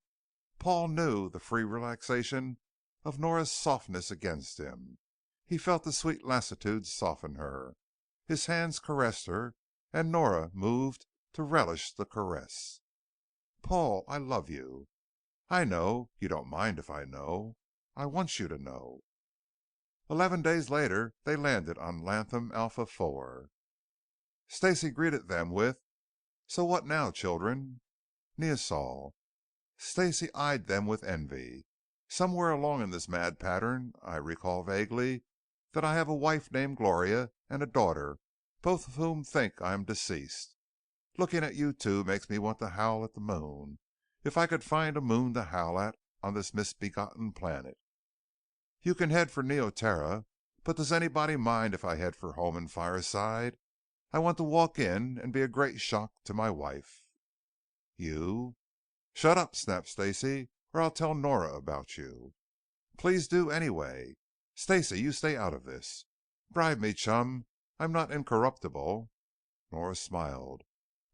Paul knew the free relaxation of Nora's softness against him. He felt the sweet lassitude soften her. His hands caressed her, and Nora moved to relish the caress. "Paul, I love you." "I know. You don't mind if I know." "I want you to know." 11 days later they landed on Latham Alpha IV. Stacy greeted them with, "So what now, children?" "Neosol." Stacy eyed them with envy. "Somewhere along in this mad pattern I recall vaguely that I have a wife named Gloria and a daughter, both of whom think I am deceased. Looking at you two makes me want to howl at the moon, if I could find a moon to howl at on this misbegotten planet. You can head for Neoterra, but does anybody mind if I head for home and fireside? I want to walk in and be a great shock to my wife." "You?" "Shut up," snapped Stacy, "or I'll tell Nora about you." "Please do anyway." "Stacy, you stay out of this." "Bribe me, chum. I'm not incorruptible." Nora smiled.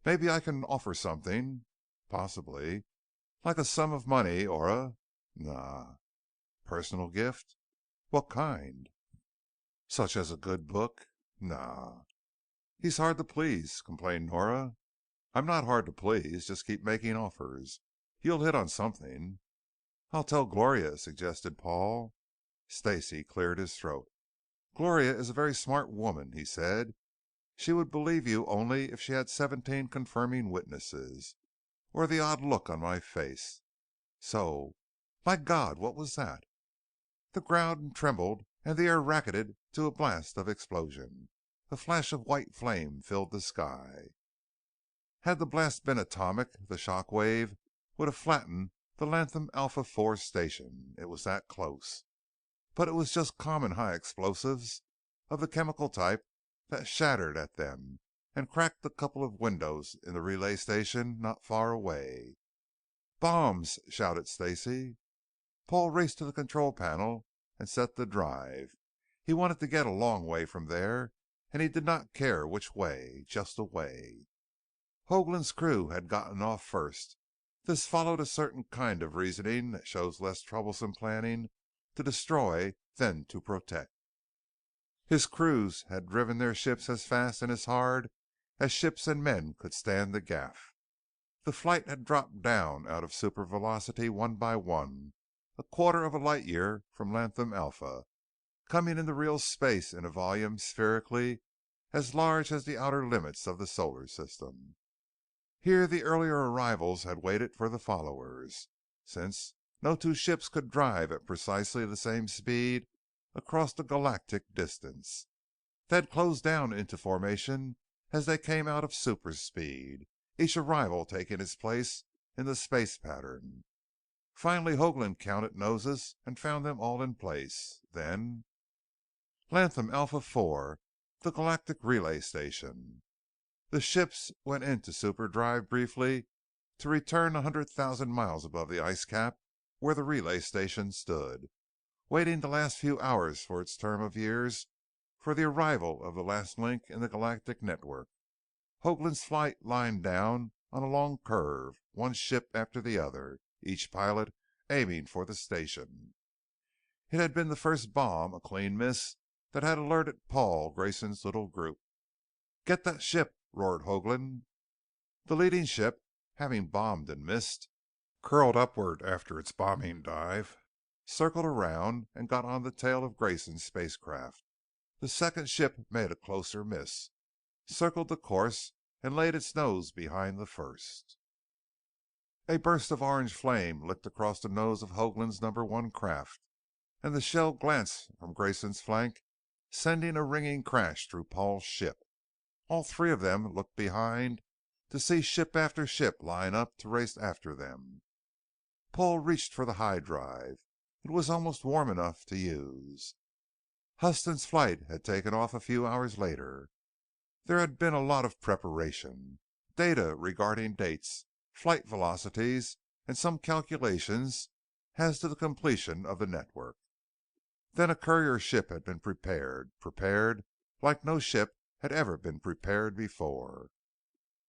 "Maybe I can offer something." "Possibly." "Like a sum of money or a—" "Nah." "Personal gift?" "What kind?" "Such as a good book?" "Nah." "He's hard to please," complained Nora. "I'm not hard to please. Just keep making offers. You'll hit on something." "I'll tell Gloria," suggested Paul. Stacy cleared his throat. "Gloria is a very smart woman," he said. "She would believe you only if she had 17 confirming witnesses, or the odd look on my face. So, my God, what was that?" The ground trembled and the air racketed to a blast of explosion. A flash of white flame filled the sky. Had the blast been atomic, the shock wave would have flattened the Latham Alpha IV station. It was that close. But it was just common high explosives of the chemical type that shattered at them and cracked a couple of windows in the relay station not far away. "Bombs!" shouted Stacy. Paul raced to the control panel and set the drive. He wanted to get a long way from there, and he did not care which way, just away. Hoagland's crew had gotten off first. This followed a certain kind of reasoning that shows less troublesome planning to destroy than to protect. His crews had driven their ships as fast and as hard as ships and men could stand the gaff. The flight had dropped down out of supervelocity one by one, a quarter of a light year from Latham Alpha, coming into real space in a volume spherically as large as the outer limits of the solar system. Here the earlier arrivals had waited for the followers. Since no two ships could drive at precisely the same speed across the galactic distance, they had closed down into formation as they came out of superspeed, each arrival taking its place in the space pattern. Finally Hoagland counted noses and found them all in place. Then Latham Alpha IV, the Galactic Relay Station. The ships went into superdrive briefly to return 100,000 miles above the ice cap where the relay station stood, waiting the last few hours for its term of years for the arrival of the last link in the galactic network. Hoagland's flight lined down on a long curve, one ship after the other, each pilot aiming for the station. It had been the first bomb, a clean miss, that had alerted Paul Grayson's little group. "Get that ship!" roared Hoagland. The leading ship, having bombed and missed, curled upward after its bombing dive, circled around and got on the tail of Grayson's spacecraft. The second ship made a closer miss, circled the course, and laid its nose behind the first. A burst of orange flame licked across the nose of Hoagland's number 1 craft, and the shell glanced from Grayson's flank, sending a ringing crash through Paul's ship. All three of them looked behind to see ship after ship line up to race after them. Paul reached for the high drive. It was almost warm enough to use. Huston's flight had taken off a few hours later. There had been a lot of preparation, data regarding dates, flight velocities, and some calculations as to the completion of the network. Then a courier ship had been prepared like no ship had ever been prepared before.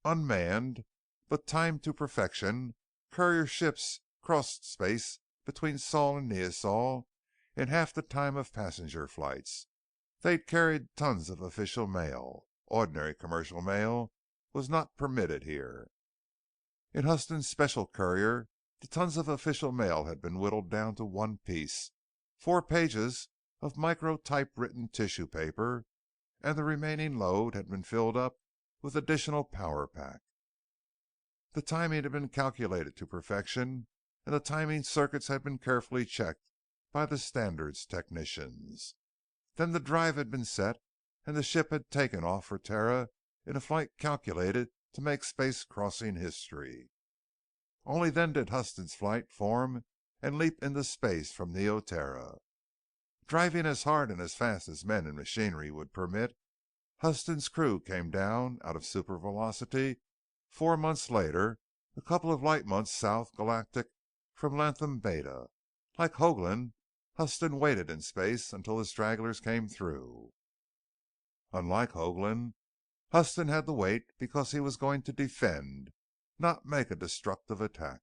Unmanned, but timed to perfection, courier ships crossed space between Sol and Neosol in half the time of passenger flights. They'd carried tons of official mail. Ordinary commercial mail was not permitted here. In Huston's special courier, the tons of official mail had been whittled down to one piece, 4 pages of micro-typewritten tissue paper, and the remaining load had been filled up with additional power pack. The timing had been calculated to perfection, and the timing circuits had been carefully checked by the standards technicians. Then the drive had been set, and the ship had taken off for Terra in a flight calculated to make space crossing history. Only then did Huston's flight form and leap into space from Neo-Terra. Driving as hard and as fast as men and machinery would permit, Huston's crew came down out of supervelocity 4 months later, a couple of light months south galactic from Latham Beta. Like Hoagland, Huston waited in space until the stragglers came through. Unlike Hoagland, Huston had to wait because he was going to defend, not make a destructive attack.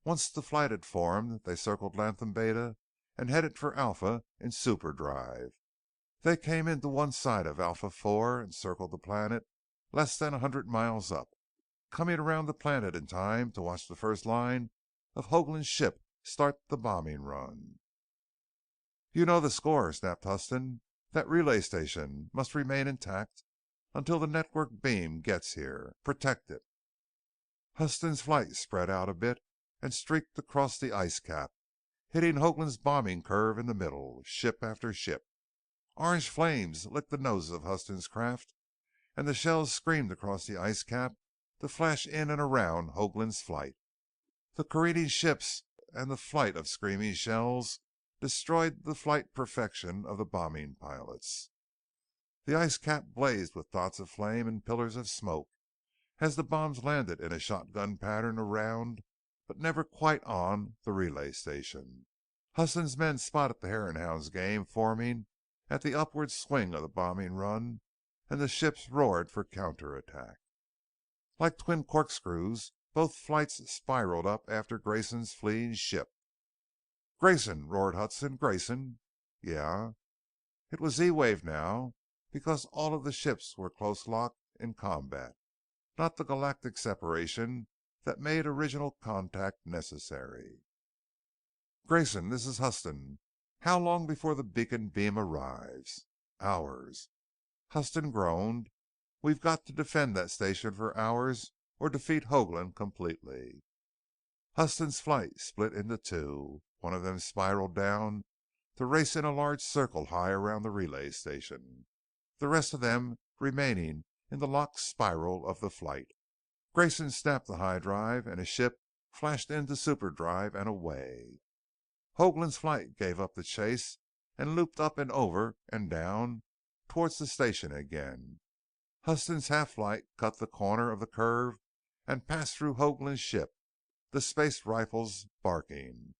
Once the flight had formed, they circled Latham Beta and headed for Alpha in superdrive. They came into one side of Alpha IV and circled the planet less than 100 miles up, coming around the planet in time to watch the first line of Hoagland's ship start the bombing run. "You know the score," snapped Huston. "That relay station must remain intact until the network beam gets here. Protect it." Huston's flight spread out a bit and streaked across the ice cap, hitting Hoagland's bombing curve in the middle, ship after ship. Orange flames licked the noses of Huston's craft, and the shells screamed across the ice cap to flash in and around Hoagland's flight. The careening ships and the flight of screaming shells destroyed the flight perfection of the bombing pilots. The ice cap blazed with dots of flame and pillars of smoke as the bombs landed in a shotgun pattern around, but never quite on, the relay station. Huston's men spotted the Hare and Hounds game forming at the upward swing of the bombing run, and the ships roared for counterattack. Like twin corkscrews, both flights spiraled up after Grayson's fleeing ship. "Grayson!" roared Hudson. "Grayson!" "Yeah?" It was Z-wave now, because all of the ships were close locked in combat, not the galactic separation that made original contact necessary. "Grayson, this is Huston. How long before the beacon beam arrives?" "Hours." Huston groaned. "We've got to defend that station for hours or defeat Hoagland completely." Huston's flight split into two. One of them spiraled down to race in a large circle high around the relay station, the rest of them remaining in the locked spiral of the flight. Grayson snapped the high drive and his ship flashed into superdrive and away. Hoagland's flight gave up the chase and looped up and over and down towards the station again. Huston's half-flight cut the corner of the curve and passed through Hoagland's ship, the space rifles barking.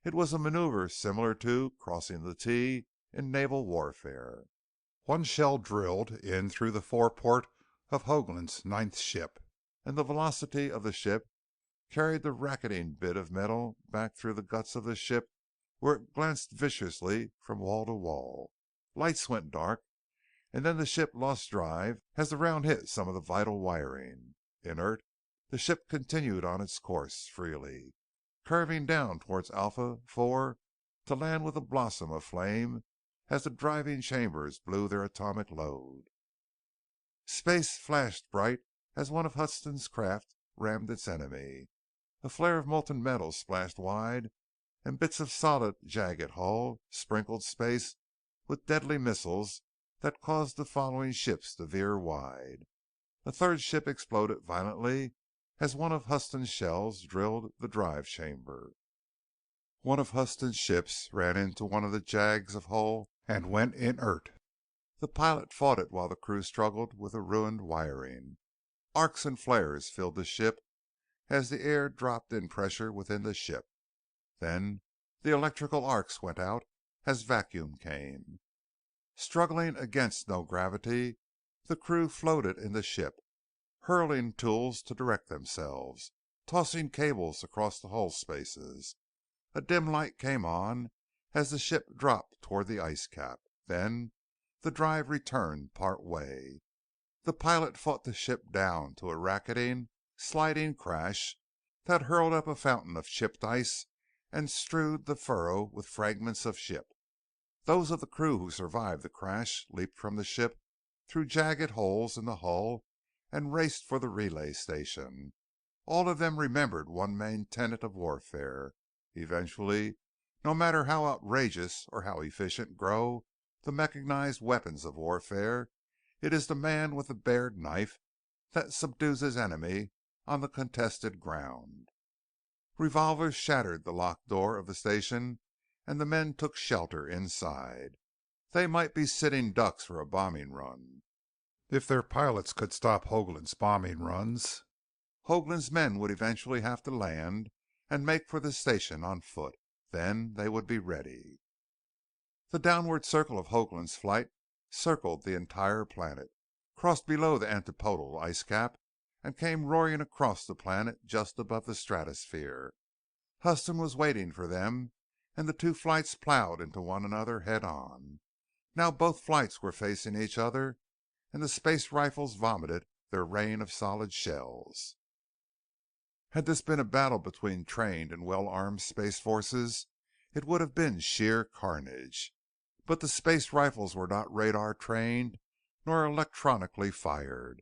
It was a maneuver similar to crossing the T in naval warfare. One shell drilled in through the foreport of Hoagland's ninth ship, and the velocity of the ship carried the racketing bit of metal back through the guts of the ship, where it glanced viciously from wall to wall. Lights went dark, and then the ship lost drive as the round hit some of the vital wiring. Inert, the ship continued on its course freely, curving down towards Alpha IV to land with a blossom of flame as the driving chambers blew their atomic load. Space flashed bright as one of Huston's craft rammed its enemy. A flare of molten metal splashed wide, and bits of solid, jagged hull sprinkled space with deadly missiles that caused the following ships to veer wide. A third ship exploded violently as one of Huston's shells drilled the drive chamber. One of Huston's ships ran into one of the jags of hull and went inert. The pilot fought it while the crew struggled with the ruined wiring. Arcs and flares filled the ship as the air dropped in pressure within the ship. Then the electrical arcs went out as vacuum came. Struggling against no gravity, the crew floated in the ship, hurling tools to direct themselves, tossing cables across the hull spaces. A dim light came on as the ship dropped toward the ice cap. Then the drive returned part way. The pilot fought the ship down to a racketing, sliding crash that hurled up a fountain of chipped ice and strewed the furrow with fragments of ship. Those of the crew who survived the crash leaped from the ship through jagged holes in the hull and raced for the relay station. All of them remembered one main tenet of warfare. Eventually, no matter how outrageous or how efficient grow the mechanized weapons of warfare, it is the man with the bared knife that subdues his enemy on the contested ground. Revolvers shattered the locked door of the station, and the men took shelter inside. They might be sitting ducks for a bombing run. If their pilots could stop Hoagland's bombing runs, Hoagland's men would eventually have to land and make for the station on foot. Then they would be ready. The downward circle of Hoagland's flight circled the entire planet, crossed below the antipodal ice cap, and came roaring across the planet just above the stratosphere. Huston was waiting for them, and the two flights plowed into one another head on. Now both flights were facing each other, and the space rifles vomited their rain of solid shells. Had this been a battle between trained and well-armed space forces, it would have been sheer carnage. But the space rifles were not radar-trained nor electronically fired.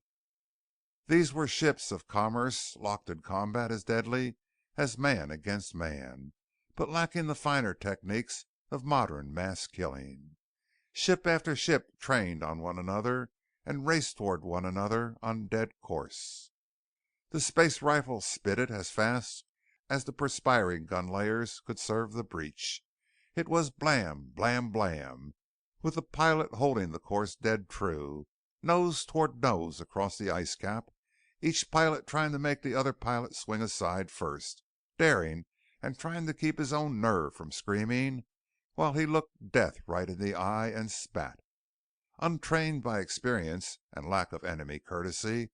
These were ships of commerce locked in combat as deadly as man against man, but lacking the finer techniques of modern mass killing. Ship after ship trained on one another and raced toward one another on dead course. The space rifles spitted as fast as the perspiring gun layers could serve the breech. It was blam, blam, blam, with the pilot holding the course dead true, nose toward nose across the ice cap, each pilot trying to make the other pilot swing aside first, daring and trying to keep his own nerve from screaming while he looked death right in the eye and spat. Untrained by experience and lack of enemy courtesy,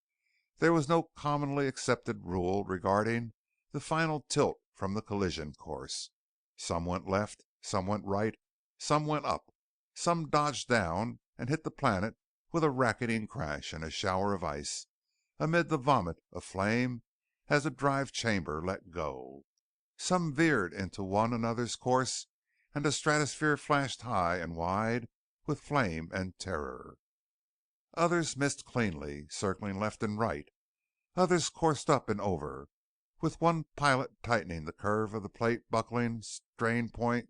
there was no commonly accepted rule regarding the final tilt from the collision course. Some went left, some went right, some went up, some dodged down and hit the planet with a racketing crash and a shower of ice, amid the vomit of flame as the drive chamber let go. Some veered into one another's course, and the stratosphere flashed high and wide with flame and terror. Others missed cleanly, circling left and right. Others coursed up and over, with one pilot tightening the curve of the plate buckling strain point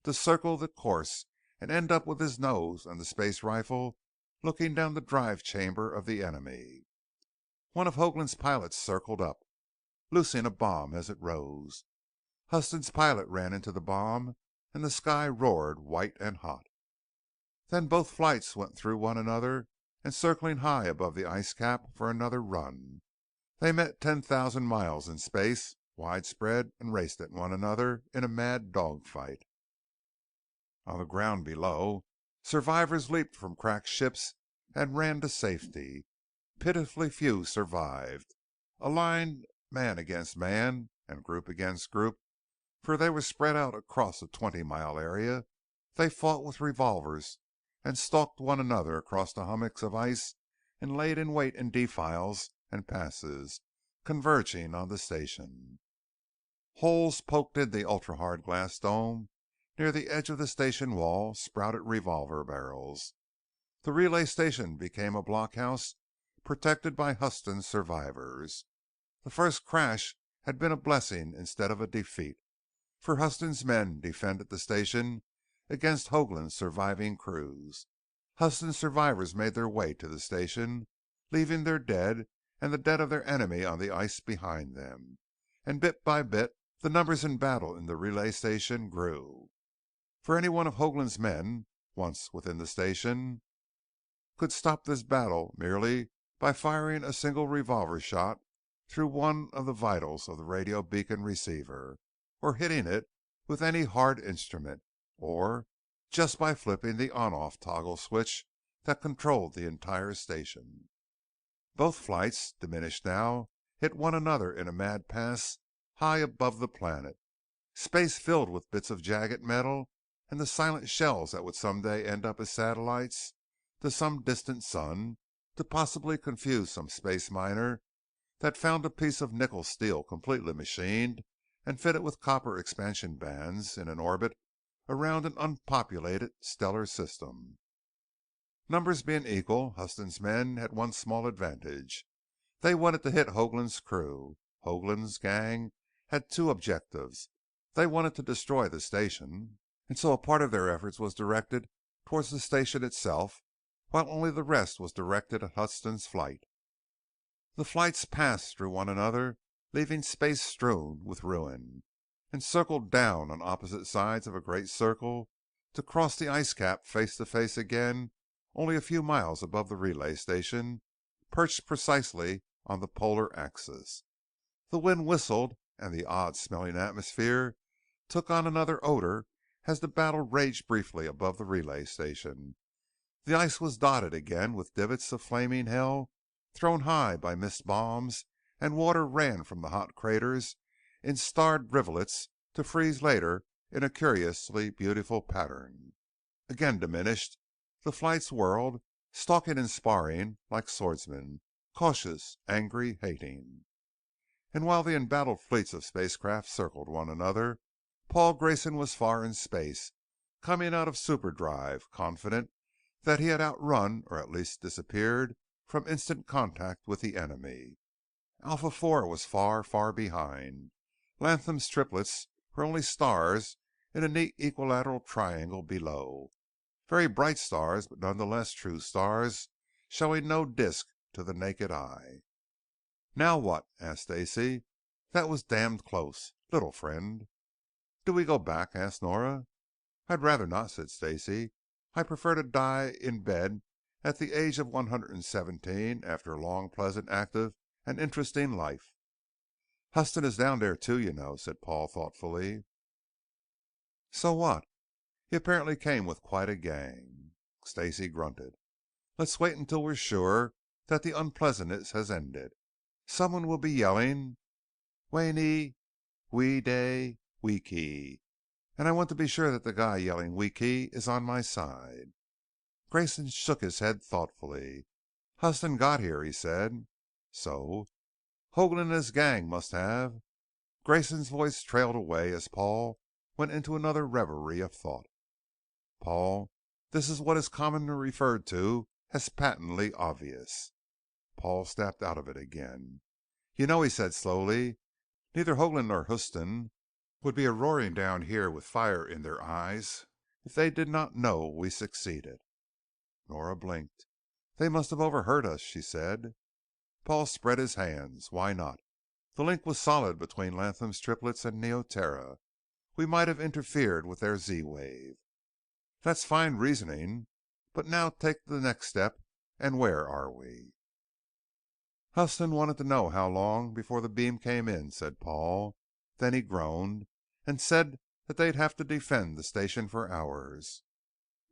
to circle the course and end up with his nose on the space rifle looking down the drive chamber of the enemy. One of Hoagland's pilots circled up, loosing a bomb as it rose. Huston's pilot ran into the bomb, and the sky roared white and hot. Then both flights went through one another and circling high above the ice cap for another run. They met 10,000 miles in space, widespread, and raced at one another in a mad dogfight. On the ground below, survivors leaped from cracked ships and ran to safety. Pitifully few survived. Aligned man against man and group against group, for they were spread out across a 20-mile area, they fought with revolvers and stalked one another across the hummocks of ice and laid in wait in defiles and passes, converging on the station. Holes poked in the ultra-hard glass dome near the edge of the station wall sprouted revolver barrels. The relay station became a blockhouse protected by Huston's survivors. The first crash had been a blessing instead of a defeat, for Huston's men defended the station against Hoagland's surviving crews. Huston's survivors made their way to the station, leaving their dead and the dead of their enemy on the ice behind them. And bit by bit, the numbers in battle in the relay station grew. For any one of Hoagland's men, once within the station, could stop this battle merely by firing a single revolver shot through one of the vitals of the radio beacon receiver, or hitting it with any hard instrument, or just by flipping the on-off toggle switch that controlled the entire station. Both flights, diminished now, hit one another in a mad pass high above the planet. Space filled with bits of jagged metal and the silent shells that would someday end up as satellites to some distant sun, to possibly confuse some space miner that found a piece of nickel steel completely machined and fitted with copper expansion bands in an orbit around an unpopulated stellar system. Numbers being equal, Huston's men had one small advantage. They wanted to hit Hoagland's crew. Hoagland's gang had two objectives. They wanted to destroy the station, and so a part of their efforts was directed towards the station itself, while only the rest was directed at Huston's flight. The flights passed through one another, leaving space strewn with ruin, and circled down on opposite sides of a great circle to cross the ice cap face to face again only a few miles above the relay station, perched precisely on the polar axis. The wind whistled, and the odd-smelling atmosphere took on another odor as the battle raged briefly above the relay station. The ice was dotted again with divots of flaming hell thrown high by mist bombs, and water ran from the hot craters in starred rivulets to freeze later in a curiously beautiful pattern. Again diminished, the flights whirled, stalking and sparring like swordsmen, cautious, angry, hating. And while the embattled fleets of spacecraft circled one another, Paul Grayson was far in space, coming out of superdrive, confident that he had outrun or at least disappeared from instant contact with the enemy. Alpha IV was far, far behind. Latham's triplets were only stars in a neat equilateral triangle below. Very bright stars, but nonetheless true stars, showing no disk to the naked eye. "Now what?" asked Stacy. "That was damned close, little friend." "Do we go back?" asked Nora. "I'd rather not," said Stacy. "I prefer to die in bed at the age of 117 after a long, pleasant, active, and interesting life." "Huston is down there too, you know," said Paul thoughtfully. "So what?" "He apparently came with quite a gang." Stacy grunted. "Let's wait until we're sure that the unpleasantness has ended. Someone will be yelling, 'Wayne, we day, Weekey,' and I want to be sure that the guy yelling Weekey is on my side." Grayson shook his head thoughtfully. "Huston got here," he said. "So?" "Hoagland and his gang must have." Grayson's voice trailed away as Paul went into another reverie of thought. "Paul, this is what is commonly referred to as patently obvious." Paul snapped out of it again. "You know," he said slowly, "neither Hoagland nor Huston would be roaring down here with fire in their eyes if they did not know we succeeded." Nora blinked. "They must have overheard us," she said. Paul spread his hands. "Why not? The link was solid between Latham's triplets and Neoterra. We might have interfered with their Z-wave." "That's fine reasoning. But now take the next step, and where are we?" "Huston wanted to know how long before the beam came in," said Paul. Then he groaned and said that they'd have to defend the station for hours.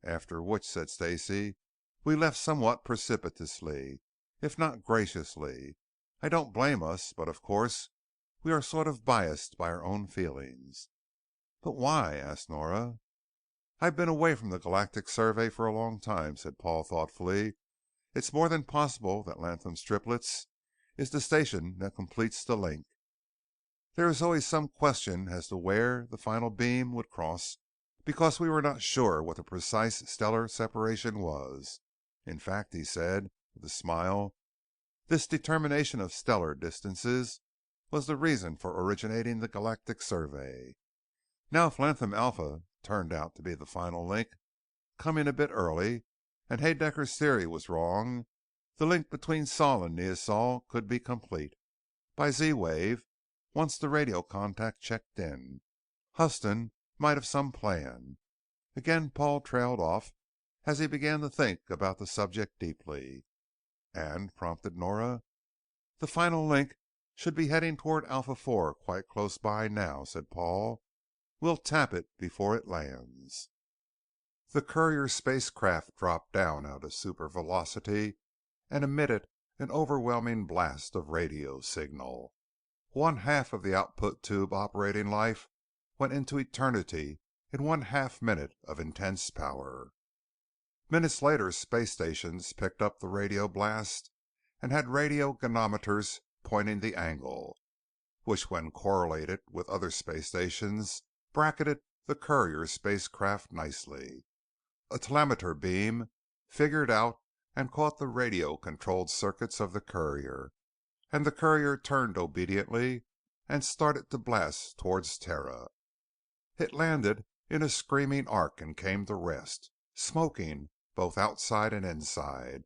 "After which," said Stacy, "we left somewhat precipitously, if not graciously. I don't blame us, but of course we are sort of biased by our own feelings." "But why?" asked Nora. "I've been away from the Galactic Survey for a long time," said Paul thoughtfully. "It's more than possible that Latham's triplets is the station that completes the link. There is always some question as to where the final beam would cross because we were not sure what the precise stellar separation was. In fact, he said, with a smile, this determination of stellar distances was the reason for originating the Galactic Survey. Now, if Latham Alpha turned out to be the final link, coming a bit early, and Haeddecker's theory was wrong, the link between Sol and Neosol could be complete. By Z-wave, once the radio contact checked in. Huston might have some plan. Again Paul trailed off as he began to think about the subject deeply. And, prompted Nora, the final link should be heading toward Alpha 4 quite close by now, said Paul. We'll tap it before it lands. The courier spacecraft dropped down out of supervelocity and emitted an overwhelming blast of radio signal. One half of the output tube operating life went into eternity in 1/2 minute of intense power. Minutes later, space stations picked up the radio blast and had radio ganometers pointing the angle, which when correlated with other space stations bracketed the courier spacecraft nicely. A telemeter beam figured out and caught the radio controlled circuits of the courier, and the courier turned obediently and started to blast towards Terra. It landed in a screaming arc and came to rest, smoking both outside and inside,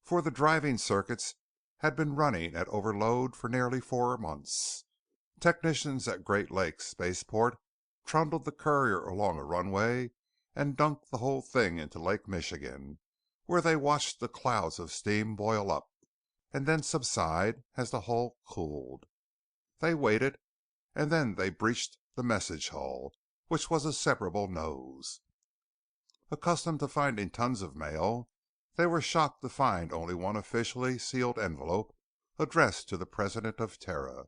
for the driving circuits had been running at overload for nearly 4 months. Technicians at Great Lakes Spaceport trundled the courier along a runway and dunked the whole thing into Lake Michigan, where they watched the clouds of steam boil up and then subside as the hull cooled. They waited, and then they breached the message hull, which was a separable nose. Accustomed to finding tons of mail, they were shocked to find only one officially sealed envelope addressed to the president of Terra.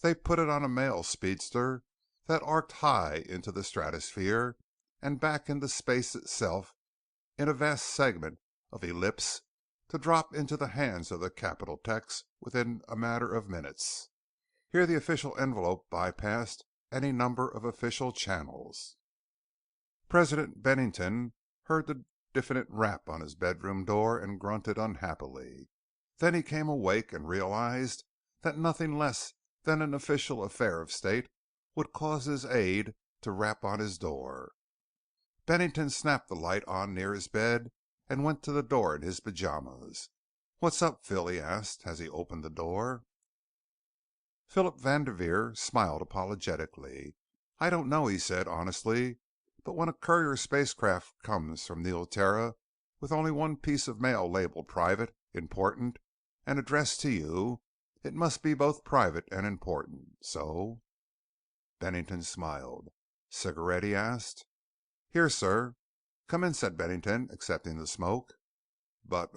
They put it on a mail speedster that arced high into the stratosphere and back into space itself in a vast segment of ellipse to drop into the hands of the capital techs within a matter of minutes. Here the official envelope bypassed any number of official channels. President Bennington heard the diffident rap on his bedroom door and grunted unhappily. Then he came awake and realized that nothing less than an official affair of state would cause his aide to rap on his door. Bennington snapped the light on near his bed and went to the door in his pajamas. "What's up, Phil?" he asked as he opened the door. Philip Vanderveer smiled apologetically. "I don't know," he said honestly, "but when a courier spacecraft comes from Neoterra with only one piece of mail labeled private, important, and addressed to you, it must be both private and important. So?" Bennington smiled. "Cigarette?" he asked. "Here, sir." "Come in," said Bennington, accepting the smoke. "But,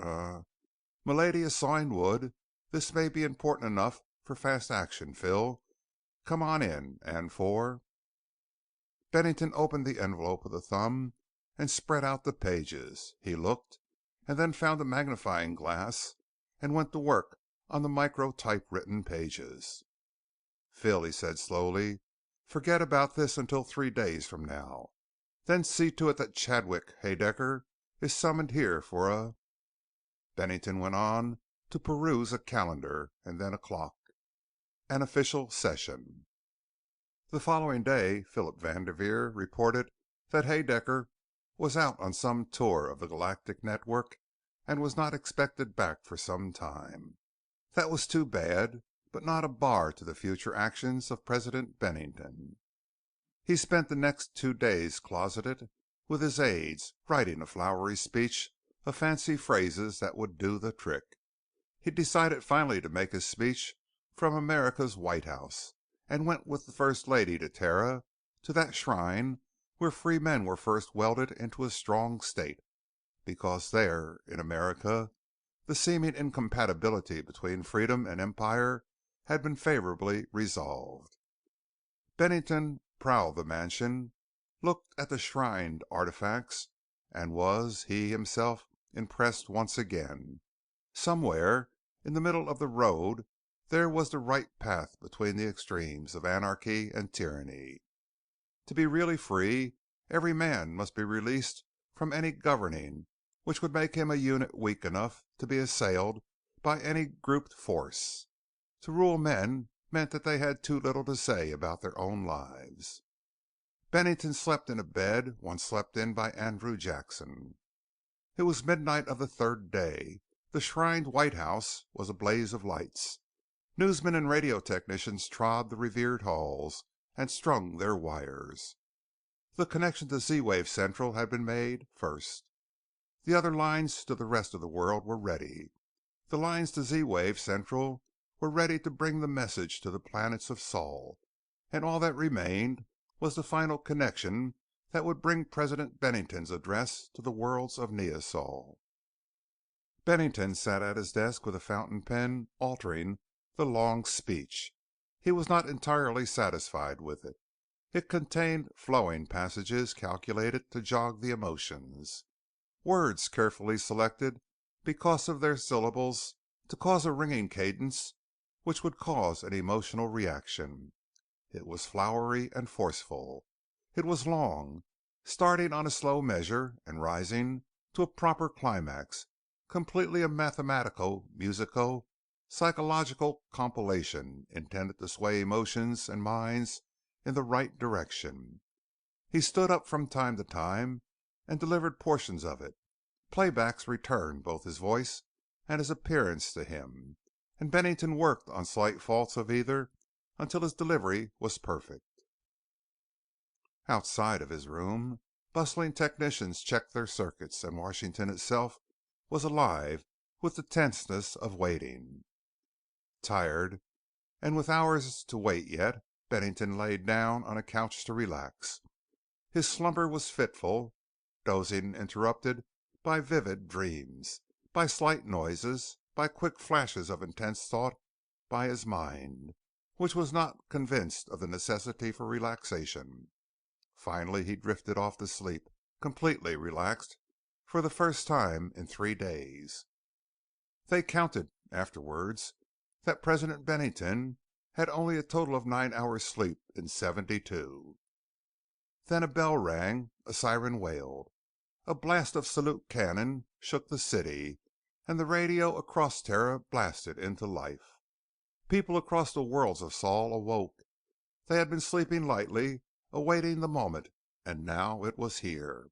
Milady is sawing wood. This may be important enough for fast action, Phil. Come on in, and for—" Bennington opened the envelope with a thumb and spread out the pages. He looked, and then found a magnifying glass and went to work on the micro-typewritten pages. "Phil," he said slowly, "forget about this until 3 days from now. Then see to it that Chadwick Haedaecker is summoned here for a—" Bennington went on to peruse a calendar and then a clock. "An official session." The following day Philip Vanderveer reported that Haedaecker was out on some tour of the Galactic Network and was not expected back for some time. That was too bad, but not a bar to the future actions of President Bennington. He spent the next 2 days closeted with his aides, writing a flowery speech of fancy phrases that would do the trick. He decided finally to make his speech from America's White House, and went with the First Lady to Terra, to that shrine where free men were first welded into a strong state, because there, in America, the seeming incompatibility between freedom and empire had been favorably resolved. Bennington prowled the mansion, looked at the shrined artifacts, and was, he himself, impressed once again. Somewhere in the middle of the road there was the right path between the extremes of anarchy and tyranny. To be really free Every man must be released from any governing which would make him a unit weak enough to be assailed by any grouped force. To rule men meant that they had too little to say about their own lives. Bennington slept in a bed once slept in by Andrew Jackson. It was midnight of the third day. The shrined White House was a blaze of lights. Newsmen and radio technicians trod the revered halls and strung their wires. The connection to Z-Wave Central had been made first. The other lines to the rest of the world were ready. The lines to Z-Wave Central were ready to bring the message to the planets of Sol, and all that remained was the final connection that would bring President Bennington's address to the worlds of Neosol. Bennington sat at his desk with a fountain pen altering the long speech. He was not entirely satisfied with it. It contained flowing passages calculated to jog the emotions, words carefully selected because of their syllables to cause a ringing cadence which would cause an emotional reaction. It was flowery and forceful. It was long, starting on a slow measure and rising to a proper climax, completely a mathematico, musico, psychological compilation intended to sway emotions and minds in the right direction. He stood up from time to time and delivered portions of it. Playbacks returned both his voice and his appearance to him, and Bennington worked on slight faults of either until his delivery was perfect. Outside of his room, bustling technicians checked their circuits, and Washington itself was alive with the tenseness of waiting. Tired, and with hours to wait yet, Bennington laid down on a couch to relax. His slumber was fitful, dozing interrupted by vivid dreams, by slight noises, by quick flashes of intense thought by his mind, which was not convinced of the necessity for relaxation. Finally he drifted off to sleep, completely relaxed, for the first time in 3 days. They counted, afterwards, that President Bennington had only a total of 9 hours sleep in 72. Then a bell rang, a siren wailed. A blast of salute cannon shook the city, and the radio across Terra blasted into life. People across the worlds of Sol awoke. They had been sleeping lightly, awaiting the moment, and now it was here.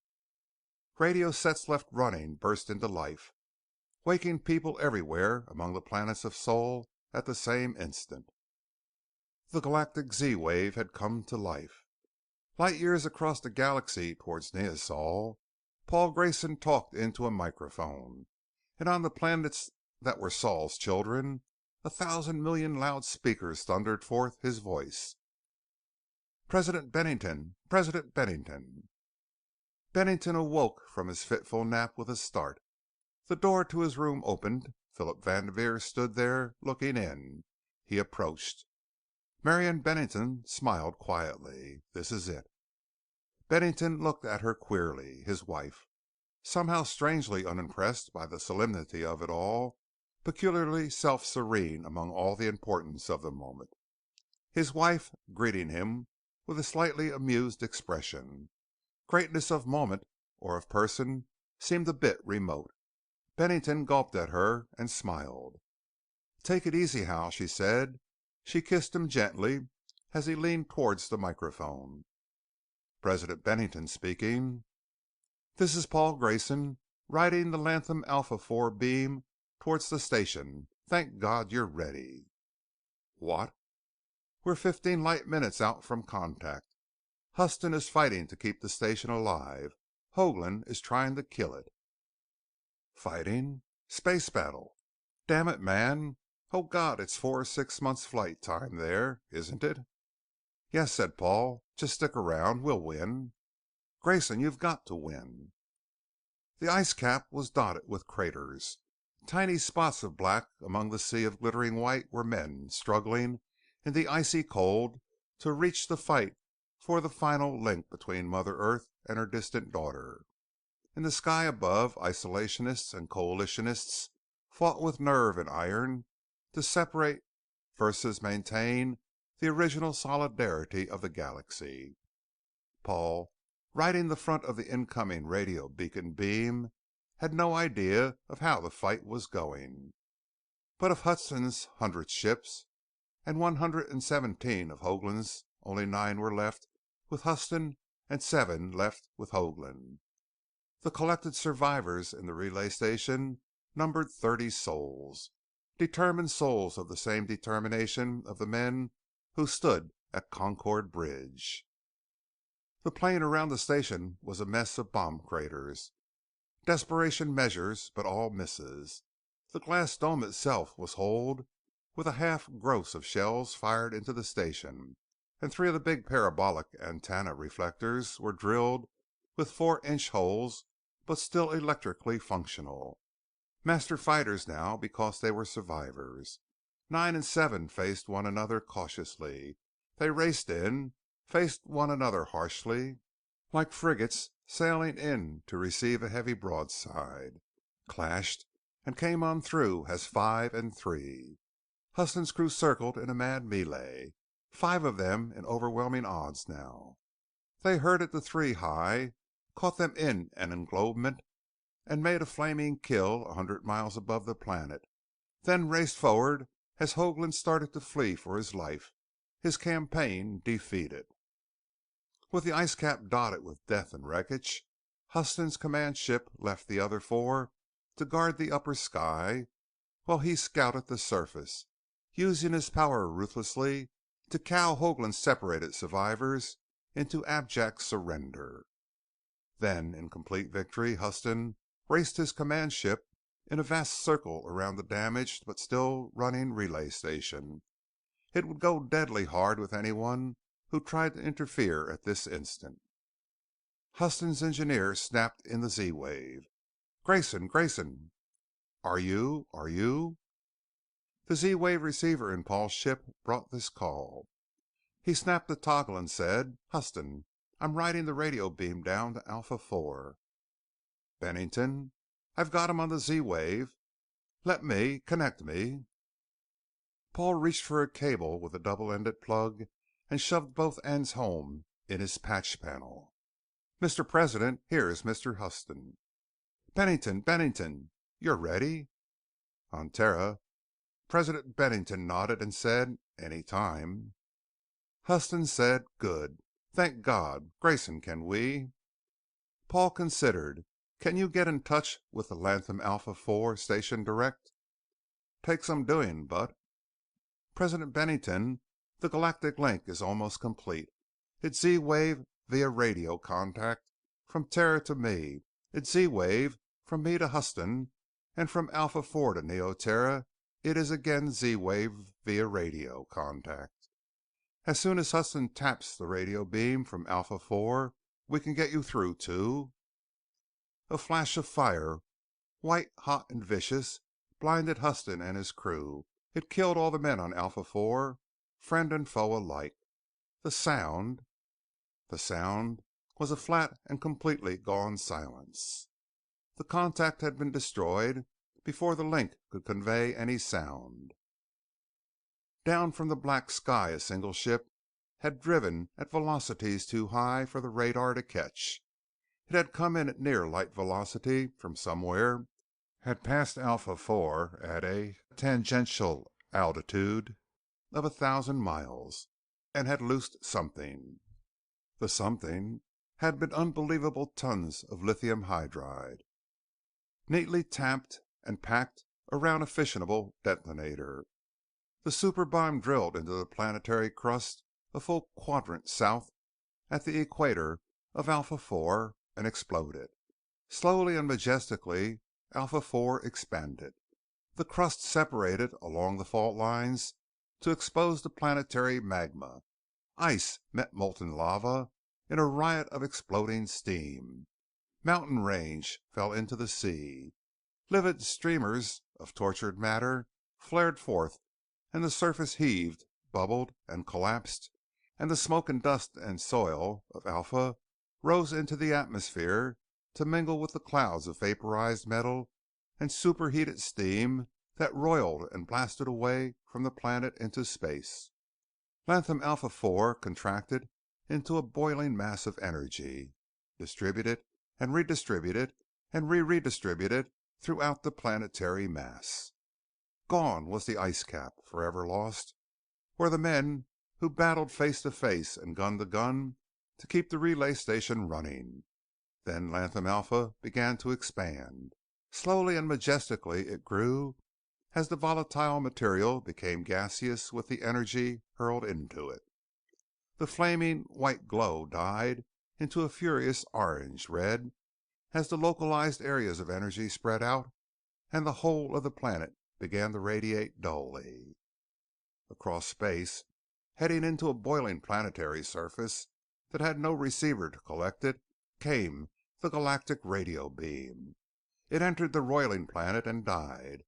Radio sets left running burst into life, waking people everywhere among the planets of Sol at the same instant. The galactic Z-wave had come to life. Light years across the galaxy towards Neosol, Paul Grayson talked into a microphone, and on the planets that were Sol's children, 1,000 million loudspeakers thundered forth his voice. President Bennington! President Bennington! Bennington awoke from his fitful nap with a start. The door to his room opened. Philip Vanderveer stood there, looking in. He approached. Marian Bennington smiled quietly. This is it. Bennington looked at her queerly. His wife. Somehow strangely unimpressed by the solemnity of it all, peculiarly self-serene among all the importance of the moment. His wife greeting him with a slightly amused expression. Greatness of moment or of person seemed a bit remote. Bennington gulped at her and smiled. "Take it easy, Hal," she said. She kissed him gently as he leaned towards the microphone. President Bennington speaking. "This is Paul Grayson, riding the Latham Alpha IV beam towards the station. Thank God you're ready." "What?" "We're 15 light minutes out from contact. Huston is fighting to keep the station alive. Hoagland is trying to kill it." "Fighting? Space battle. Damn it, man. Oh God, it's 4 or 6 months flight time there, isn't it?" "Yes," said Paul. "Just stick around. We'll win." "Grayson, you've got to win." The ice cap was dotted with craters. Tiny spots of black among the sea of glittering white were men struggling in the icy cold to reach the fight for the final link between Mother Earth and her distant daughter. In the sky above, isolationists and coalitionists fought with nerve and iron to separate versus maintain the original solidarity of the galaxy. Paul, riding the front of the incoming radio beacon beam, had no idea of how the fight was going. But of Hudson's 100 ships, and 117 of Hoagland's, only 9 were left with Huston and 7 left with Hoagland. The collected survivors in the relay station numbered 30 souls, determined souls of the same determination of the men who stood at Concord Bridge. The plain around the station was a mess of bomb craters. Desperation measures, but all misses. The glass dome itself was holed with a half gross of shells fired into the station, and 3 of the big parabolic antenna reflectors were drilled with 4-inch holes, but still electrically functional. Master fighters now because they were survivors. 9 and 7 faced one another cautiously. They raced in, faced one another harshly, like frigates sailing in to receive a heavy broadside, clashed, and came on through as 5 and 3. Huston's crew circled in a mad melee, 5 of them in overwhelming odds now. They herded the 3 high, caught them in an englobement, and made a flaming kill 100 miles above the planet, then raced forward as Hoagland started to flee for his life, his campaign defeated. With the ice cap dotted with death and wreckage, Huston's command ship left the other 4 to guard the upper sky while he scouted the surface, using his power ruthlessly to cow Hoagland's separated survivors into abject surrender. Then, in complete victory, Huston raced his command ship in a vast circle around the damaged but still running relay station. It would go deadly hard with anyone who tried to interfere at this instant. Huston's engineer snapped in the Z-wave. "Grayson, Grayson, are you? The Z-wave receiver in Paul's ship brought this call. He snapped the toggle and said, "Huston, I'm riding the radio beam down to Alpha IV. "Bennington, I've got him on the Z-wave. Connect me." Paul reached for a cable with a double-ended plug and shoved both ends home in his patch panel. "Mr. President, here is Mr. Huston." Bennington, you're ready?" On Terra, President Bennington nodded and said, "Any time." Huston said, "Good. Thank God. Grayson, can we?" Paul considered. "Can you get in touch with the Latham Alpha IV station direct?" "Take some doing, but—" "President Bennington, the galactic link is almost complete. It's Z-wave via radio contact from Terra to me. It's Z-wave from me to Huston, and from Alpha IV to Neoterra it is again Z-wave via radio contact. As soon as Huston taps the radio beam from Alpha IV, we can get you through to—" A flash of fire, white, hot, and vicious, blinded Huston and his crew. It killed all the men on Alpha IV, friend and foe alike. The sound was a flat and completely gone silence. The contact had been destroyed before the link could convey any sound. Down from the black sky a single ship had driven at velocities too high for the radar to catch. It had come in at near light velocity from somewhere, had passed Alpha IV at a tangential altitude of 1,000 miles, and had loosed something. The something had been unbelievable tons of lithium hydride, neatly tamped and packed around a fissionable detonator. The super bomb drilled into the planetary crust a full quadrant south at the equator of Alpha IV and exploded. Slowly and majestically, Alpha IV expanded. The crust separated along the fault lines to expose the planetary magma. Ice met molten lava in a riot of exploding steam. Mountain range fell into the sea. Livid streamers of tortured matter flared forth, and the surface heaved, bubbled, and collapsed, and the smoke and dust and soil of Alpha rose into the atmosphere to mingle with the clouds of vaporized metal and superheated steam that roiled and blasted away from the planet into space. Latham Alpha IV contracted into a boiling mass of energy. distributed and redistributed and redistributed throughout the planetary mass. Gone was the ice cap, forever lost were the men who battled face to face and gun to gun to keep the relay station running. Then Latham Alpha began to expand. Slowly and majestically it grew as the volatile material became gaseous with the energy hurled into it. The flaming white glow died into a furious orange red as the localized areas of energy spread out and the whole of the planet began to radiate dully. Across space, heading into a boiling planetary surface that had no receiver to collect it, came the galactic radio beam. It entered the roiling planet and died.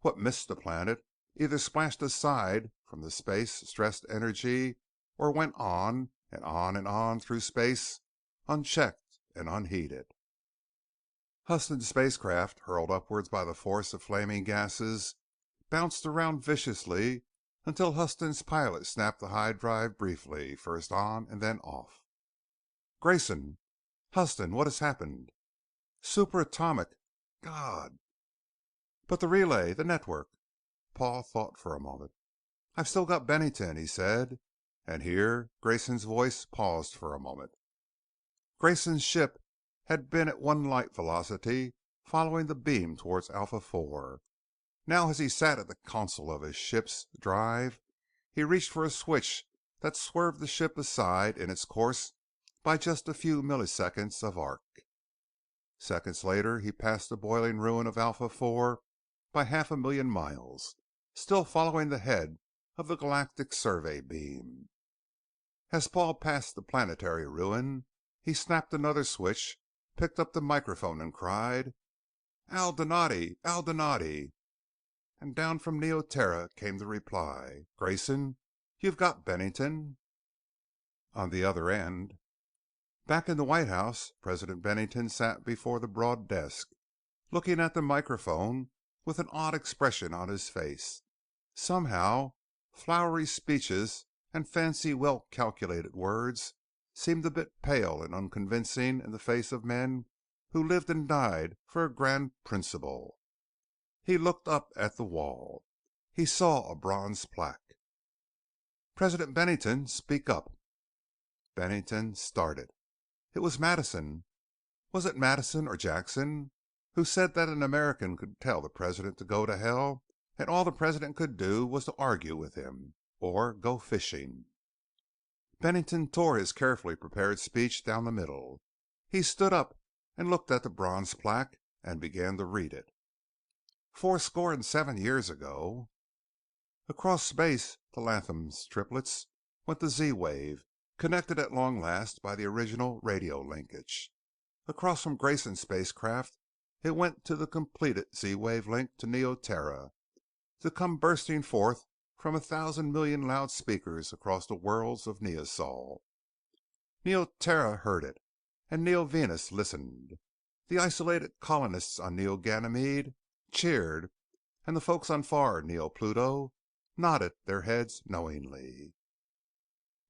What missed the planet either splashed aside from the space-stressed energy or went on and on and on through space, unchecked and unheeded. Huston's spacecraft, hurled upwards by the force of flaming gases, bounced around viciously until Huston's pilot snapped the high drive briefly, first on and then off. "Grayson! Huston, what has happened?" "Superatomic! God!" "But the relay, the network?" Paul thought for a moment. "I've still got Bennington," he said, and here Grayson's voice paused for a moment. Grayson's ship had been at one light velocity following the beam towards Alpha IV. Now as he sat at the console of his ship's drive, he reached for a switch that swerved the ship aside in its course by just a few milliseconds of arc. Seconds later he passed the boiling ruin of Alpha IV by 500,000 miles, still following the head of the galactic survey beam. As Paul passed the planetary ruin, he snapped another switch, picked up the microphone and cried, "Al Donati! Al Donati!" And down from Neoterra came the reply, "Grayson, you've got Bennington." On the other end, back in the White House, President Bennington sat before the broad desk, looking at the microphone with an odd expression on his face. Somehow, flowery speeches and fancy, well-calculated words seemed a bit pale and unconvincing in the face of men who lived and died for a grand principle. He looked up at the wall. He saw a bronze plaque. "President Bennington, speak up." Bennington started. It was Madison. Was it Madison or Jackson who said that an American could tell the president to go to hell and all the president could do was to argue with him or go fishing? Bennington tore his carefully prepared speech down the middle. He stood up and looked at the bronze plaque and began to read it. 77 years ago, across space to Latham's triplets went the Z-wave, connected at long last by the original radio linkage. Across from Grayson's spacecraft, it went to the completed Z-wave link to Neoterra, to come bursting forth from 1,000 million loudspeakers across the worlds of Neosol. Neoterra heard it, and Neo-Venus listened. The isolated colonists on Neo-Ganymede cheered, and the folks on far Neo-Pluto nodded their heads knowingly.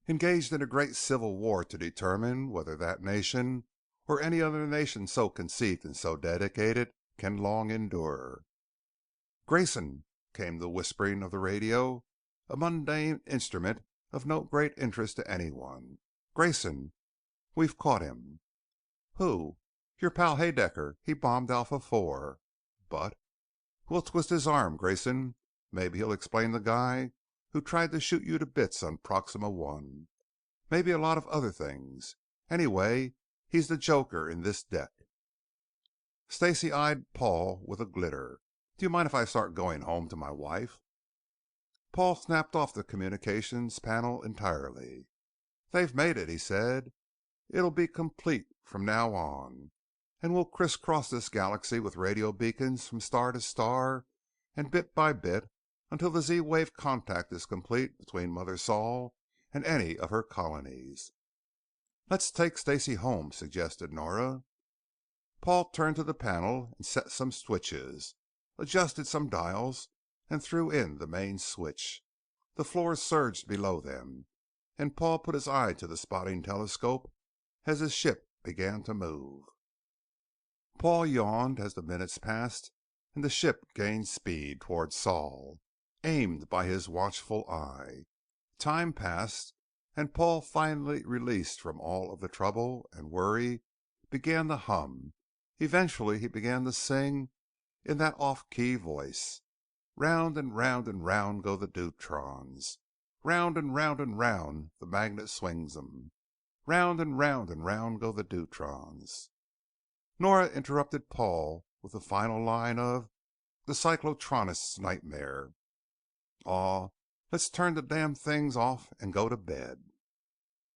Engaged in a great civil war to determine whether that nation or any other nation so conceived and so dedicated can long endure. "Grayson," came the whispering of the radio, a mundane instrument of no great interest to anyone. "Grayson, we've caught him." "Who?" "Your pal Haedaecker. He bombed Alpha IV." "But—" "We'll twist his arm, Grayson. Maybe he'll explain the guy who tried to shoot you to bits on Proxima I. Maybe a lot of other things. Anyway, he's the joker in this deck." Stacy eyed Paul with a glitter. "Do you mind if I start going home to my wife?" Paul snapped off the communications panel entirely. "They've made it," he said. "It'll be complete from now on. And we'll crisscross this galaxy with radio beacons from star to star and bit by bit until the Z-wave contact is complete between Mother Sol and any of her colonies." "Let's take Stacy home," suggested Nora. Paul turned to the panel and set some switches, adjusted some dials, and threw in the main switch. The floor surged below them, and Paul put his eye to the spotting telescope as his ship began to move. Paul yawned as the minutes passed and the ship gained speed toward Sol, aimed by his watchful eye. Time passed, and Paul, finally released from all of the trouble and worry, began to hum. Eventually he began to sing in that off-key voice. Round and round and round go the deuterons. Round and round and round the magnet swings 'em. Round and round go the deuterons. Nora interrupted Paul with the final line of the cyclotronist's nightmare. "Aw, let's turn the damn things off and go to bed."